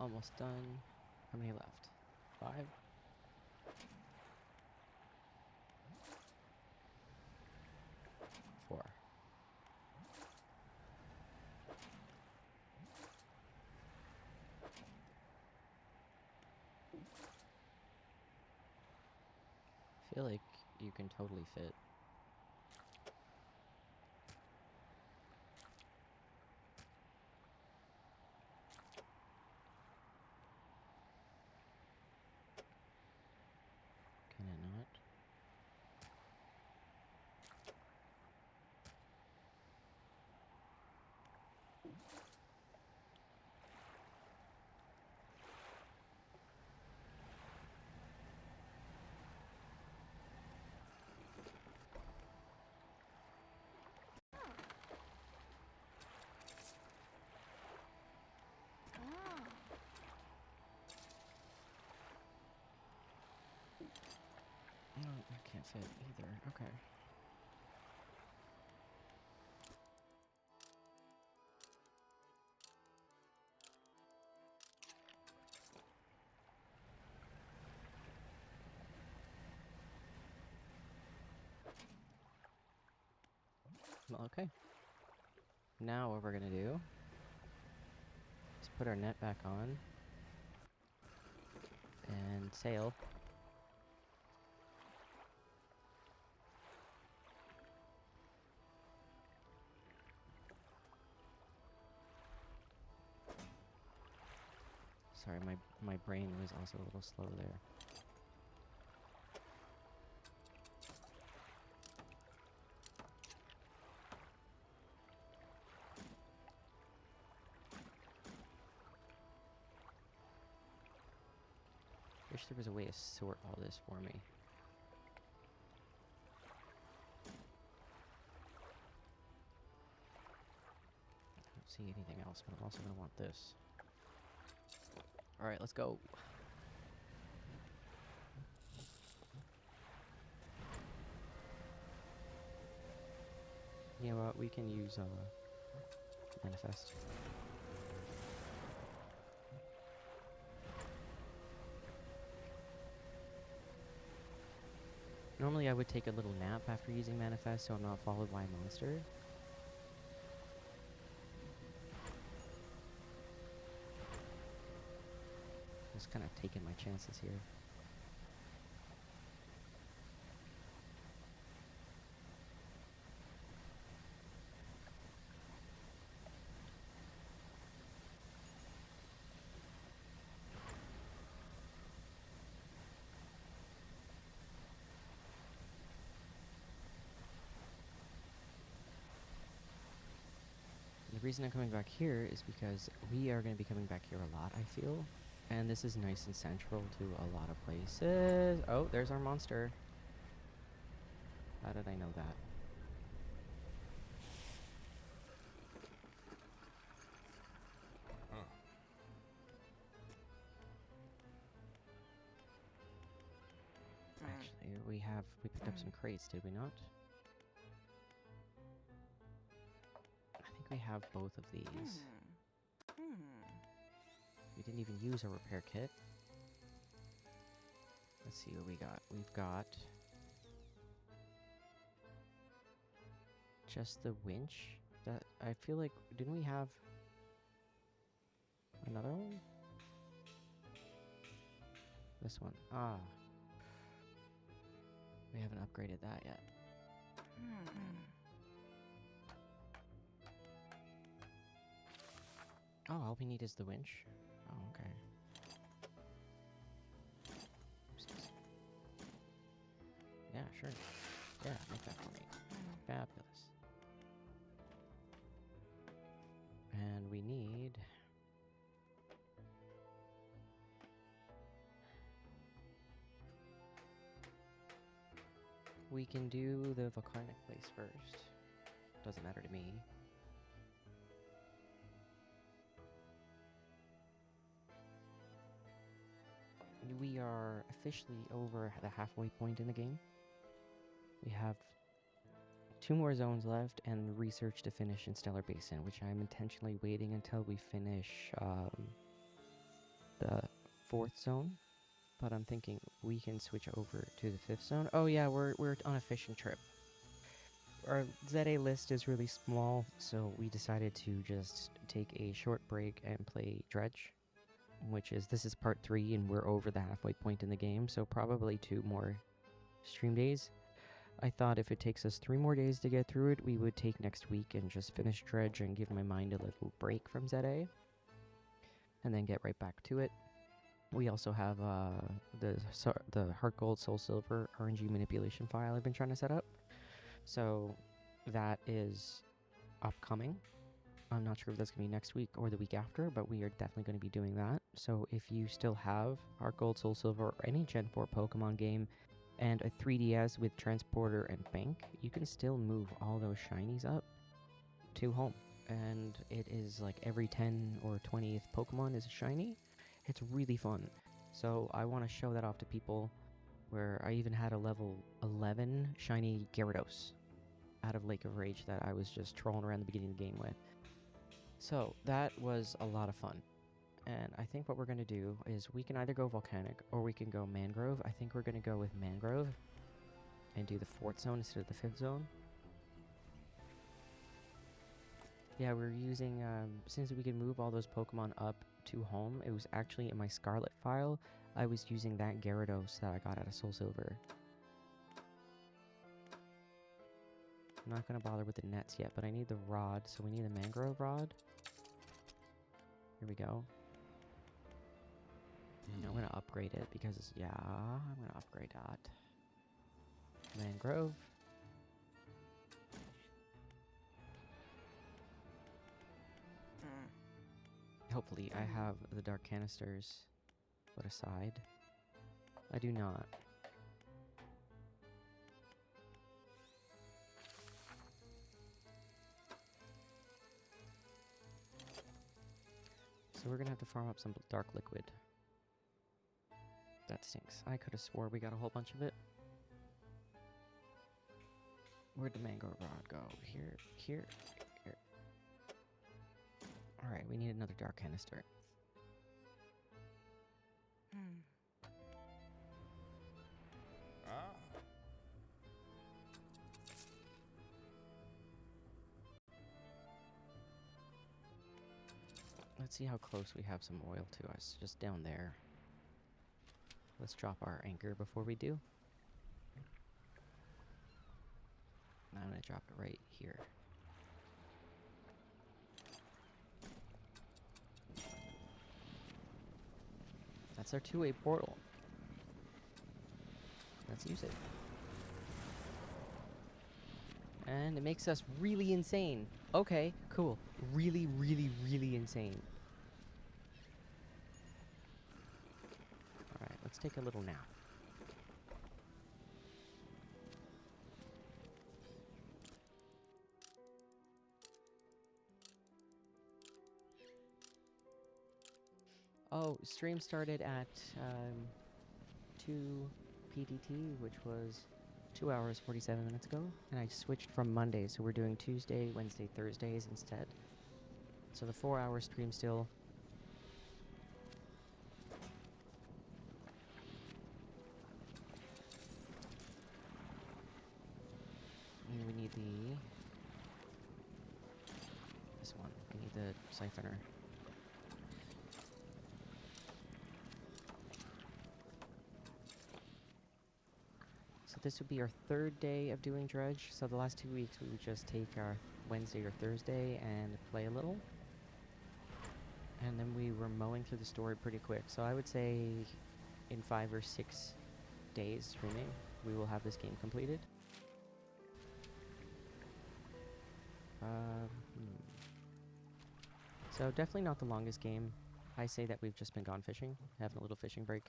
Almost done. How many left? 5? Four. I feel like you can totally fit. Can it not? No, I can't fit either. Okay. Well, okay. Now what we're gonna do is put our net back on and sail. Sorry, my brain was also a little slow there. Wish there was a way to sort all this for me. I don't see anything else, but I'm also gonna want this. Alright, let's go. You know what, we can use manifest. Normally I would take a little nap after using manifest so I'm not followed by a monster. Just kind of taking my chances here. The reason I'm coming back here is because we are going to be coming back here a lot, I feel. And this is nice and central to a lot of places. Oh, there's our monster. How did I know that? Actually, we picked up some crates, did we not? I think we have both of these. We didn't even use a repair kit. Let's see what we got. We've got just the winch. That I feel like, didn't we have another one? This one. Ah. We haven't upgraded that yet. Oh, all we need is the winch. Oh, okay. Yeah, sure. Yeah, make that for me. Fabulous. And we need... We can do the volcanic place first. Doesn't matter to me. We are officially over the halfway point in the game. We have 2 more zones left and research to finish in Stellar Basin, which I'm intentionally waiting until we finish the 4th zone. But I'm thinking we can switch over to the 5th zone. Oh yeah, we're on a fishing trip. Our ZA list is really small, so we decided to just take a short break and play Dredge, this is part 3 and we're over the halfway point in the game, so probably 2 more stream days. I thought if it takes us 3 more days to get through it, we would take next week and just finish Dredge and give my mind a little break from ZA, and then get right back to it. We also have the Heart Gold Soul Silver RNG manipulation file I've been trying to set up. So that is upcoming. I'm not sure if that's going to be next week or the week after, but we are definitely going to be doing that. So if you still have Heart Gold, Soul Silver, or any Gen 4 Pokemon game, and a 3DS with Transporter and Bank, you can still move all those shinies up to home. And it is like every 10 or 20th Pokemon is a shiny. It's really fun. So I want to show that off to people, where I even had a level 11 shiny Gyarados out of Lake of Rage that I was just trolling around the beginning of the game with. So that was a lot of fun. And I think what we're going to do is we can either go Volcanic or we can go Mangrove. I think we're going to go with Mangrove and do the 4th zone instead of the 5th zone. Yeah, we're using, since we can move all those Pokemon up to home, it was actually in my Scarlet file, I was using that Gyarados that I got out of Soul Silver. I'm not going to bother with the nets yet, but I need the rod, so we need a Mangrove rod. Here we go. I'm going to upgrade it because, yeah, I'm going to upgrade that. Mangrove. Hopefully I have the dark canisters put aside. I do not. So we're gonna have to farm up some dark liquid. That stinks. I could have swore we got a whole bunch of it. Where'd the mango rod go? Here, here, here. Alright, we need another dark canister. Let's see how close we have some oil to us. Just down there. Let's drop our anchor before we do. I'm gonna drop it right here. That's our two-way portal. Let's use it. And it makes us really insane. Okay, cool. Really, really, really insane. Alright, let's take a little nap. Oh, stream started at 2 PDT, which was 2 hours, 47 minutes ago. And I switched from Monday, so we're doing Tuesday, Wednesday, Thursdays instead. So the 4-hour stream still. And we need this one. We need the siphoner. So this would be our 3rd day of doing Dredge. So the last 2 weeks we would just take our Wednesday or Thursday and play a little. And then we were mowing through the story pretty quick. So I would say in 5 or 6 days streaming, we will have this game completed. So definitely not the longest game. I say that we've just been gone fishing, having a little fishing break.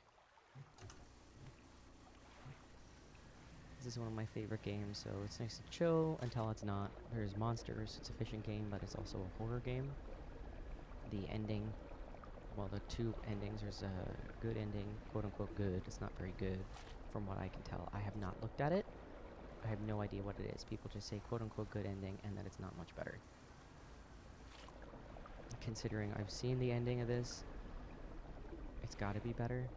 This is one of my favorite games, so it's nice to chill until it's not. There's monsters, it's a fishing game, but it's also a horror game. The ending, well, the two endings, there's a good ending, quote-unquote good. It's not very good from what I can tell. I have not looked at it. I have no idea what it is. People just say quote-unquote good ending and that it's not much better. Considering I've seen the ending of this, it's gotta be better.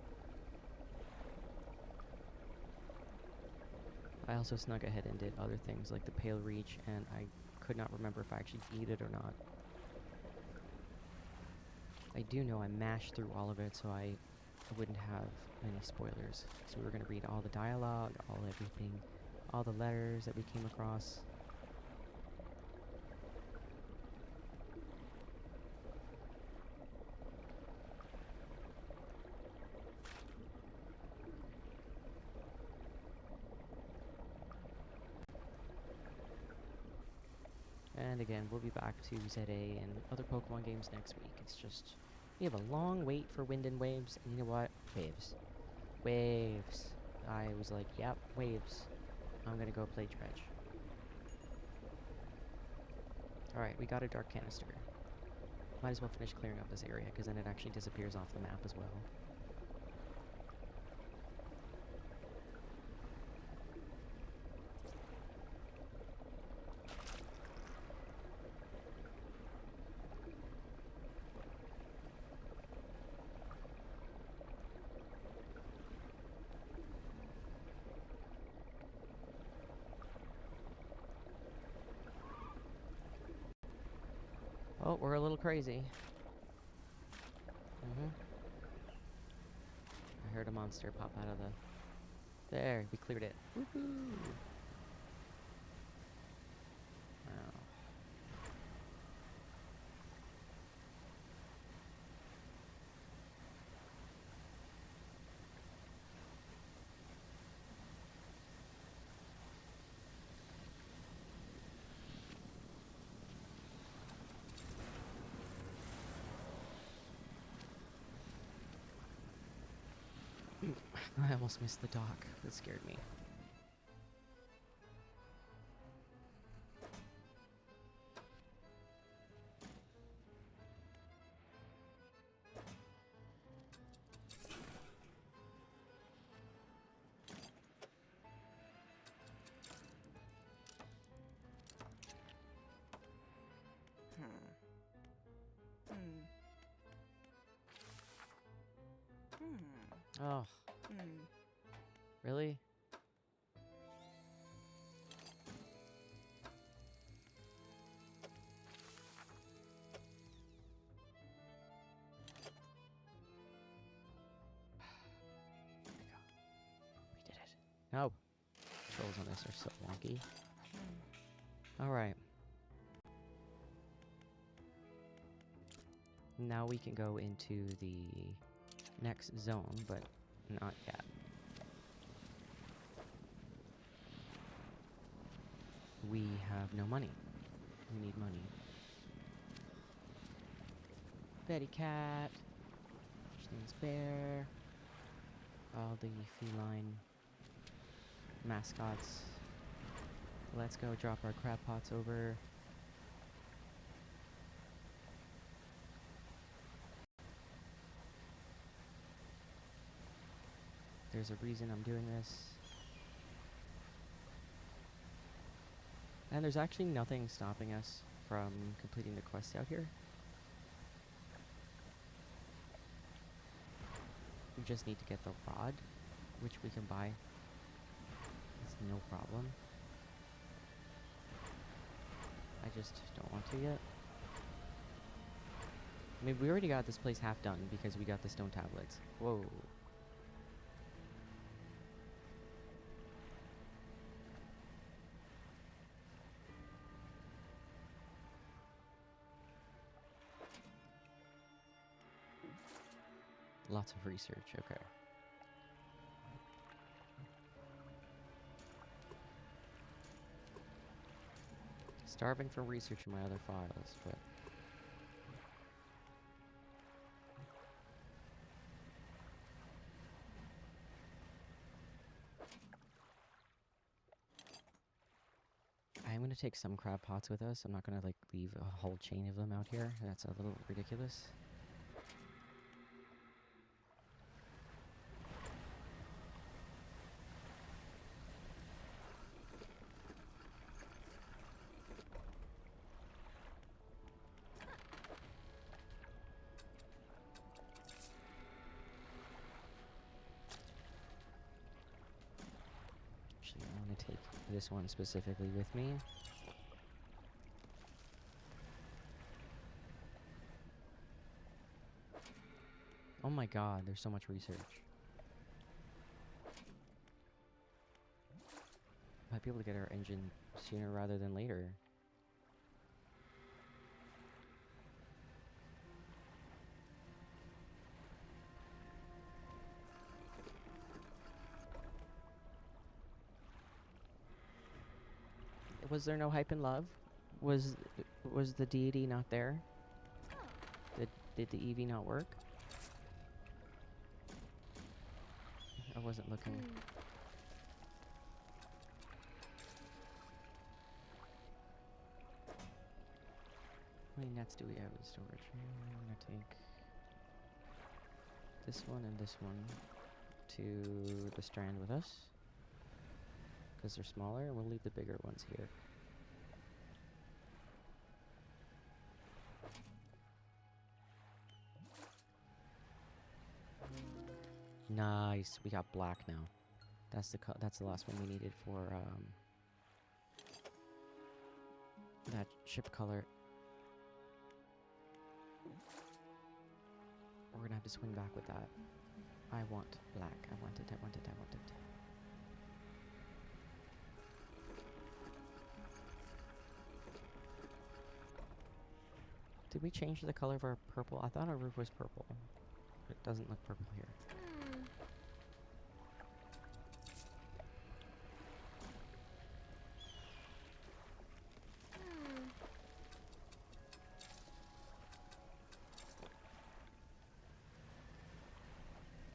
I also snuck ahead and did other things like the Pale Reach, and I could not remember if I actually beat it or not. I do know I mashed through all of it so I wouldn't have any spoilers. So we were going to read all the dialogue, everything, all the letters that we came across. And again, we'll be back to ZA and other Pokemon games next week. It's just, we have a long wait for Wind and Waves, and you know what? Waves. Waves. I was like, yep, waves. I'm gonna go play Dredge. Alright, we got a Dark Canister. Might as well finish clearing up this area, because then it actually disappears off the map as well. Oh, we're a little crazy. I heard a monster pop out of the... There, we cleared it. Woohoo! Wow. I almost missed the dock. That scared me. Oh. Really? There we go. We did it. No. Controls on this are so wonky. Alright. Now we can go into the next zone, but not yet. We have no money. We need money. Betty Cat. Name's Bear. All the feline mascots. Let's go drop our crab pots over. There's a reason I'm doing this. And there's actually nothing stopping us from completing the quest out here. We just need to get the rod, which we can buy. It's no problem. I just don't want to yet. I mean, we already got this place half done because we got the stone tablets. Whoa. Lots of research, okay. Starving for research in my other files, but... I'm gonna take some crab pots with us. I'm not gonna, like, leave a whole chain of them out here. That's a little ridiculous. Actually, I want to take this one specifically with me. Oh my god, there's so much research. Might be able to get our engine sooner rather than later. Was there no hype and love? Was the deity not there? Did the EV not work? I wasn't looking. How many nets do we have in storage? I'm gonna take this one and this one to the strand with us, because they're smaller, and we'll leave the bigger ones here. Nice, we got black now. That's the last one we needed for that ship color. We're gonna have to swing back with that. I want black. I want it. I want it. I want it. Did we change the color of our purple? I thought our roof was purple. It doesn't look purple here.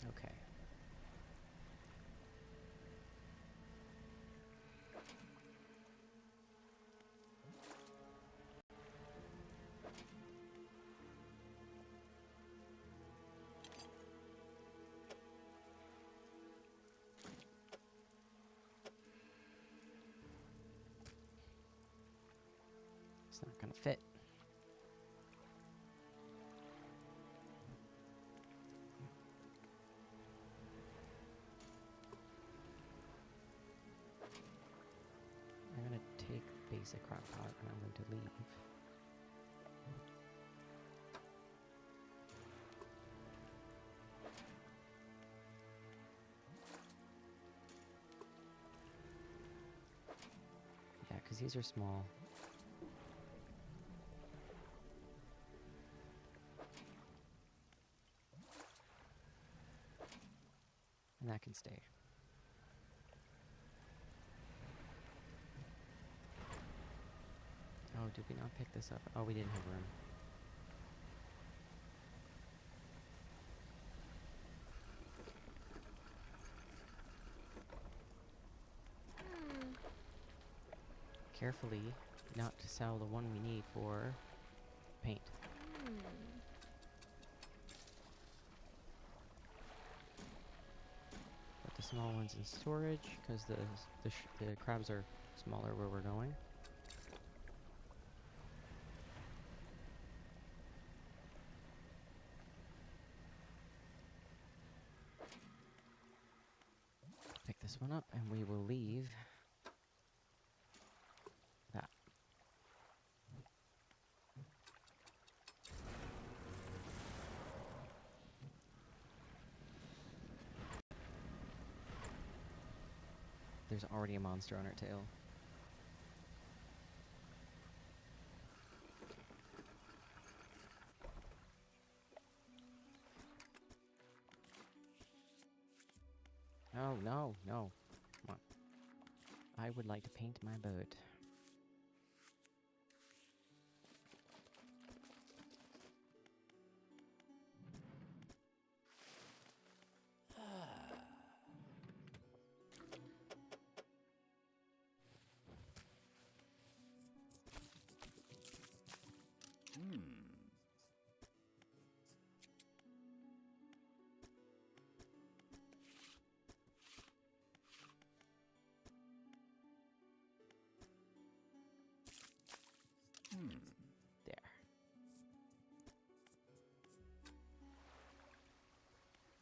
Okay. It's not gonna fit. I'm gonna take basic crop pot and I'm going to leave. Yeah, because these are small. And that can stay. Oh, did we not pick this up? Oh, we didn't have room. Carefully, not to sell the one we need for paint. Put the small ones in storage, because the crabs are smaller where we're going. Pick this one up, and we will leave that. There's already a monster on our tail. Oh, no, no. Come on. I would like to paint my boat. There.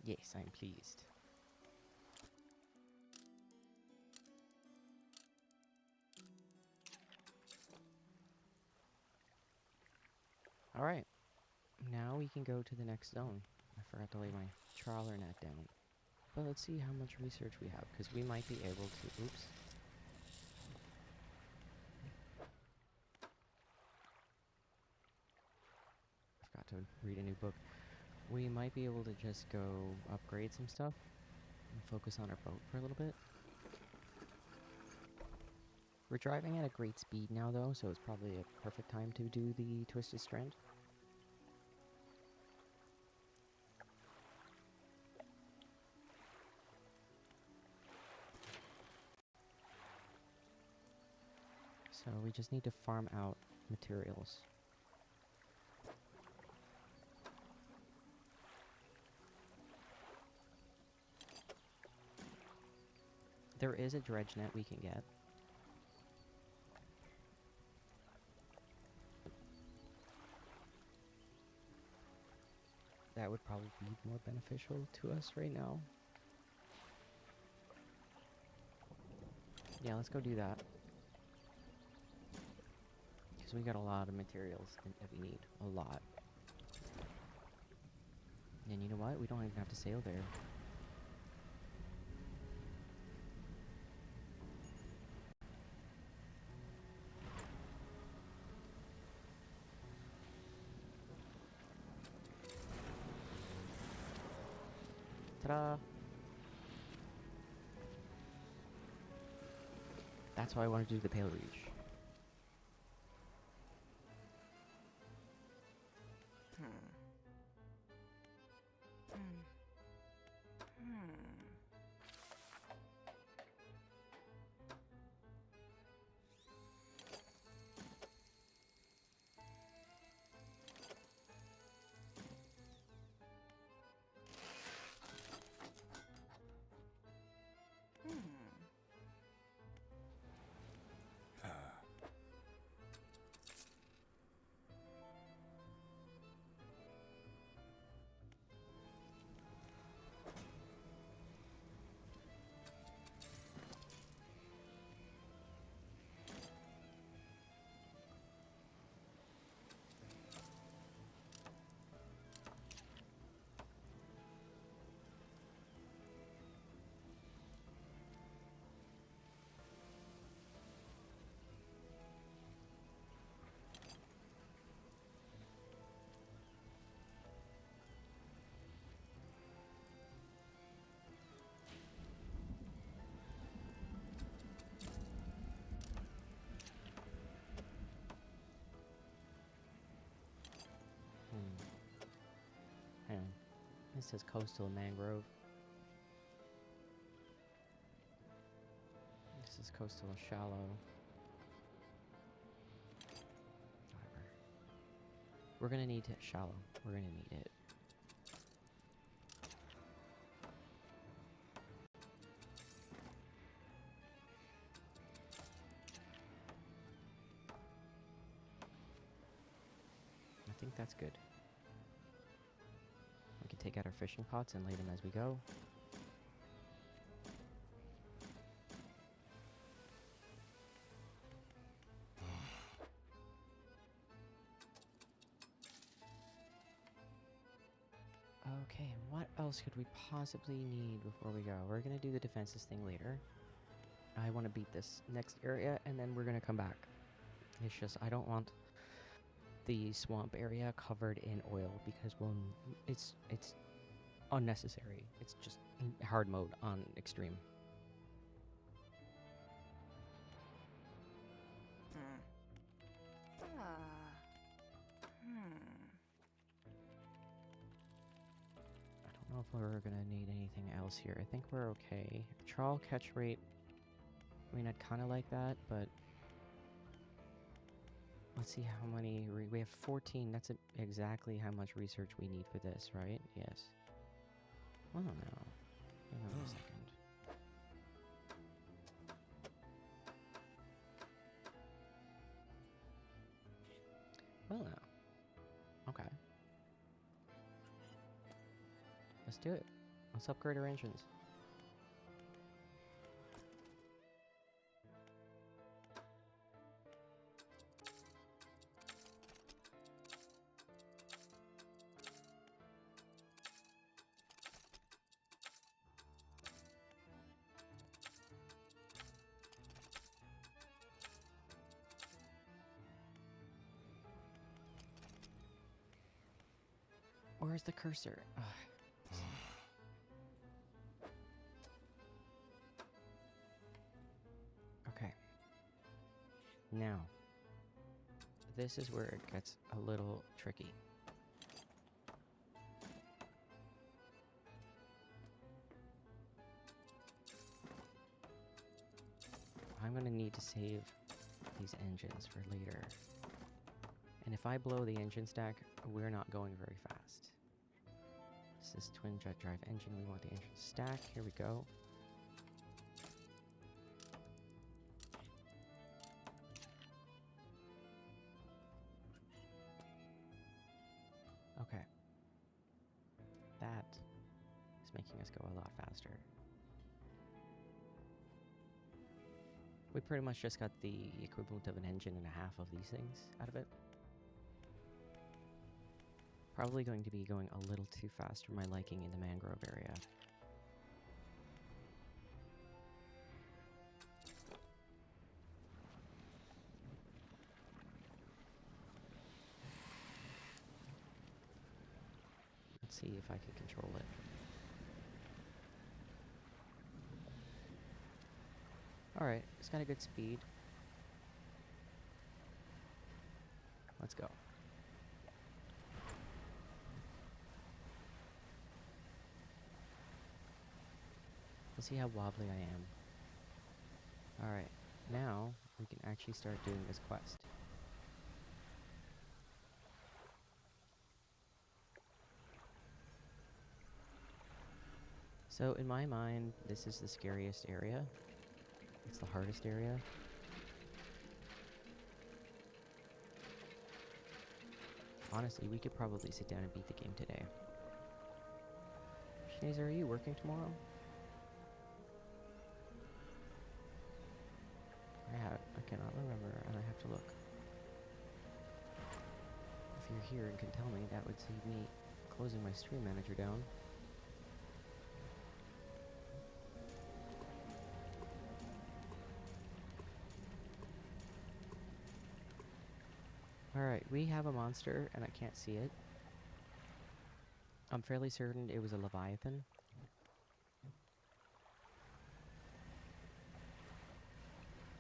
Yes, I'm pleased. Alright. Now we can go to the next zone. I forgot to lay my trawler net down. But let's see how much research we have, because we might be able to... Oops. I forgot to read a new book. We might be able to just go upgrade some stuff and focus on our boat for a little bit. We're driving at a great speed now, though, so it's probably a perfect time to do the Twisted Strand. So we just need to farm out materials. There is a dredge net we can get. That would probably be more beneficial to us right now. Yeah, let's go do that. Because we got a lot of materials that we need. A lot. And you know what? We don't even have to sail there. Ta-da! That's why I want to do the Pale Reach. Hang on. This says coastal mangrove. This is coastal shallow. Whatever. We're gonna need it shallow. We're gonna need it. I think that's good. We can take out our fishing pots and lay them as we go. Okay, what else could we possibly need before we go? We're gonna do the defenses thing later. I want to beat this next area, and then we're gonna come back. It's just, I don't want the swamp area covered in oil, because it's unnecessary. It's just hard mode on extreme. I don't know if we're gonna need anything else here. I think we're okay. Trawl catch rate. I mean, I'd kind of like that, but let's see how many. We have 14. That's exactly how much research we need for this, right? Yes. Oh no. Hang on a second. Well, now. Okay. Let's do it. Let's upgrade our engines. Where's the cursor? Ugh. Okay. Now, this is where it gets a little tricky. I'm gonna need to save these engines for later. And if I blow the engine stack, we're not going very fast. This is twin jet drive engine. We want the engine stack. Here we go. Okay. That is making us go a lot faster. We pretty much just got the equivalent of an engine and a half of these things out of it. Probably going to be going a little too fast for my liking in the mangrove area. Let's see if I can control it. Alright, it's got a good speed. Let's go. Let's see how wobbly I am. Alright, now we can actually start doing this quest. So in my mind, this is the scariest area. It's the hardest area. Honestly, we could probably sit down and beat the game today. Schneezer, are you working tomorrow? I cannot remember, and I have to look. If you're here and can tell me, that would save me closing my stream manager down. Alright, we have a monster, and I can't see it. I'm fairly certain it was a Leviathan.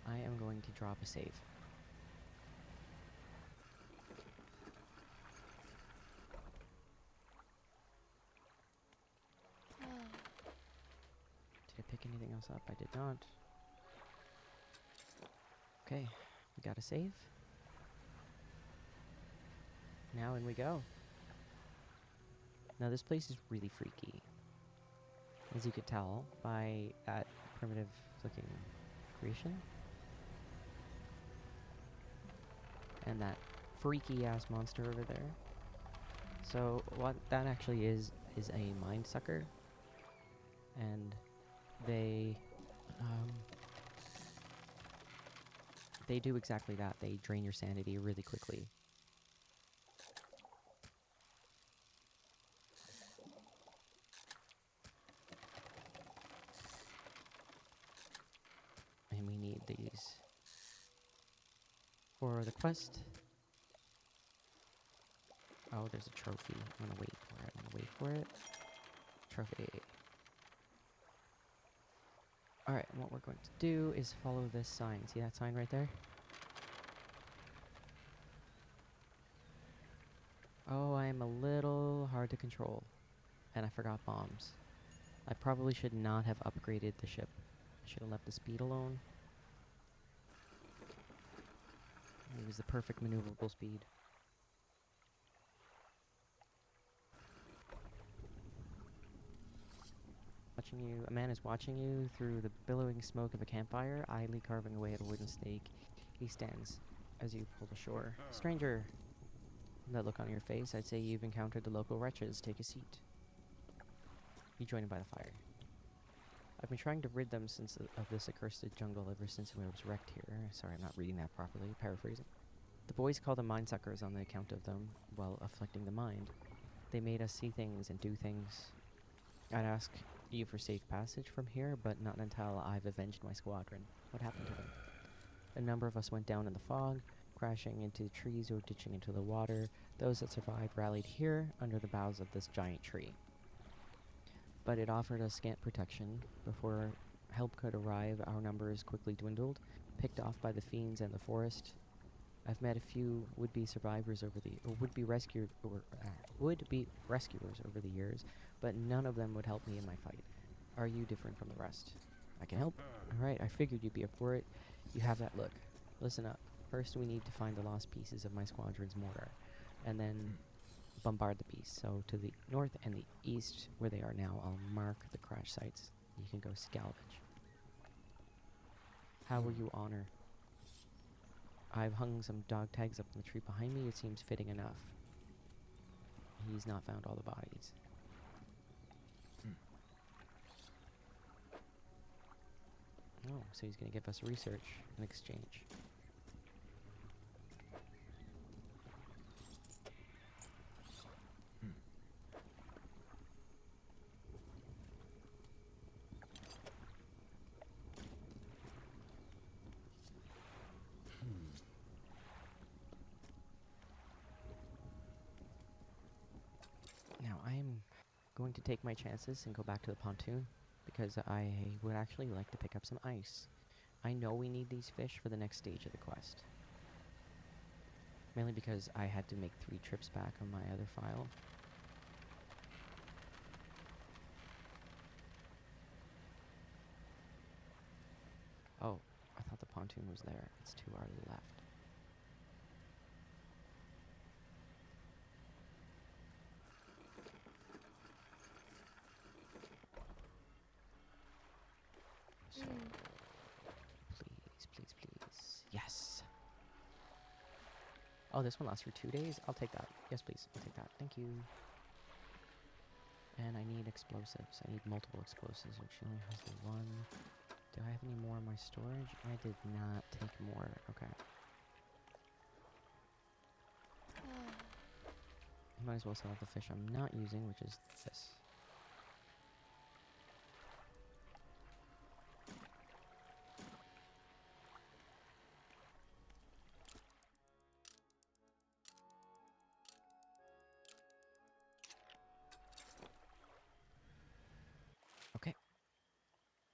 I am going to drop a save. Did I pick anything else up? I did not. Okay, we got a save. Now in we go. Now this place is really freaky. As you could tell by that primitive looking creation. And that freaky ass monster over there. So what that actually is a mind sucker. And they do exactly that. They drain your sanity really quickly. And we need these for the quest. Oh, there's a trophy. I'm gonna wait for it. Trophy. Alright, and what we're going to do is follow this sign. See that sign right there? Oh, I am a little hard to control. And I forgot bombs. I probably should not have upgraded the ship. I should have left the speed alone. It was the perfect maneuverable speed. Watching you, a man is watching you through the billowing smoke of a campfire, idly carving away at a wooden stake. He stands as you pull ashore. Stranger! That look on your face, I'd say you've encountered the local wretches. Take a seat. You join him by the fire. I've been trying to rid them of this accursed jungle ever since I was wrecked here. Sorry, I'm not reading that properly. Paraphrasing. The boys call them mind suckers on the account of them, while afflicting the mind. They made us see things and do things. I'd ask you for safe passage from here, but not until I've avenged my squadron. What happened to them? A number of us went down in the fog, crashing into the trees or ditching into the water. Those that survived rallied here, under the boughs of this giant tree. But it offered us scant protection. Before help could arrive, our numbers quickly dwindled, picked off by the fiends and the forest. I've met a few would-be survivors would-be rescuers over the years, but none of them would help me in my fight. Are you different from the rest? I can help. Alright, I figured you'd be up for it. You have that look. Listen up. First we need to find the lost pieces of my squadron's mortar, and then bombard the beast. So to the north and the east, where they are now, I'll mark the crash sites. You can go salvage. How will you honor? I've hung some dog tags up in the tree behind me. It seems fitting enough. He's not found all the bodies. Oh, so he's going to give us research in exchange. Now, I'm going to take my chances and go back to the pontoon, because I would actually like to pick up some ice. I know we need these fish for the next stage of the quest. Mainly because I had to make 3 trips back on my other file. Oh, I thought the pontoon was there. It's too early left. So, please. Yes! Oh, this one lasts for 2 days? I'll take that. Yes, please. I'll take that. Thank you. And I need explosives. I need multiple explosives, which only has the one. Do I have any more in my storage? I did not take more. Okay. Might as well sell the fish I'm not using, which is this. Okay.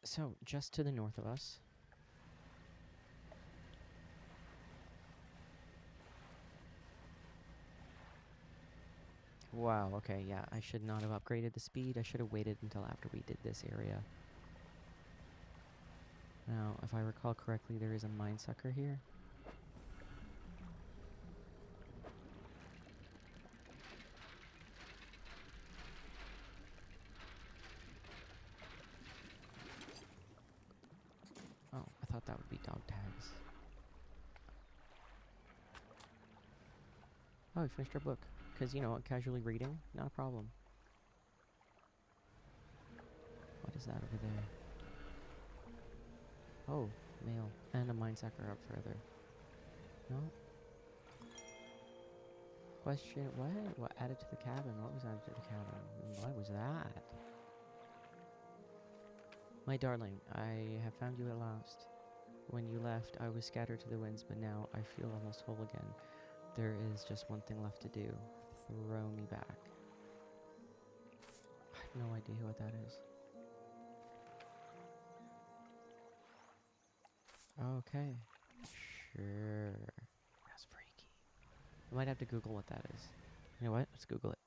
So, just to the north of us. Wow, okay, yeah, I should not have upgraded the speed. I should have waited until after we did this area. Now, if I recall correctly, there is a mine sucker here. Oh, I thought that would be dog tags. Oh, we finished our book. Because, you know, casually reading, not a problem. What is that over there? Oh, mail. And a mine sucker up further. No? Question, what? What added to the cabin? What was added to the cabin? What was that? My darling, I have found you at last. When you left, I was scattered to the winds, but now I feel almost whole again. There is just one thing left to do. Throw me back. I have no idea what that is. Okay. Sure. That's freaky. I might have to Google what that is. You know what? Let's Google it.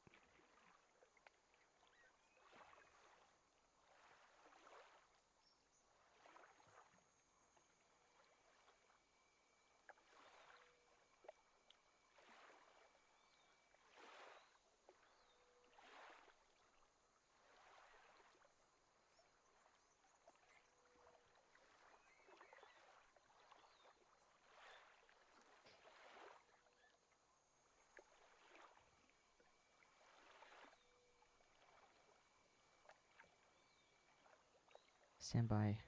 Stand by.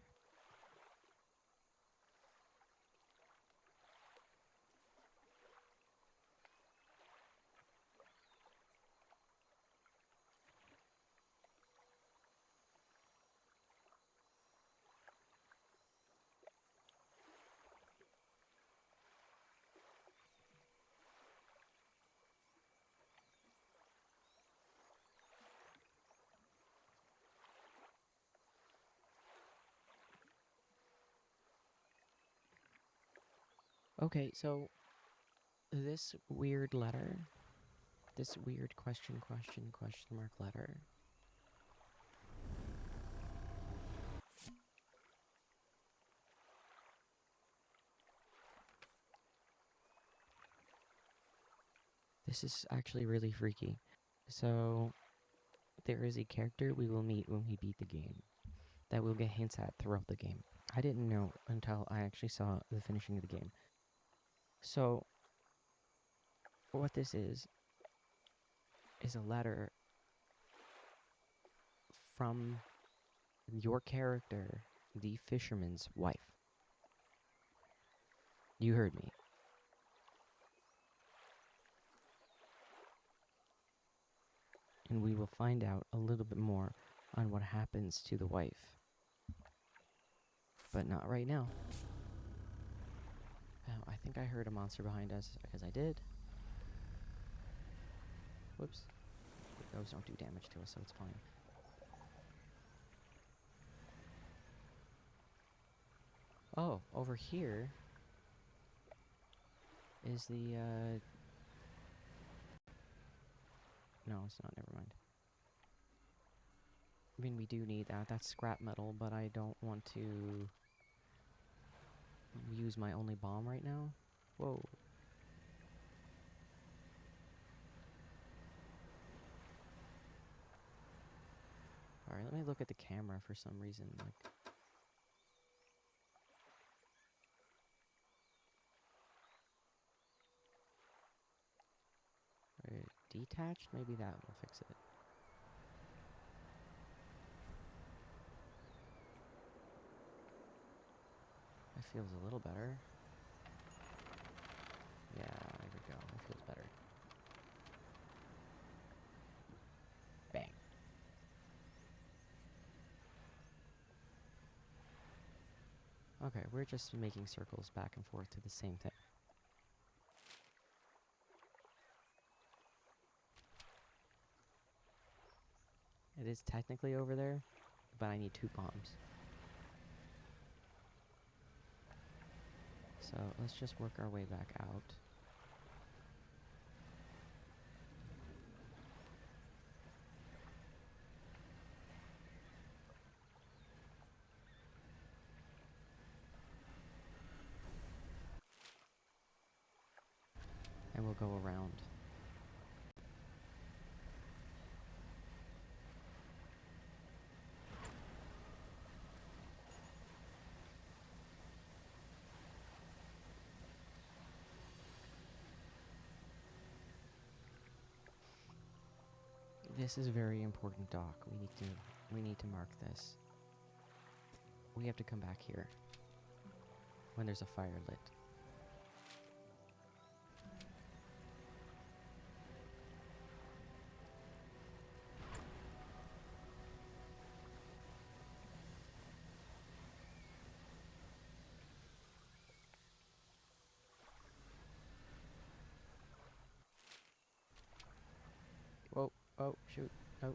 Okay, so this weird letter, this weird question mark letter. This is actually really freaky. So, there is a character we will meet when we beat the game that we'll get hints at throughout the game. I didn't know until I actually saw the finishing of the game. So, what this is a letter from your character, the fisherman's wife. You heard me. And we will find out a little bit more on what happens to the wife. But not right now. I think I heard a monster behind us, because I did. Whoops. Those don't do damage to us, so it's fine. Oh, over here is the, no, it's not, never mind. I mean, we do need that. That's scrap metal, but I don't want to use my only bomb right now. Whoa. Alright, let me look at the camera for some reason, like... detached? Maybe that will fix it. That feels a little better. Yeah, there we go. That feels better. Bang. Okay, we're just making circles back and forth to the same thing. It is technically over there, but I need 2 bombs. So let's just work our way back out. And we'll go around. This is a very important dock. We need to mark this. We have to come back here when there's a fire lit. Whoa, oh, shoot, oh.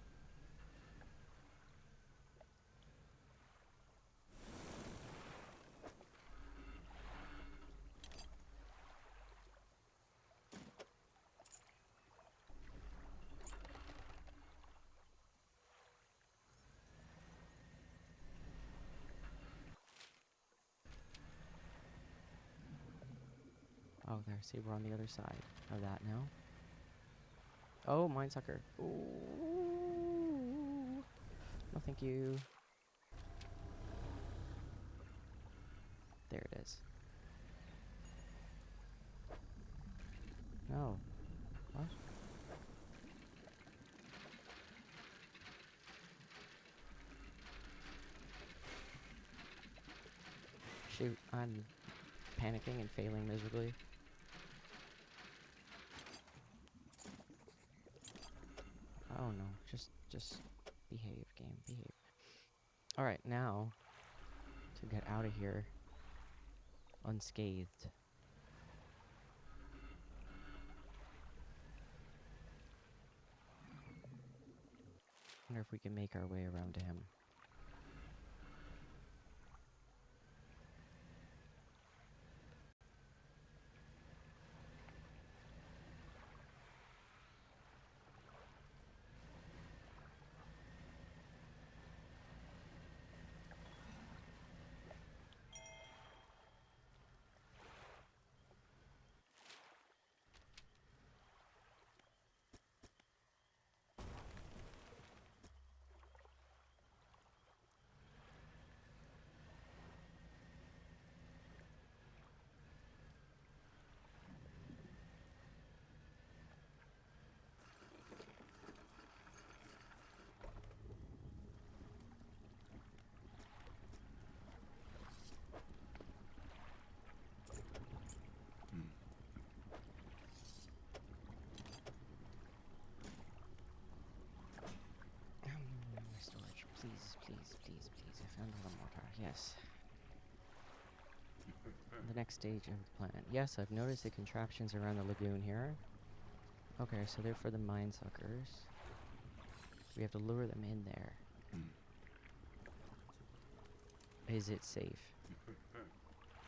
Oh, there. See, we're on the other side of that now. Oh, mine sucker. Ooh. No, thank you. There it is. No. What? Shoot, I'm panicking and failing miserably. Oh no, just behave, game, behave. Alright, now, to get out of here unscathed. Wonder if we can make our way around to him. Storage, please, please, please, please. I found a little mortar. Yes. The next stage of the plan. Yes, I've noticed the contraptions around the lagoon here. Okay, so they're for the mine suckers. We have to lure them in there. Is it safe?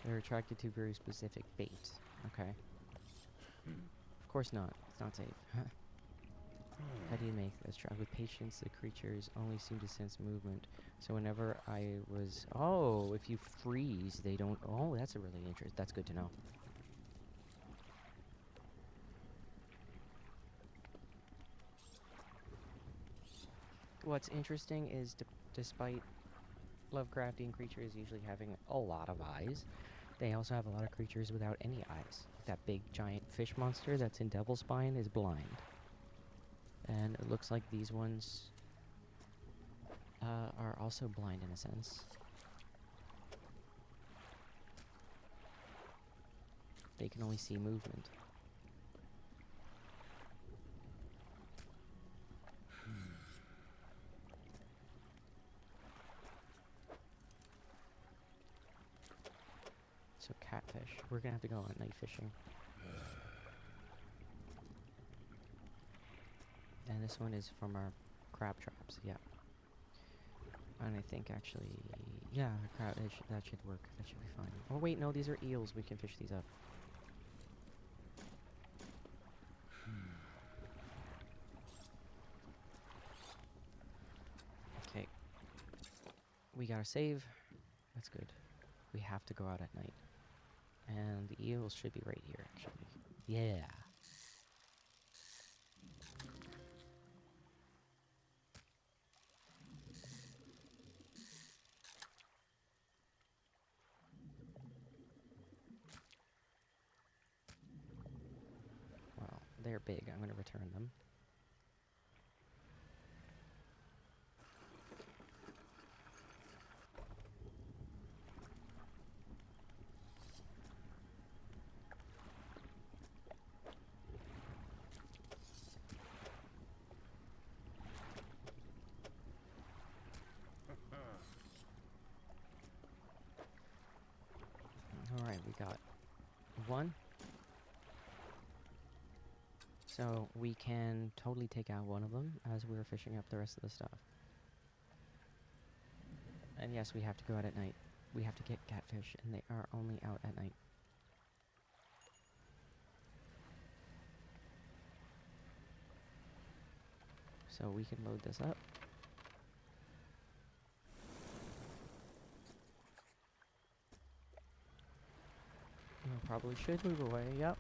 They're attracted to very specific bait. Okay. Of course not. It's not safe. How do you make this? Try with patience. The creatures only seem to sense movement. So whenever I was... Oh, if you freeze, they don't... Oh, that's a really interesting... That's good to know. What's interesting is despite Lovecraftian creatures usually having a lot of eyes, they also have a lot of creatures without any eyes. That big giant fish monster that's in Devil's Spine is blind. And it looks like these ones are also blind in a sense. They can only see movement. So catfish. We're gonna have to go on night fishing. And this one is from our crab traps, yeah. And I think actually, yeah, crab, that should work. That should be fine. Oh wait, no, these are eels. We can fish these up. Okay. We gotta save. That's good. We have to go out at night. And the eels should be right here, actually. Yeah. Well, they're big. I'm gonna return them. Alright, we got one. So we can totally take out one of them as we're fishing up the rest of the stuff. And yes, we have to go out at night. We have to get catfish, and they are only out at night. So we can load this up. No probably should move away, yep.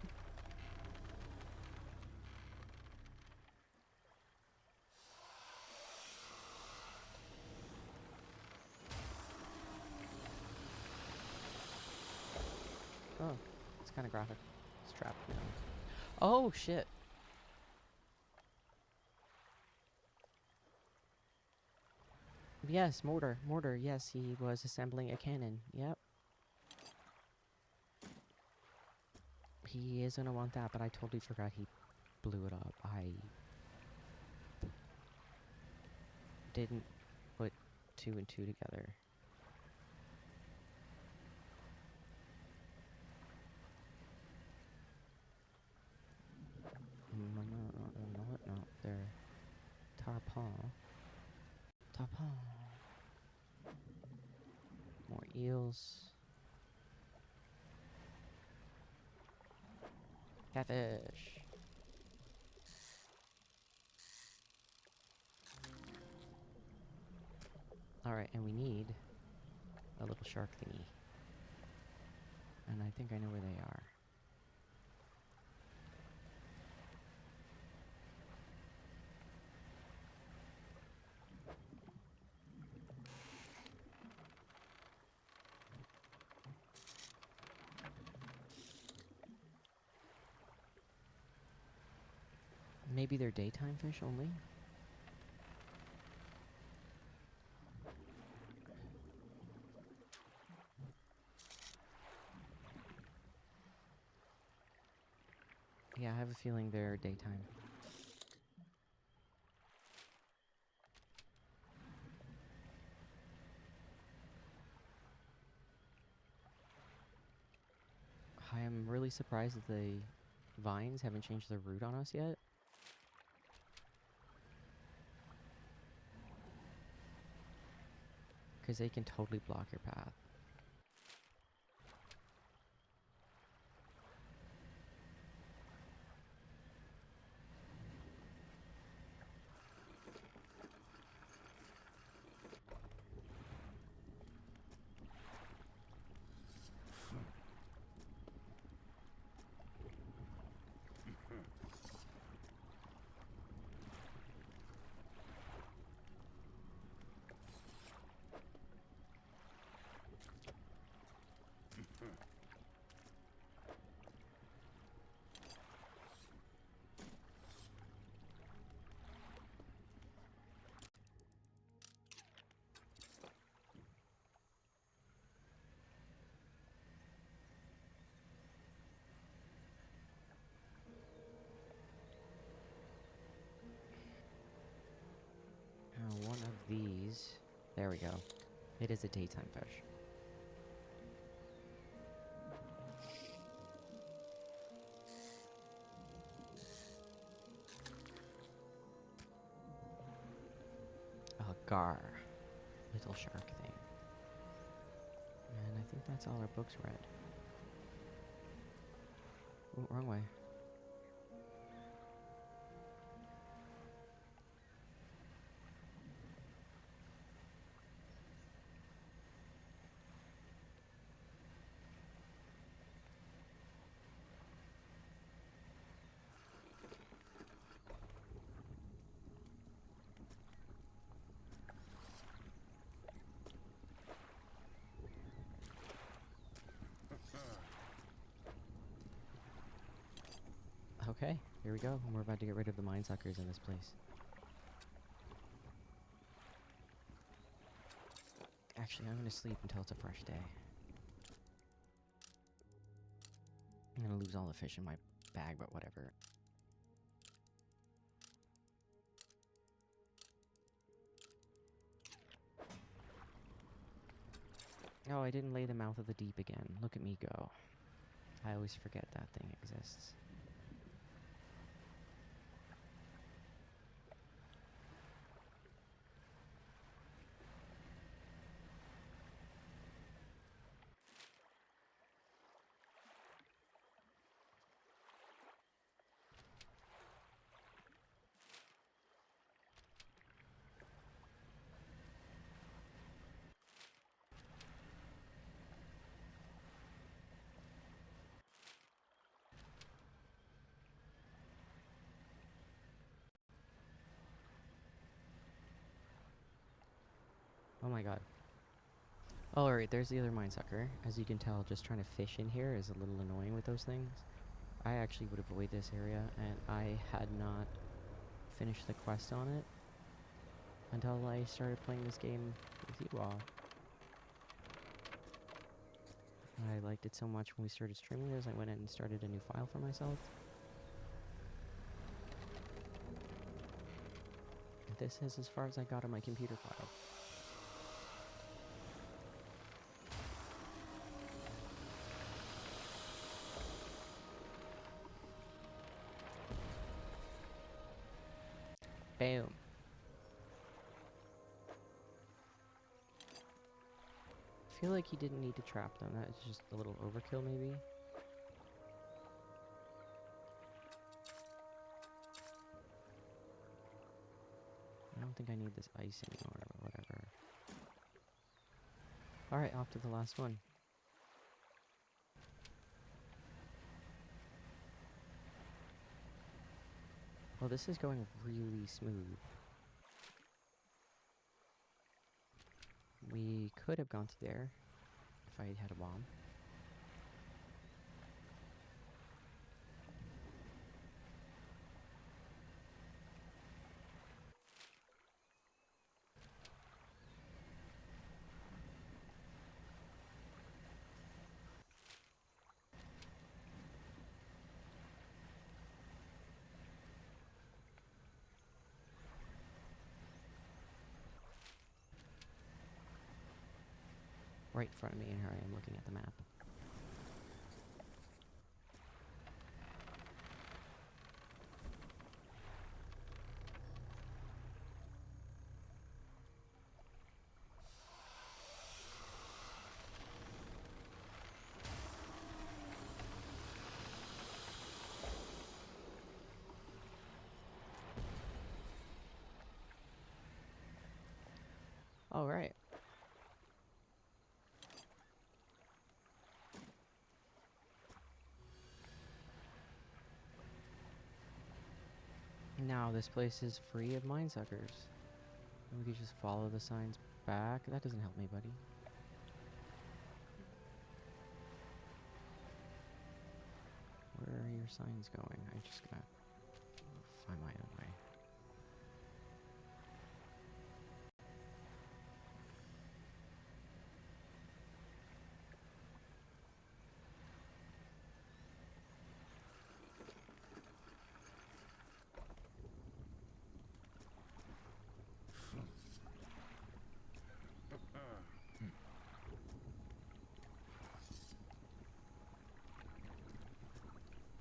Oh, it's kind of graphic. It's trapped now. Oh, shit! Yes, mortar, mortar, yes, he was assembling a cannon, yep. He is gonna want that, but I totally forgot he blew it up. I didn't put 2 and 2 together. No, they're tarpon. Tarpon. More eels. Catfish. Alright, and we need a little shark thingy. And I think I know where they are. Maybe they're daytime fish only? Yeah, I have a feeling they're daytime. I am really surprised that the vines haven't changed their route on us yet. Because they can totally block your path. Now, one of these... There we go. It is a daytime fish. A gar. Little shark thing. And I think that's all our books read. Ooh, wrong way. Okay, here we go. We're about to get rid of the mine suckers in this place. Actually, I'm gonna sleep until it's a fresh day. I'm gonna lose all the fish in my bag, but whatever. Oh, I didn't lay the mouth of the deep again. Look at me go. I always forget that thing exists. Oh my god. Oh, alright, there's the other mine sucker. As you can tell, just trying to fish in here is a little annoying with those things. I actually would avoid this area, and I had not finished the quest on it until I started playing this game with you all. I liked it so much when we started streaming this, I went in and started a new file for myself. And this is as far as I got on my computer file. Boom. I feel like he didn't need to trap them. That's just a little overkill, maybe. I don't think I need this ice anymore, but whatever. Alright, off to the last one. Well, this is going really smooth. We could have gone to there if I had a bomb. Right in front of me, and here I am looking at the map. All right. Now this place is free of mine suckers. We could just follow the signs back. That doesn't help me, buddy. Where are your signs going? I'm just gonna find my own way.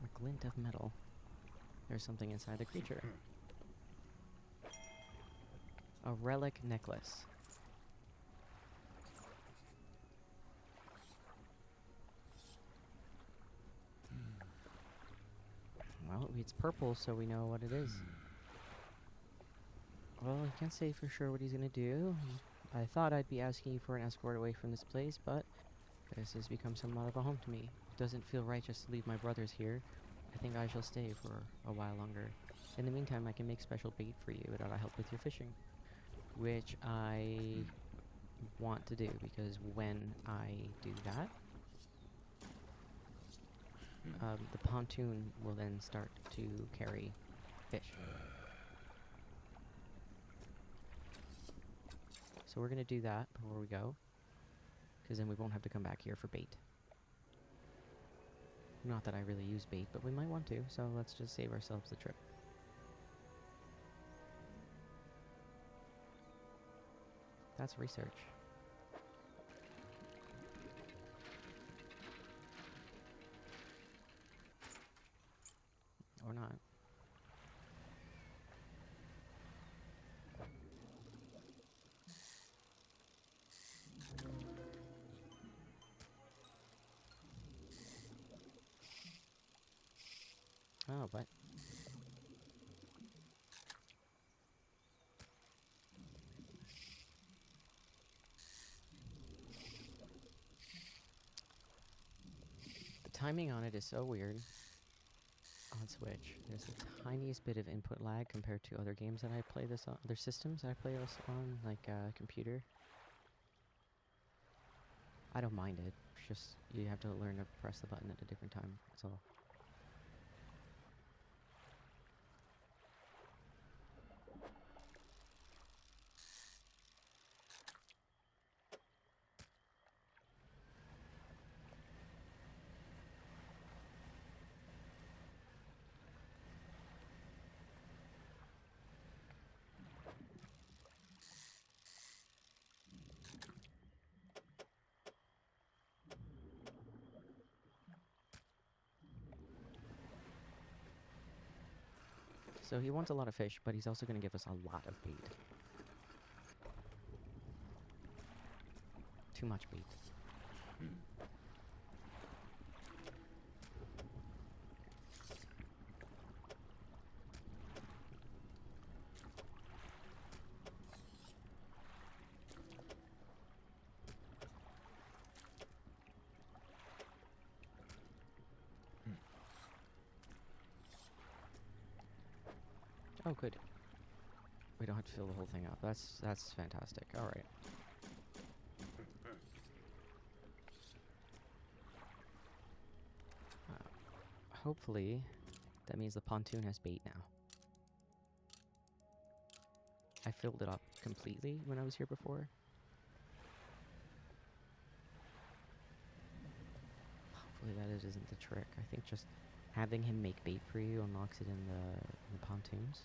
A glint of metal. There's something inside the creature. A relic necklace. Well, it's purple, so we know what it is. Well, I can't say for sure what he's gonna do. I thought I'd be asking you for an escort away from this place, but this has become somewhat of a home to me. It doesn't feel right just to leave my brothers here. I think I shall stay for a while longer. In the meantime, I can make special bait for you that'll help with your fishing. Which I want to do, because when I do that, the pontoon will then start to carry fish. So we're going to do that before we go, because then we won't have to come back here for bait. Not that I really use bait, but we might want to, so let's just save ourselves the trip. That's research. Or not. Oh, but the timing on it is so weird. On Switch, there's the tiniest bit of input lag compared to other games that I play this on, other systems that I play this on, like computer. I don't mind it. It's just you have to learn to press the button at a different time. That's all. So he wants a lot of fish, but he's also going to give us a lot of bait. Too much bait. Oh, good. We don't have to fill the whole thing up. That's fantastic. All right. Hopefully, that means the pontoon has bait now. I filled it up completely when I was here before. Hopefully that isn't the trick. I think just having him make bait for you unlocks it in the pontoons.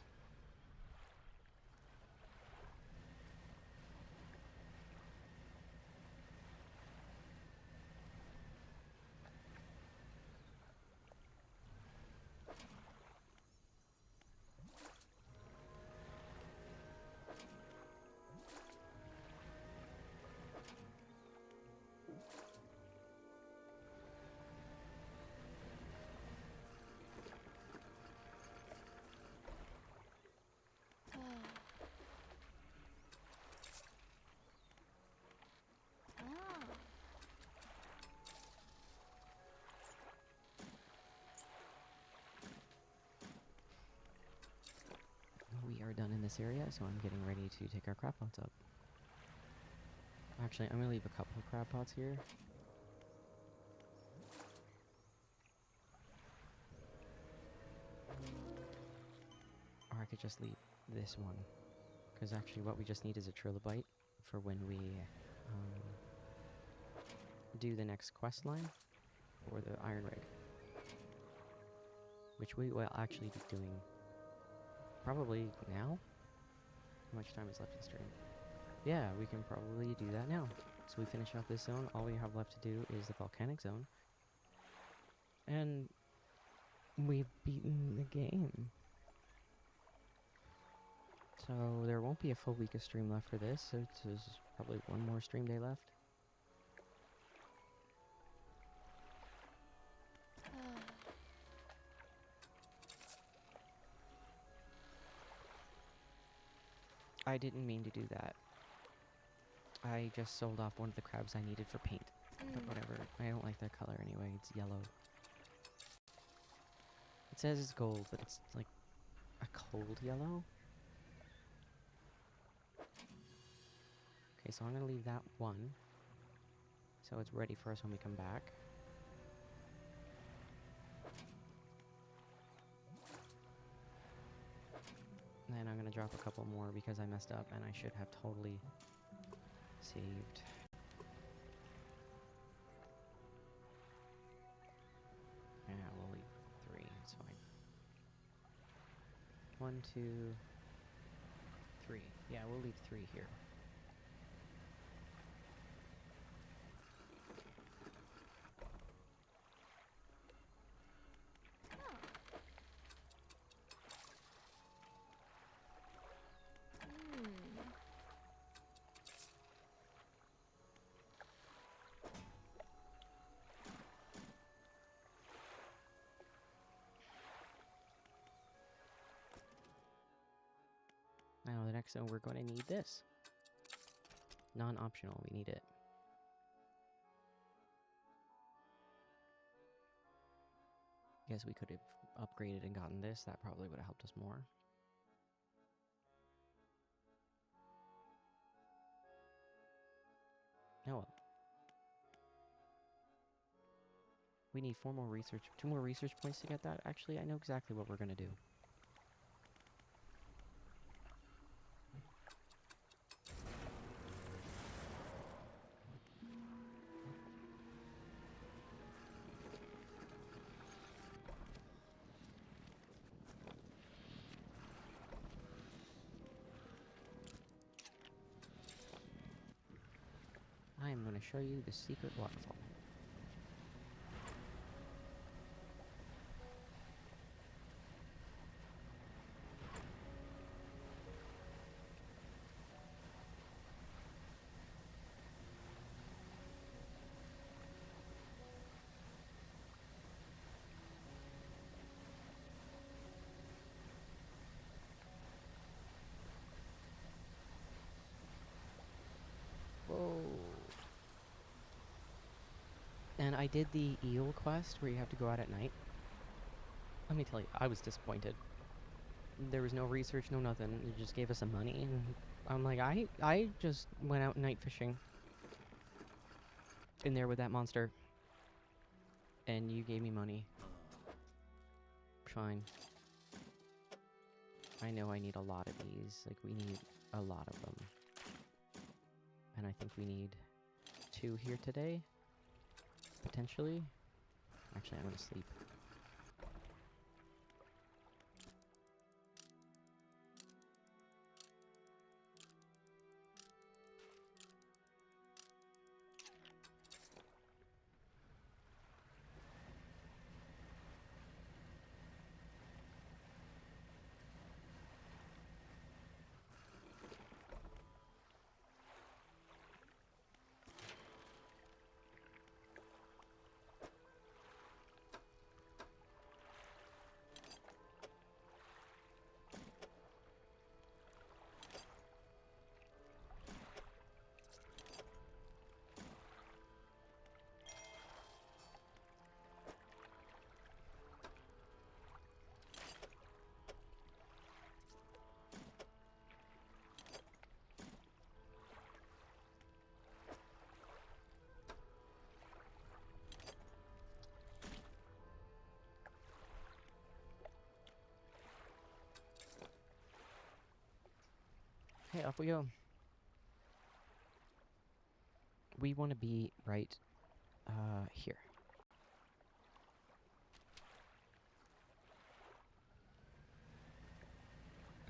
We are done in this area, so I'm getting ready to take our crab pots up. Actually, I'm gonna leave a couple of crab pots here. Or I could just leave this one. Because actually what we just need is a trilobite for when we do the next quest line for the iron rig. Which we will actually be doing probably now? How much time is left in stream? Yeah, we can probably do that now. So we finish off this zone. All we have left to do is the volcanic zone. And we've beaten the game. So there won't be a full week of stream left for this. So there's probably one more stream day left. I didn't mean to do that. I just sold off one of the crabs I needed for paint. But whatever. I don't like that color anyway. It's yellow. It says it's gold, but it's like a cold yellow. Okay, so I'm gonna leave that one. So it's ready for us when we come back. And then I'm gonna drop a couple more because I messed up and I should have totally saved. Yeah, we'll leave 3, it's fine. 1, 2, 3. Yeah, we'll leave 3 here. Now the next zone we're going to need this. Non-optional, we need it. Guess we could have upgraded and gotten this. That probably would have helped us more. Oh well. We need 4 more research, 2 more research points to get that. Actually, I know exactly what we're gonna do. I am gonna show you the secret waterfall. Whoa. And I did the eel quest where you have to go out at night. Let me tell you, I was disappointed. There was no research, no nothing. It just gave us some money, and I'm like, I just went out night fishing in there with that monster, and you gave me money. Fine. I know I need a lot of these. Like, we need a lot of them. And I think we need 2 here today. Potentially. Actually, I'm gonna sleep. Hey, off we go. We want to be right here.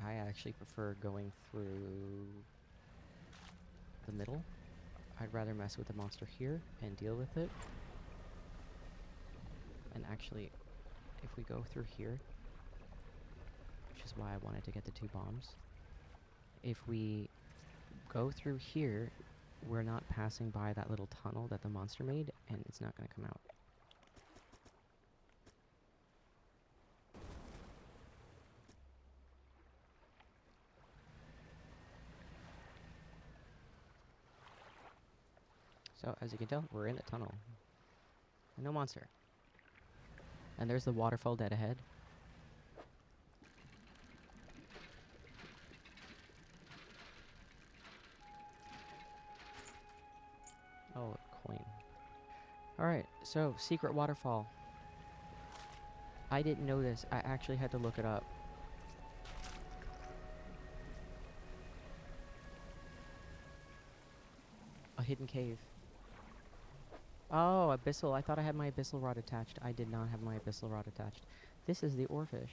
I actually prefer going through the middle. I'd rather mess with the monster here and deal with it. And actually, if we go through here, which is why I wanted to get the 2 bombs, if we go through here, we're not passing by that little tunnel that the monster made, and it's not going to come out. So, as you can tell, we're in the tunnel. And no monster. And there's the waterfall dead ahead. Oh, a coin. Alright, so, secret waterfall. I didn't know this. I actually had to look it up. A hidden cave. Oh, abyssal. I thought I had my abyssal rod attached. I did not have my abyssal rod attached. This is the oarfish.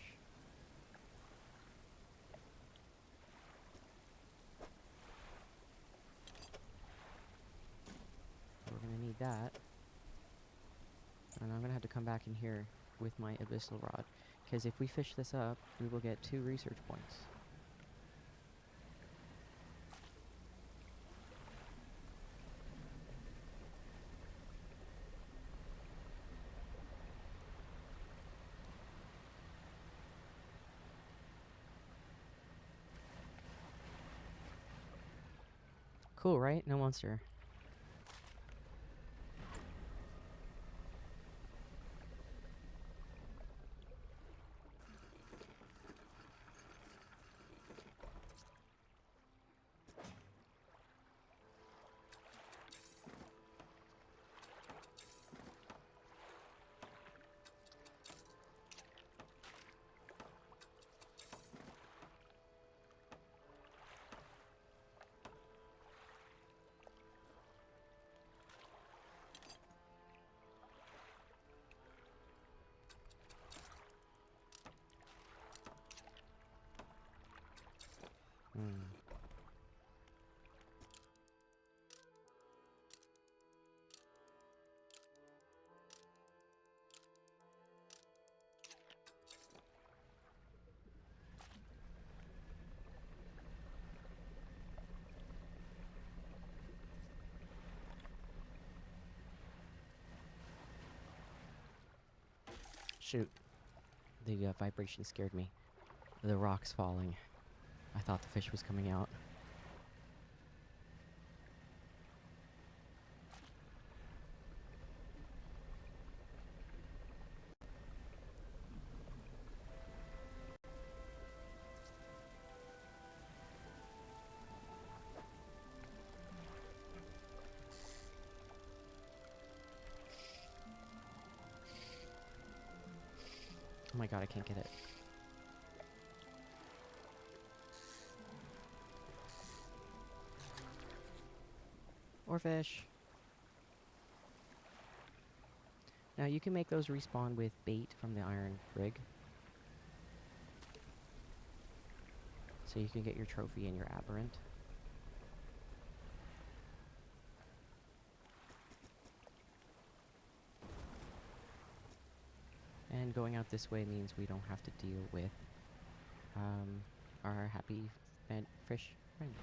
We're gonna need that. And I'm gonna have to come back in here with my abyssal rod. Because if we fish this up, we will get 2 research points. Cool, right? No monster. Shoot. The vibration scared me. The rocks falling. I thought the fish was coming out. Oh my god, I can't get it. Or fish. Now you can make those respawn with bait from the iron rig. So you can get your trophy and your aberrant. And going out this way means we don't have to deal with our happy fish friend.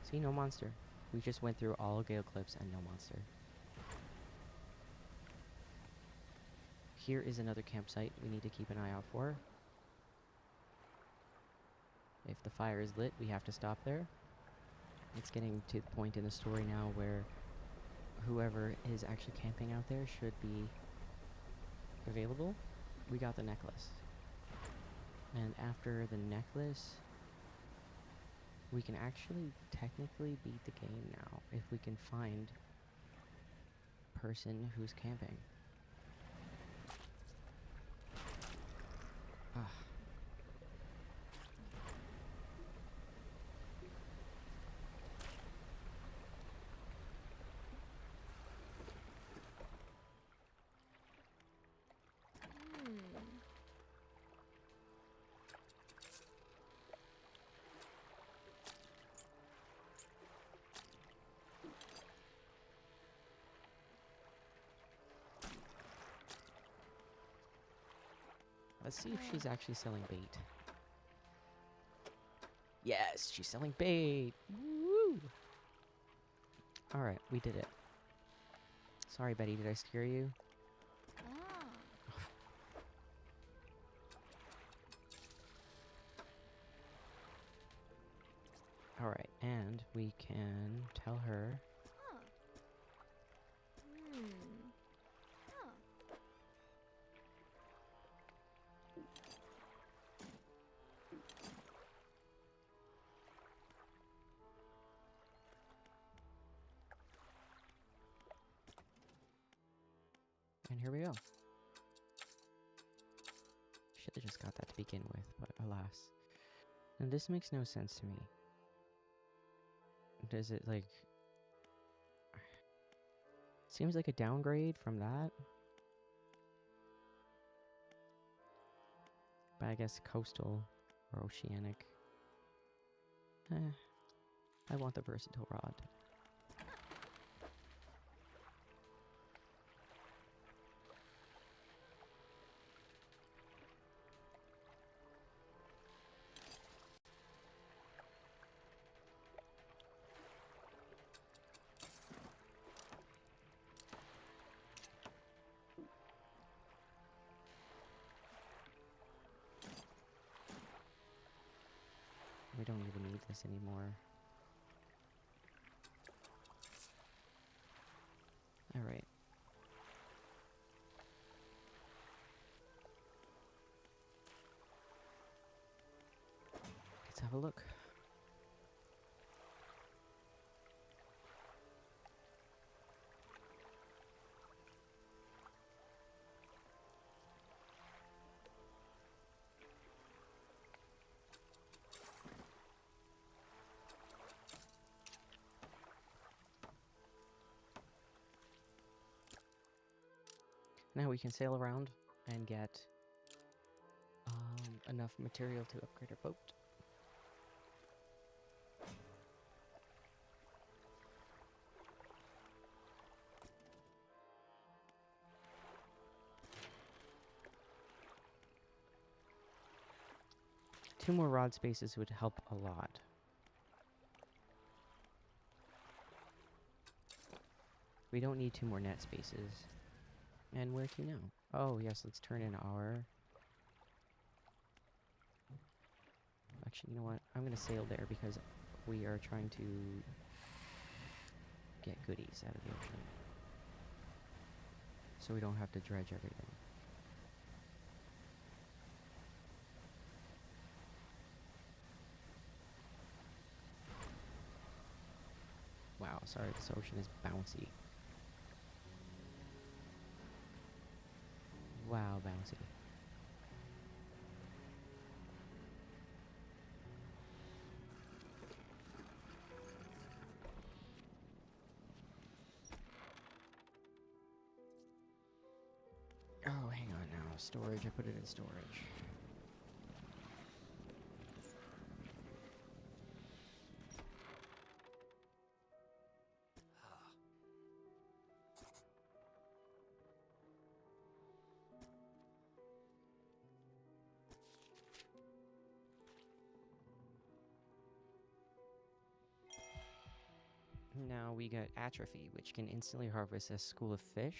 See, no monster. We just went through all Gale Cliffs and no monster. Here is another campsite we need to keep an eye out for. If the fire is lit, we have to stop there. It's getting to the point in the story now where whoever is actually camping out there should be available. We got the necklace. And after the necklace, we can actually technically beat the game now if we can find a person who's camping. Ah. Let's see if she's actually selling bait. Yes, she's selling bait! Woo! Alright, we did it. Sorry, Betty, did I scare you? Alright, and we can tell her... And here we go. Should have just got that to begin with, but alas. And this makes no sense to me. Does it, like... Seems like a downgrade from that. But I guess coastal or oceanic. I want the versatile rod. We don't even need this anymore. Alright. Let's have a look. Now we can sail around and get enough material to upgrade our boat. Two more rod spaces would help a lot. We don't need two more net spaces. And where to now? Oh, yes, let's turn in our... Actually, you know what? I'm gonna sail there because we are trying to get goodies out of the ocean. So we don't have to dredge everything. Wow, sorry, this ocean is bouncy. Wow, bouncy. Oh, hang on now. Storage, I put it in storage. Now we get atrophy, which can instantly harvest a school of fish.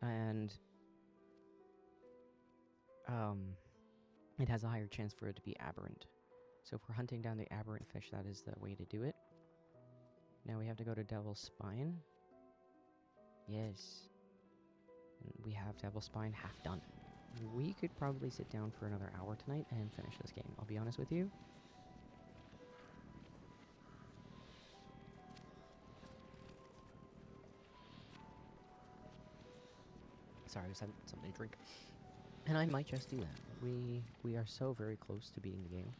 And it has a higher chance for it to be aberrant. So if we're hunting down the aberrant fish, that is the way to do it. Now we have to go to Devil's Spine. Yes. And we have Devil's Spine half done. We could probably sit down for another hour tonight and finish this game, I'll be honest with you. Sorry, I just had something to drink. And I might just do that. We are so very close to beating the game.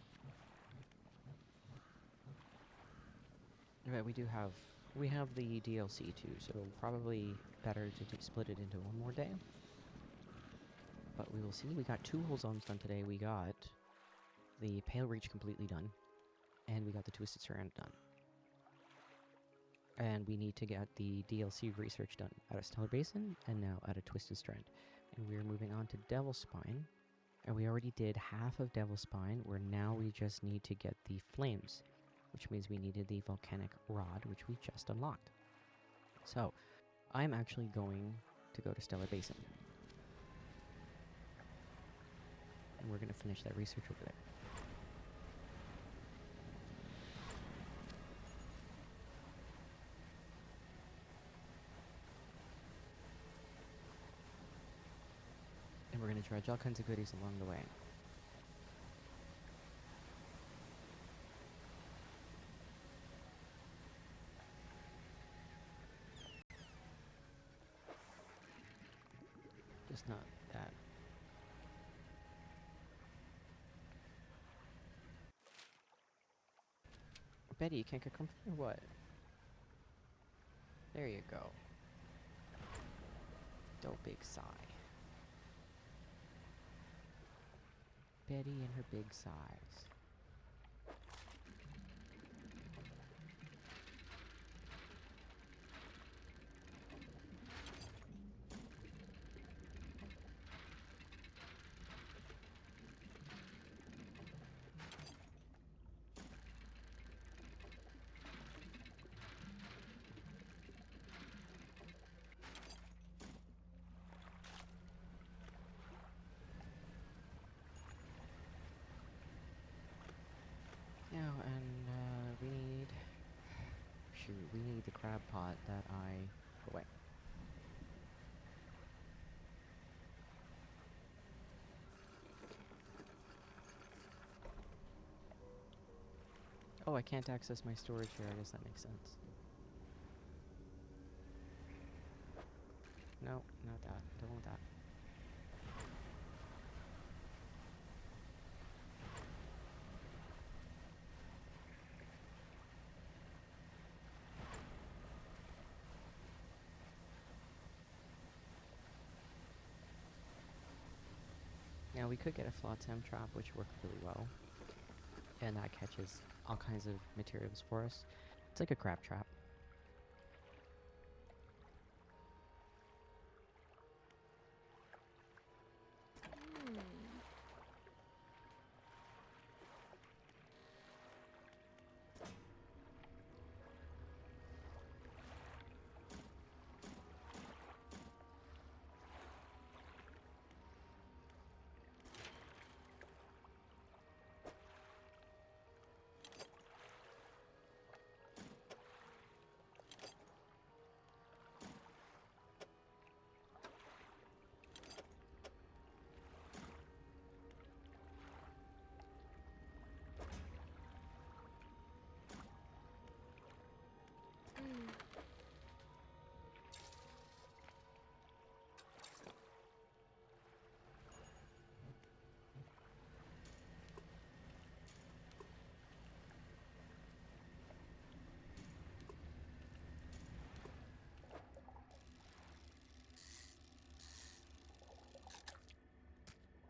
But we have the DLC too, so probably better to split it into one more day. But we will see. We got 2 whole zones done today. We got the Pale Reach completely done. And we got the Twisted Strand done. And we need to get the DLC research done out of Stellar Basin and now out of Twisted Strand. And we're moving on to Devil's Spine. And we already did half of Devil's Spine, where now we just need to get the flames, which means we needed the volcanic rod, which we just unlocked. So, I'm actually going to go to Stellar Basin. And we're going to finish that research over there. And we're going to dredge all kinds of goodies along the way. Just not that. Betty, you can't get comfy or what? There you go. Don't big sigh. Betty and her big sighs. Now, and we need... Shoot, we need the crab pot that I put away. Oh, I can't access my storage here. I guess that makes sense. No, not that. Don't want that. Now, we could get a flotsam trap, which worked really well. And that catches all kinds of materials for us. It's like a crab trap.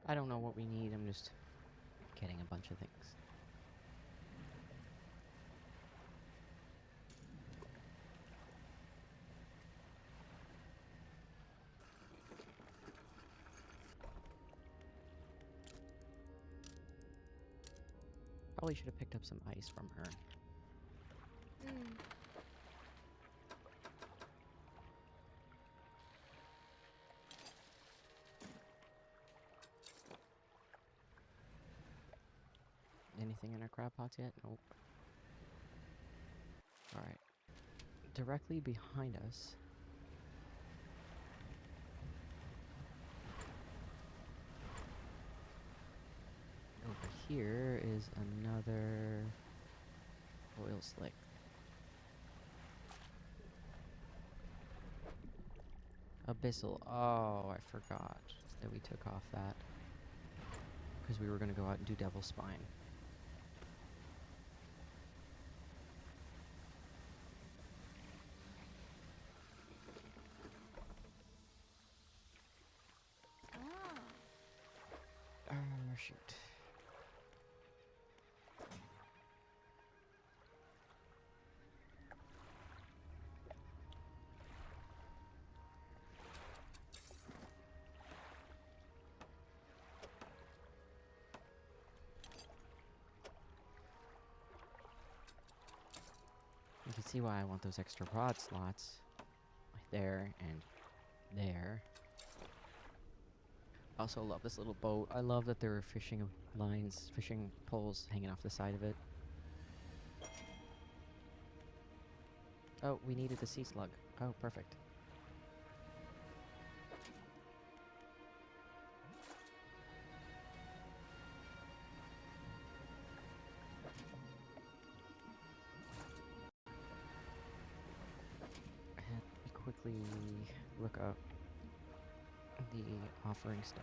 I don't know what we need, I'm just getting a bunch of things. Probably should have picked up some ice from her. Anything in our crab pots yet? Nope. Alright. Directly behind us. Over here is another oil slick. Abyssal. Oh, I forgot that we took off that. Because we were going to go out and do Devil's Spine. Shoot. You can see why I want those extra rod slots. Like there and there. I also love this little boat. I love that there are fishing lines, fishing poles hanging off the side of it. Oh, we needed the sea slug. Oh, perfect. And quickly look up the offering stone.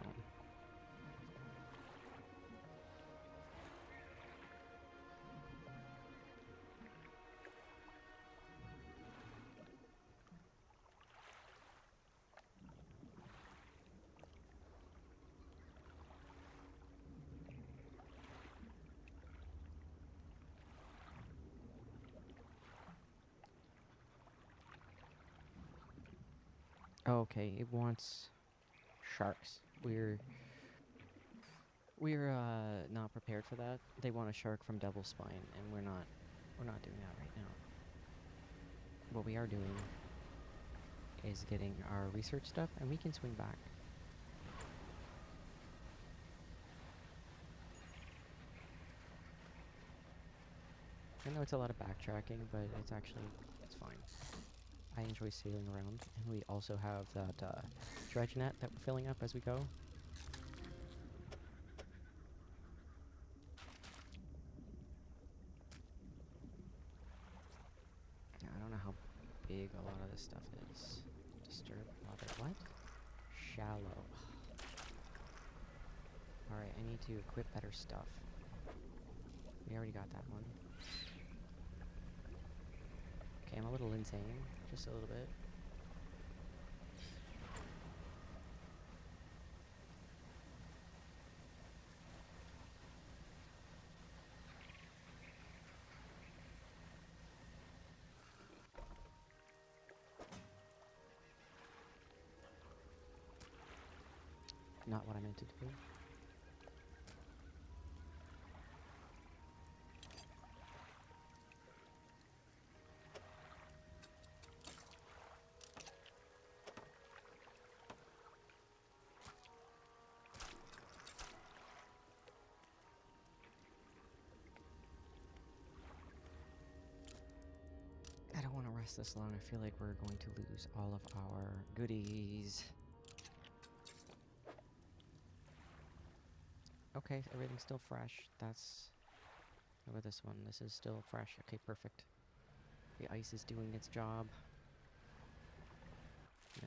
Okay, it wants sharks. We're not prepared for that. They want a shark from Devil's Spine, and we're not doing that right now. What we are doing is getting our research stuff, and we can swing back. I know it's a lot of backtracking, but it's fine. I enjoy sailing around, and we also have that dredge net that we're filling up as we go. I don't know how big a lot of this stuff is. Disturbed water. What? Shallow. Alright, I need to equip better stuff. We already got that one. Okay, I'm a little insane. Just a little bit. Not what I meant to do. I don't want to rest this long. I feel like we're going to lose all of our goodies. Okay, everything's still fresh. Look at this one. This is still fresh. Okay, perfect. The ice is doing its job.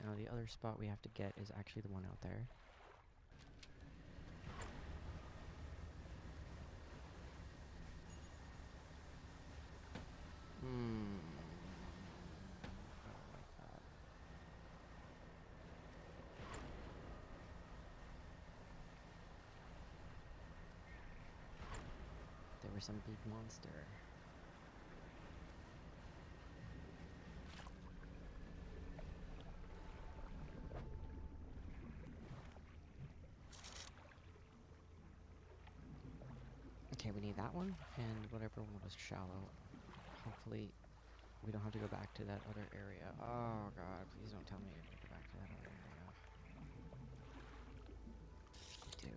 Now, the other spot we have to get is actually the one out there. was some big monster. Okay, we need that one, and whatever one was shallow. Hopefully, we don't have to go back to that other area. Oh god, please don't tell me I have to go back to that other area. We do.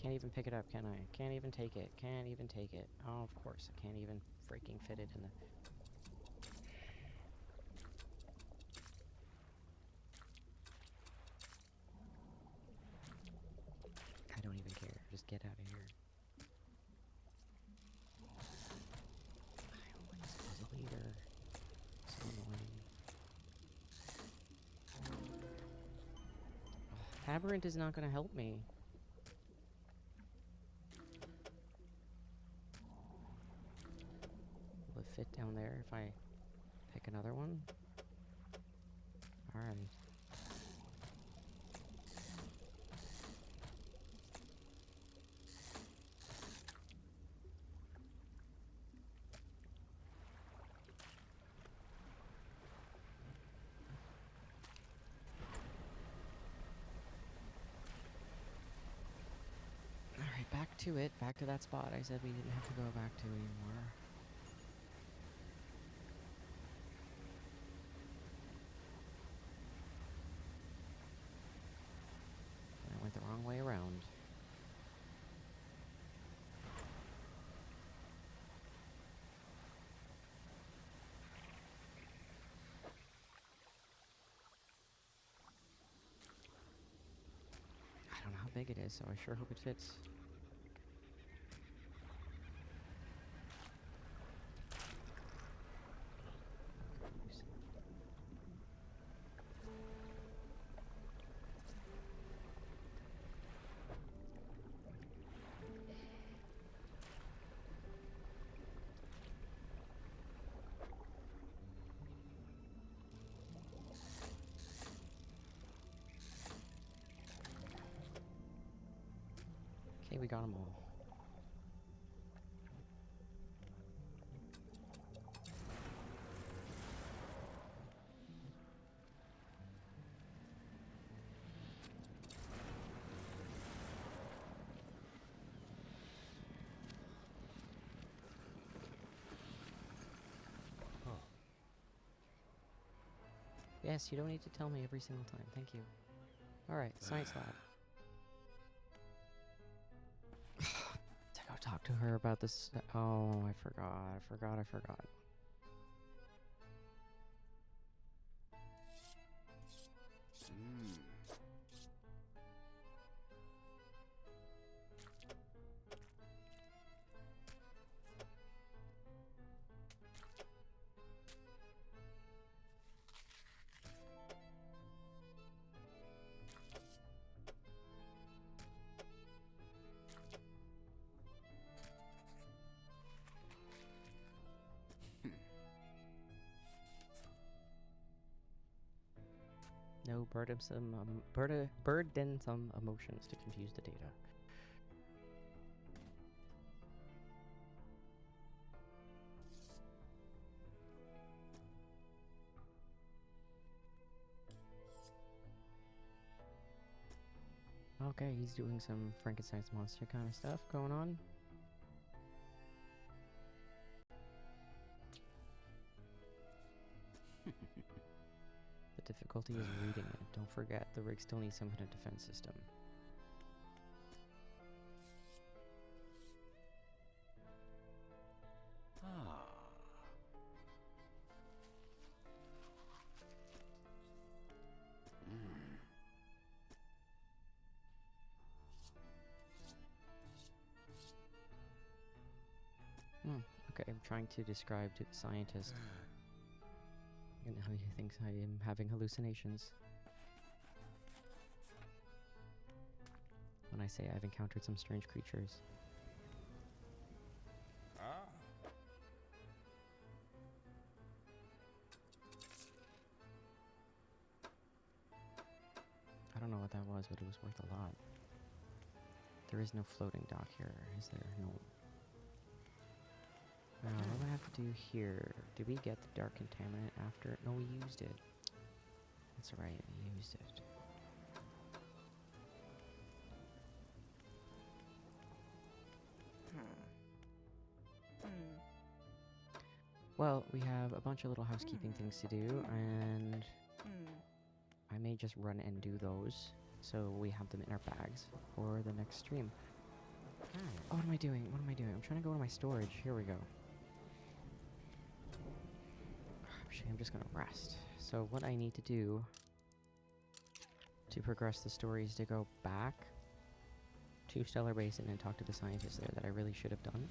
Can't even pick it up, can I? Can't even take it. Can't even take it. Oh, of course. I can't even freaking fit it in the... I don't even care. Just get out of here. I don't like this puzzle either. So annoying. Oh, Labyrinth is not gonna help me. Will it fit down there if I pick another one? Alright. Alright, back to it. Back to that spot I said we didn't have to go back to anymore. I went the wrong way around. I don't know how big it is, so I sure hope it fits. Okay, we got them all. Yes, you don't need to tell me every single time. Thank you. Alright, science lab. To go talk to her about this. Oh, I forgot. No burdensome emotions to confuse the data. Okay, he's doing some Frankenstein's monster kind of stuff going on. The difficulty is reading it. Don't forget, the rig still needs some kind of defense system. Okay, I'm trying to describe to the scientist and how he thinks I am having hallucinations. when I say I've encountered some strange creatures. Ah. I don't know what that was, but it was worth a lot. There is no floating dock here, is there? No. What do I have to do here? Did we get the dark contaminant after? No, we used it. That's right, we used it. Well, we have a bunch of little housekeeping things to do, and I may just run and do those, so we have them in our bags for the next stream. Oh, what am I doing? What am I doing? I'm trying to go to my storage. Here we go. Actually, I'm just gonna rest. So what I need to do to progress the story is to go back to Stellar Basin and talk to the scientists there that I really should have done.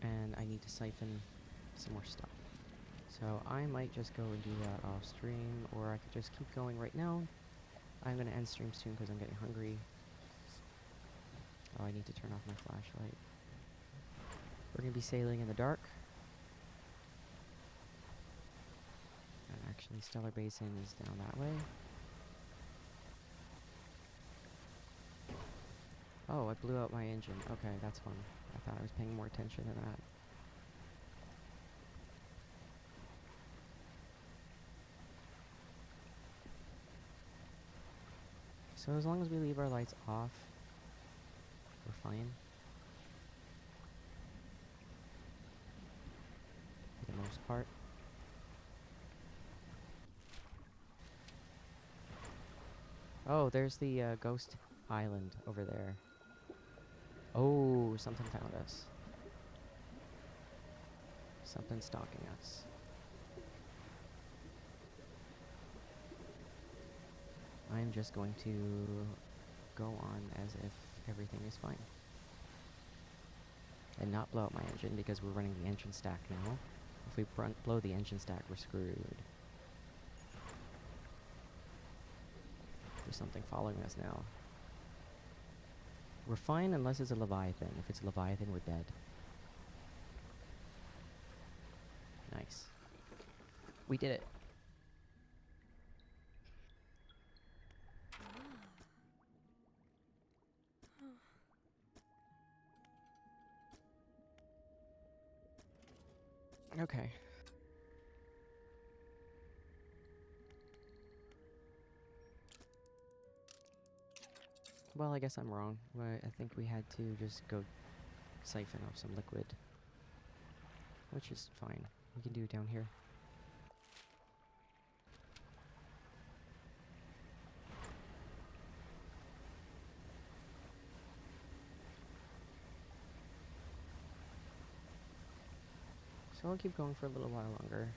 And I need to siphon some more stuff. So I might just go and do that off stream, or I could just keep going right now. I'm gonna end stream soon because I'm getting hungry. Oh, I need to turn off my flashlight. We're gonna be sailing in the dark. And actually, Stellar Basin is down that way. Oh, I blew out my engine. Okay, that's fun. I thought I was paying more attention to that. So as long as we leave our lights off, we're fine. For the most part. Oh, there's the ghost island over there. Oh, something found us. Something stalking us. I'm just going to go on as if everything is fine. And not blow up my engine because we're running the engine stack now. If we blow the engine stack, we're screwed. There's something following us now. We're fine unless it's a Leviathan. If it's a Leviathan, we're dead. Nice. We did it. Okay. Well, I guess I'm wrong. I think we had to just go siphon off some liquid. Which is fine. We can do it down here. So I'll keep going for a little while longer.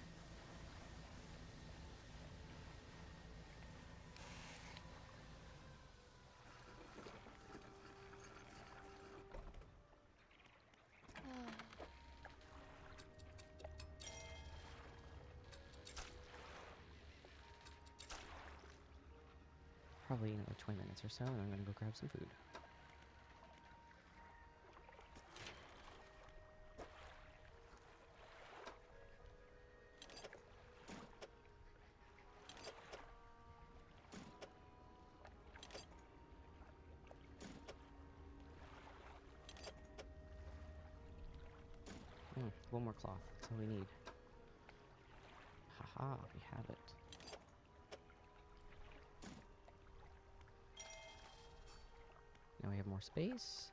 Probably another 20 minutes or so, and I'm gonna go grab some food. One more cloth. That's all we need. Haha, we have it. Now we have more space.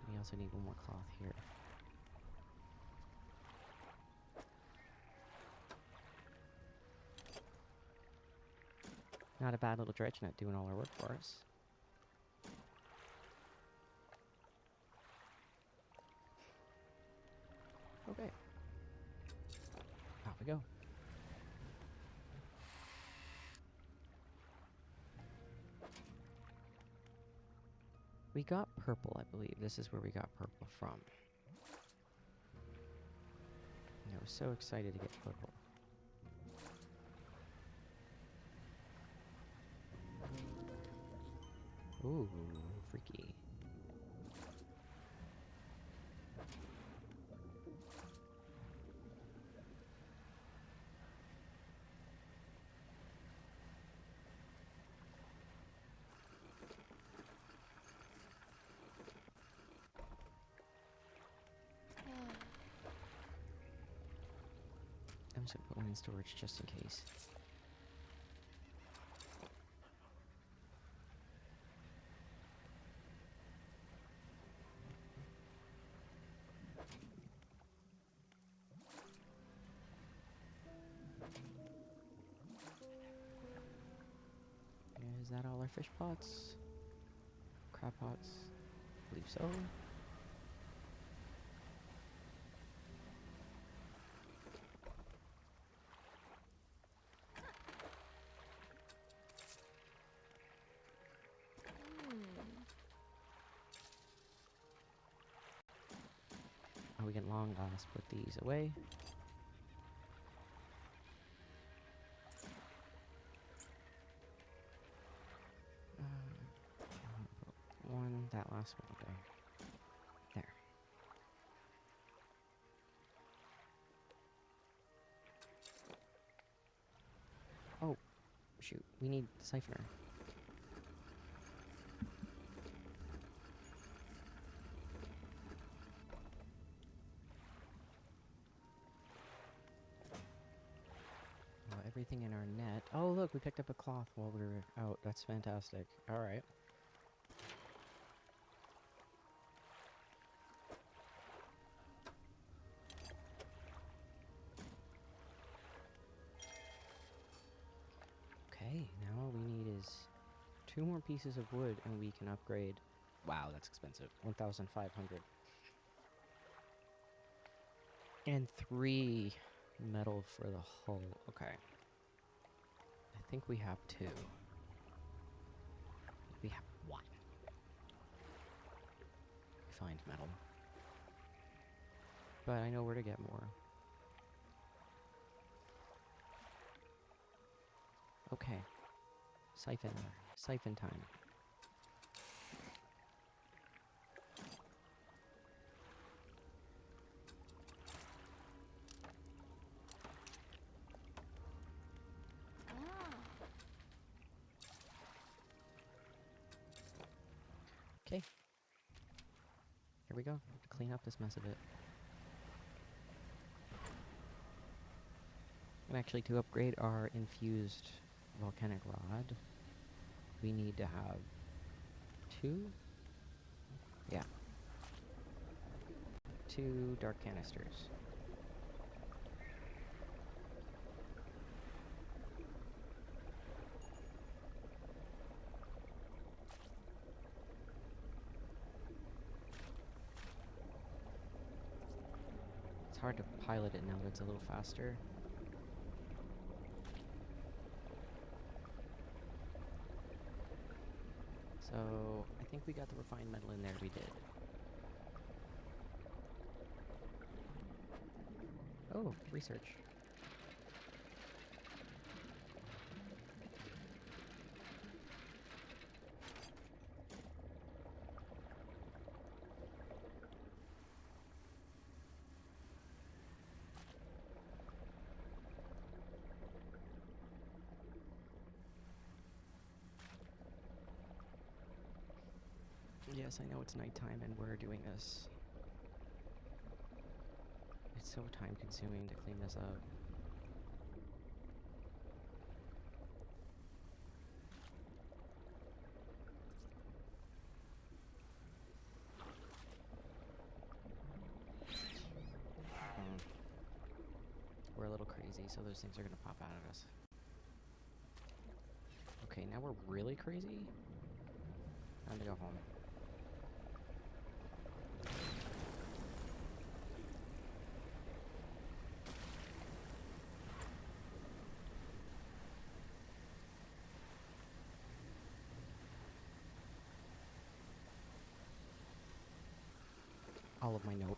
We also need one more cloth here. Not a bad little dredge net doing all our work for us. Okay. Off we go. We got purple, I believe. This is where we got purple from. No, I was so excited to get foothold. Ooh, freaky. I'm just gonna put one in storage just in case. Is that all our fish pots? Crab pots? I believe so. Oh, we can long last put these away. One, that last one, okay. There. Oh, shoot, we need the siphoner. Everything in our net. Oh, look, we picked up a cloth while we were out. That's fantastic. All right. Okay, now all we need is 2 more pieces of wood and we can upgrade. Wow, that's expensive. 1,500. And 3 metal for the hull. Okay. I think we have 2. We have 1. Find metal. But I know where to get more. Okay. Siphon time. Okay. Here we go. Clean up this mess a bit. And actually, to upgrade our infused volcanic rod, we need to have 2? Yeah. 2 dark canisters. It's hard to pilot it now that it's a little faster. So, I think we got the refined metal in there. We did. Oh, research. Yes, I know it's nighttime and we're doing this. It's so time-consuming to clean this up. We're a little crazy, so those things are gonna pop out at us. Okay, now we're really crazy? Time to go home. All of my nope.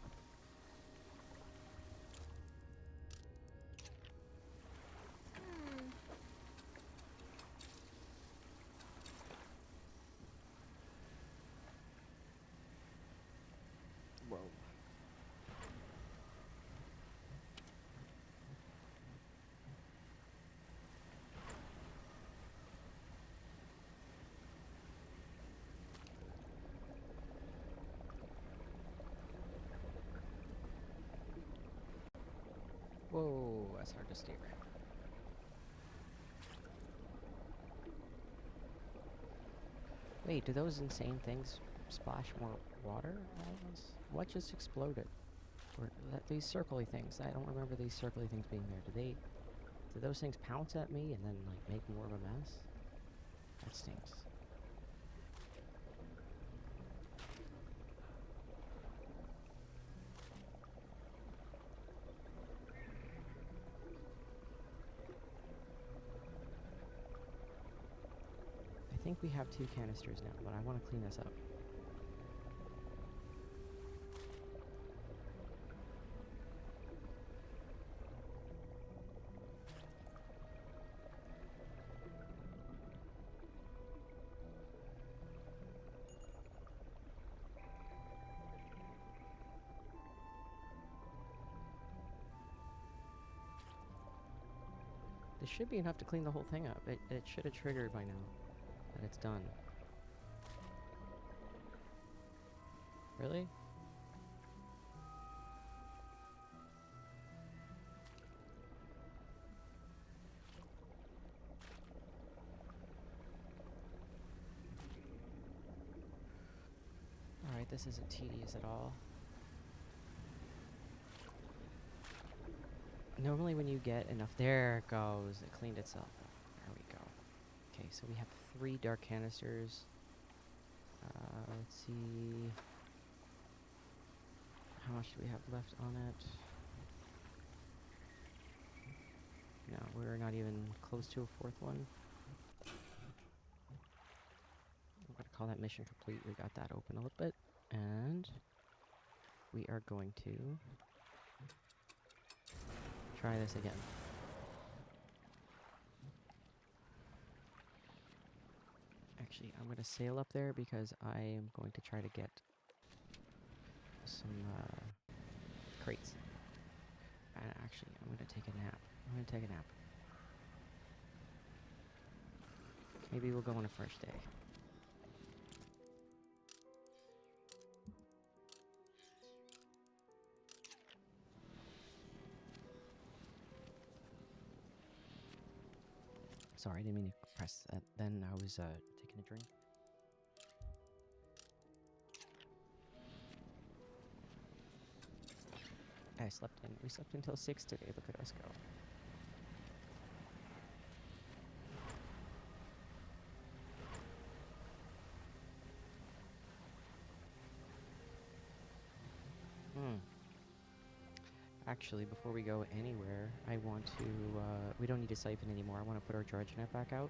it's hard to steer. Wait, do those insane things splash more water at us? What just exploded? Or these circly things? I don't remember these circly things being there. Do those things pounce at me and then, like, make more of a mess? That stinks. I think we have 2 canisters now, but I want to clean this up. This should be enough to clean the whole thing up. It should have triggered by now that it's done. Really? Alright, this isn't tedious at all. Normally when you get enough... There it goes. It cleaned itself up. There we go. Okay, so we have 3 dark canisters. Let's see... How much do we have left on it? No, we're not even close to a 4th one. I'm going to call that mission complete. We got that open a little bit. And we are going to try this again. Actually, I'm going to sail up there because I am going to try to get some crates. And actually, I'm going to take a nap. Maybe we'll go on a fresh day. Sorry, I didn't mean to press that. Then I was taking a drink. I slept in. We slept until 6 today. Look at us go. Actually, before we go anywhere, I want to, we don't need a siphon anymore. I want to put our dredge net back out.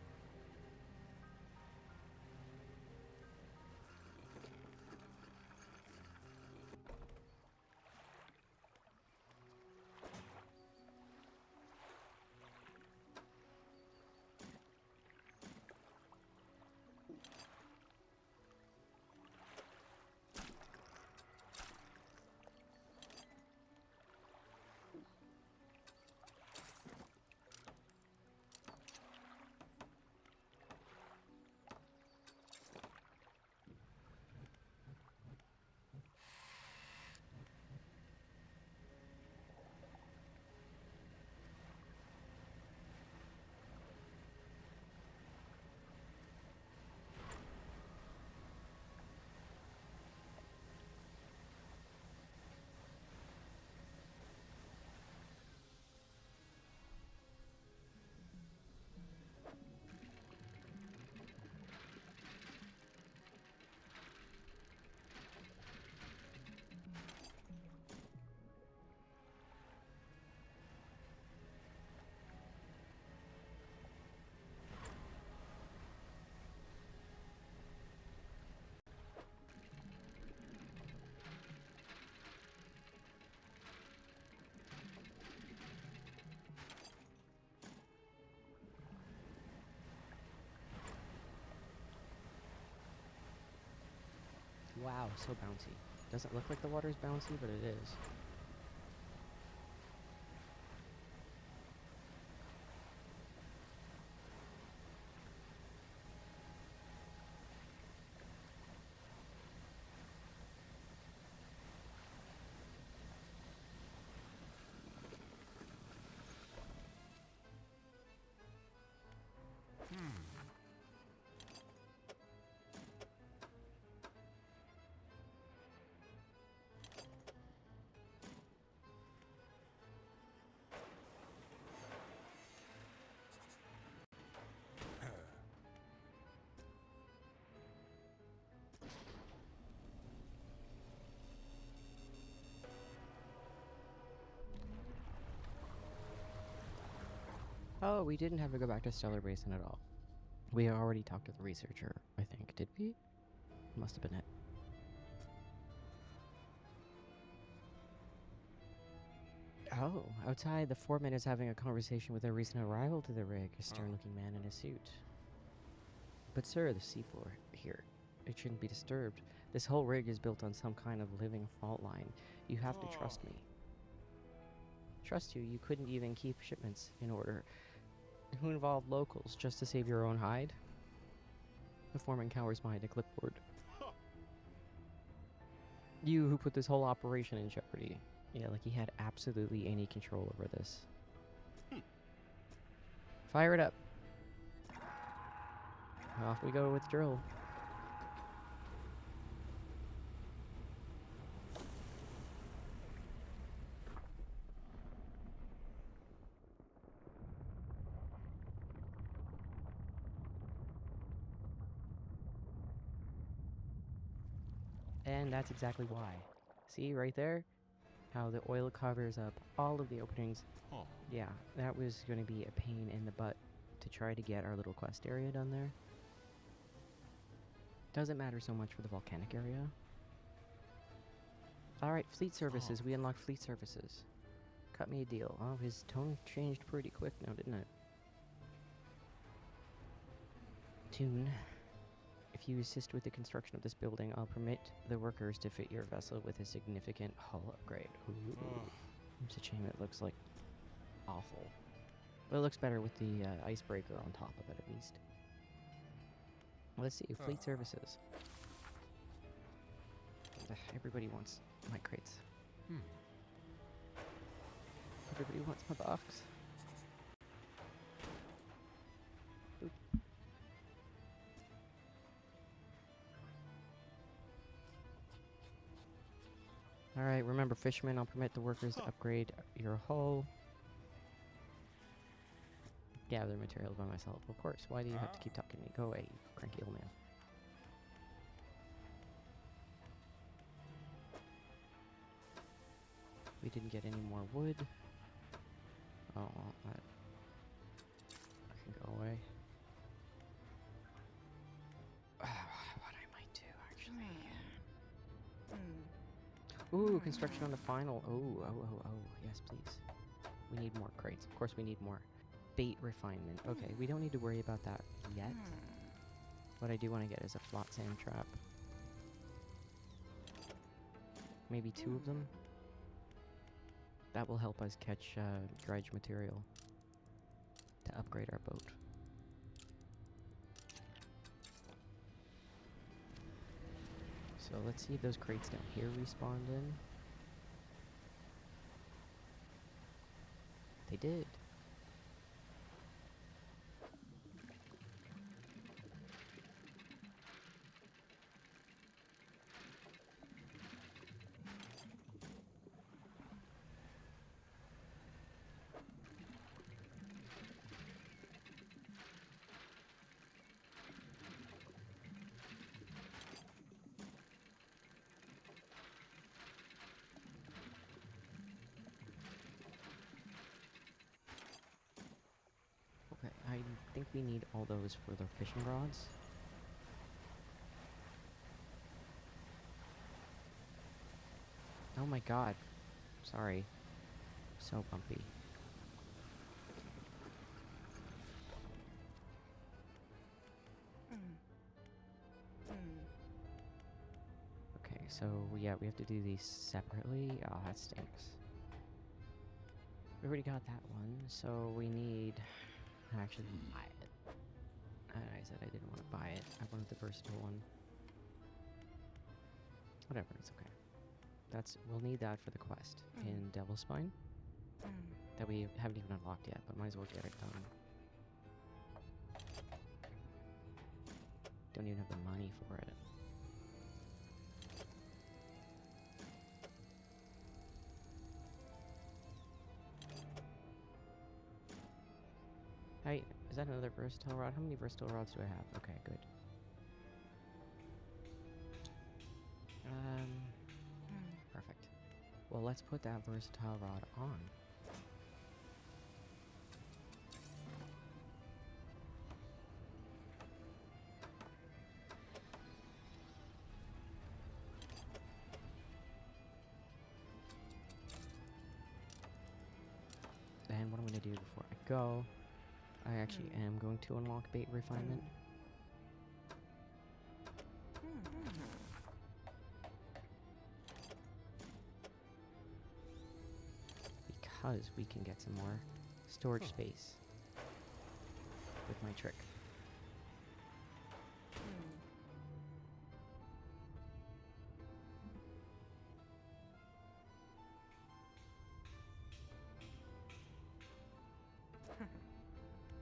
Wow, so bouncy. Doesn't look like the water's bouncy, but it is. Oh, we didn't have to go back to Stellar Basin at all. We already talked to the researcher, I think. Did we? Must have been it. Oh, outside, the foreman is having a conversation with a recent arrival to the rig, a stern-looking man in a suit. But sir, the seafloor here, it shouldn't be disturbed. This whole rig is built on some kind of living fault line. You have to trust me. Trust you? You couldn't even keep shipments in order. Who involved locals just to save your own hide? The foreman cowers behind a clipboard. You who put this whole operation in jeopardy. Yeah, like he had absolutely any control over this. Fire it up. Off we go with drill. And that's exactly why. See right there? How the oil covers up all of the openings. Oh. Yeah, that was going to be a pain in the butt to try to get our little quest area done there. Doesn't matter so much for the volcanic area. Alright, fleet services. We unlocked fleet services. Cut me a deal. Oh, his tone changed pretty quick now, didn't it? Tune. If you assist with the construction of this building, I'll permit the workers to fit your vessel with a significant hull upgrade. Ooh. It's a shame it looks like awful. But it looks better with the icebreaker on top of it, at least. Let's see, fleet services. Everybody wants my crates. Everybody wants my box. Oop. Alright, remember fishermen, I'll permit the workers to upgrade your hull. Gather materials by myself. Of course, why do you have to keep talking to me? Go away, you cranky old man. We didn't get any more wood. Oh, well, that can go away. What I might do, actually. Ooh, construction on the final. Oh, yes, please. We need more crates. Of course, we need more bait refinement. Okay, we don't need to worry about that yet. What I do want to get is a flat sand trap. Maybe 2 of them. That will help us catch dredge material to upgrade our boat. So let's see if those crates down here respawned in. They did. Okay, I think we need all those for the fishing rods. Oh my god. Sorry. So bumpy. Okay, so yeah, we have to do these separately. Oh, that stinks. We already got that one, so we need... Actually, buy it. I said I didn't want to buy it. I wanted the versatile one. Whatever, it's okay. We'll need that for the quest in Devil's Spine. That we haven't even unlocked yet, but might as well get it done. Don't even have the money for it. Hey, is that another versatile rod? How many versatile rods do I have? Okay, good. Perfect. Well, let's put that versatile rod on. And what I'm going to do before I go, I actually am going to unlock bait refinement. Because we can get some more storage space with my trick.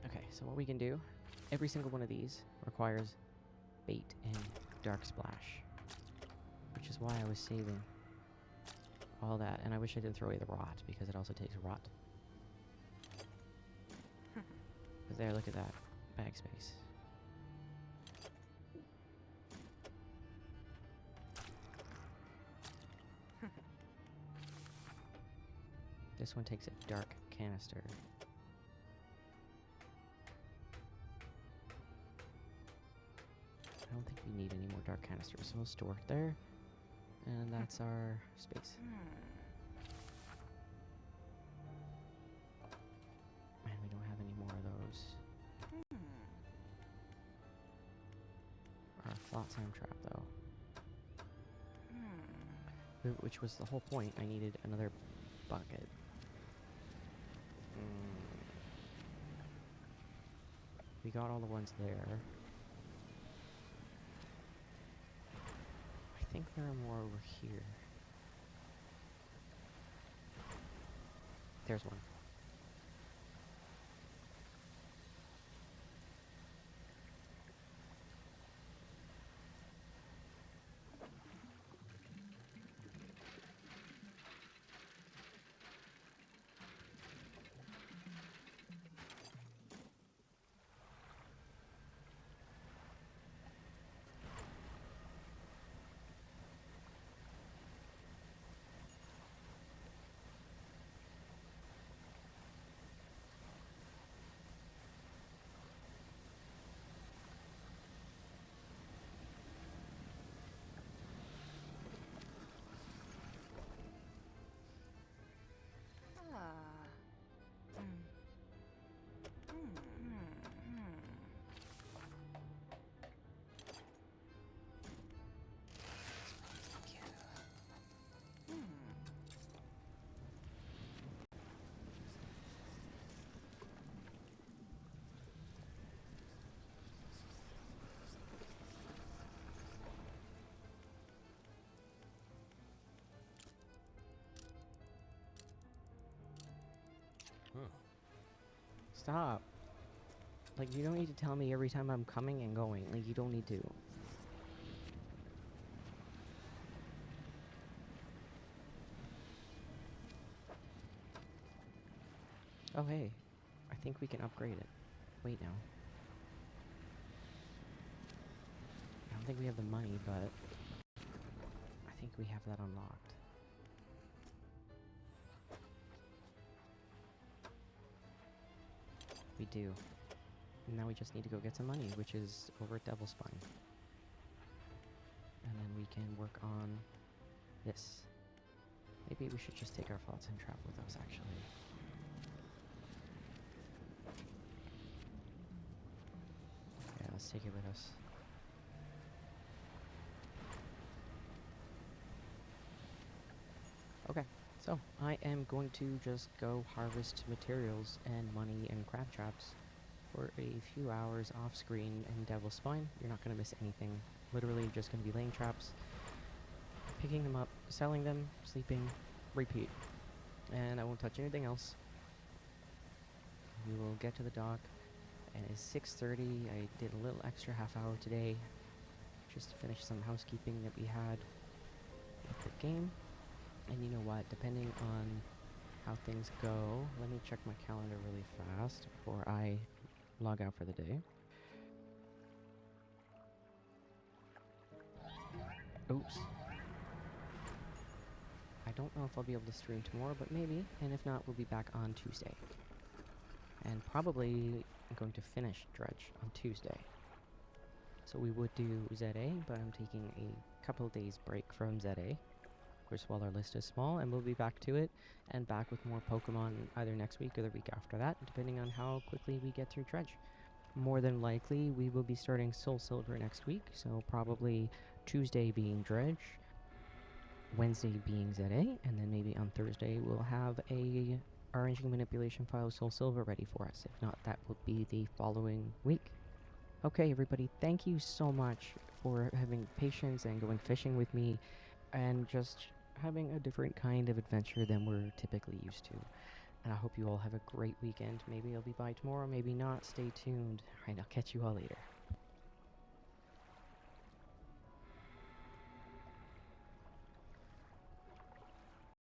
Okay, so what we can do, every single one of these requires bait and dark splash, which is why I was saving all that, and I wish I didn't throw away the rot, because it also takes rot. But there, look at that, bag space. This one takes a dark canister. I don't think we need any more dark canisters, so we'll store it there. And that's our space. And we don't have any more of those. Our flotsam trap, though. Which was the whole point. I needed another bucket. We got all the ones there. I think there are more over here. There's one. Stop. Like, you don't need to tell me every time I'm coming and going. Like, you don't need to. Oh, hey. I think we can upgrade it. Wait now. I don't think we have the money, but I think we have that unlocked. We do. And now we just need to go get some money, which is over at Devil's Spine. And then we can work on this. Maybe we should just take our flotsam trap with us, actually. Yeah, let's take it with us. Okay, so I am going to just go harvest materials and money and crab traps for a few hours off screen in Devil's Spine. You're not going to miss anything. Literally just going to be laying traps, picking them up, selling them, sleeping, repeat. And I won't touch anything else. We will get to the dock, and it's 6:30. I did a little extra half hour today just to finish some housekeeping that we had with the game. And you know what, depending on how things go, let me check my calendar really fast before I log out for the day. Oops. I don't know if I'll be able to stream tomorrow, but maybe. And if not, we'll be back on Tuesday. And probably I'm going to finish Dredge on Tuesday. So we would do ZA, but I'm taking a couple days break from ZA. course, while our list is small, and we'll be back to it and back with more Pokemon either next week or the week after that, depending on how quickly we get through Dredge. More than likely, we will be starting Soul Silver next week, so probably Tuesday being Dredge, Wednesday being ZA, and then maybe on Thursday we'll have a RNG manipulation file Soul Silver ready for us. If not, that will be the following week. Okay, everybody, thank you so much for having patience and going fishing with me and just having a different kind of adventure than we're typically used to. And I hope you all have a great weekend. Maybe I'll be by tomorrow, maybe not. Stay tuned. Alright, I'll catch you all later.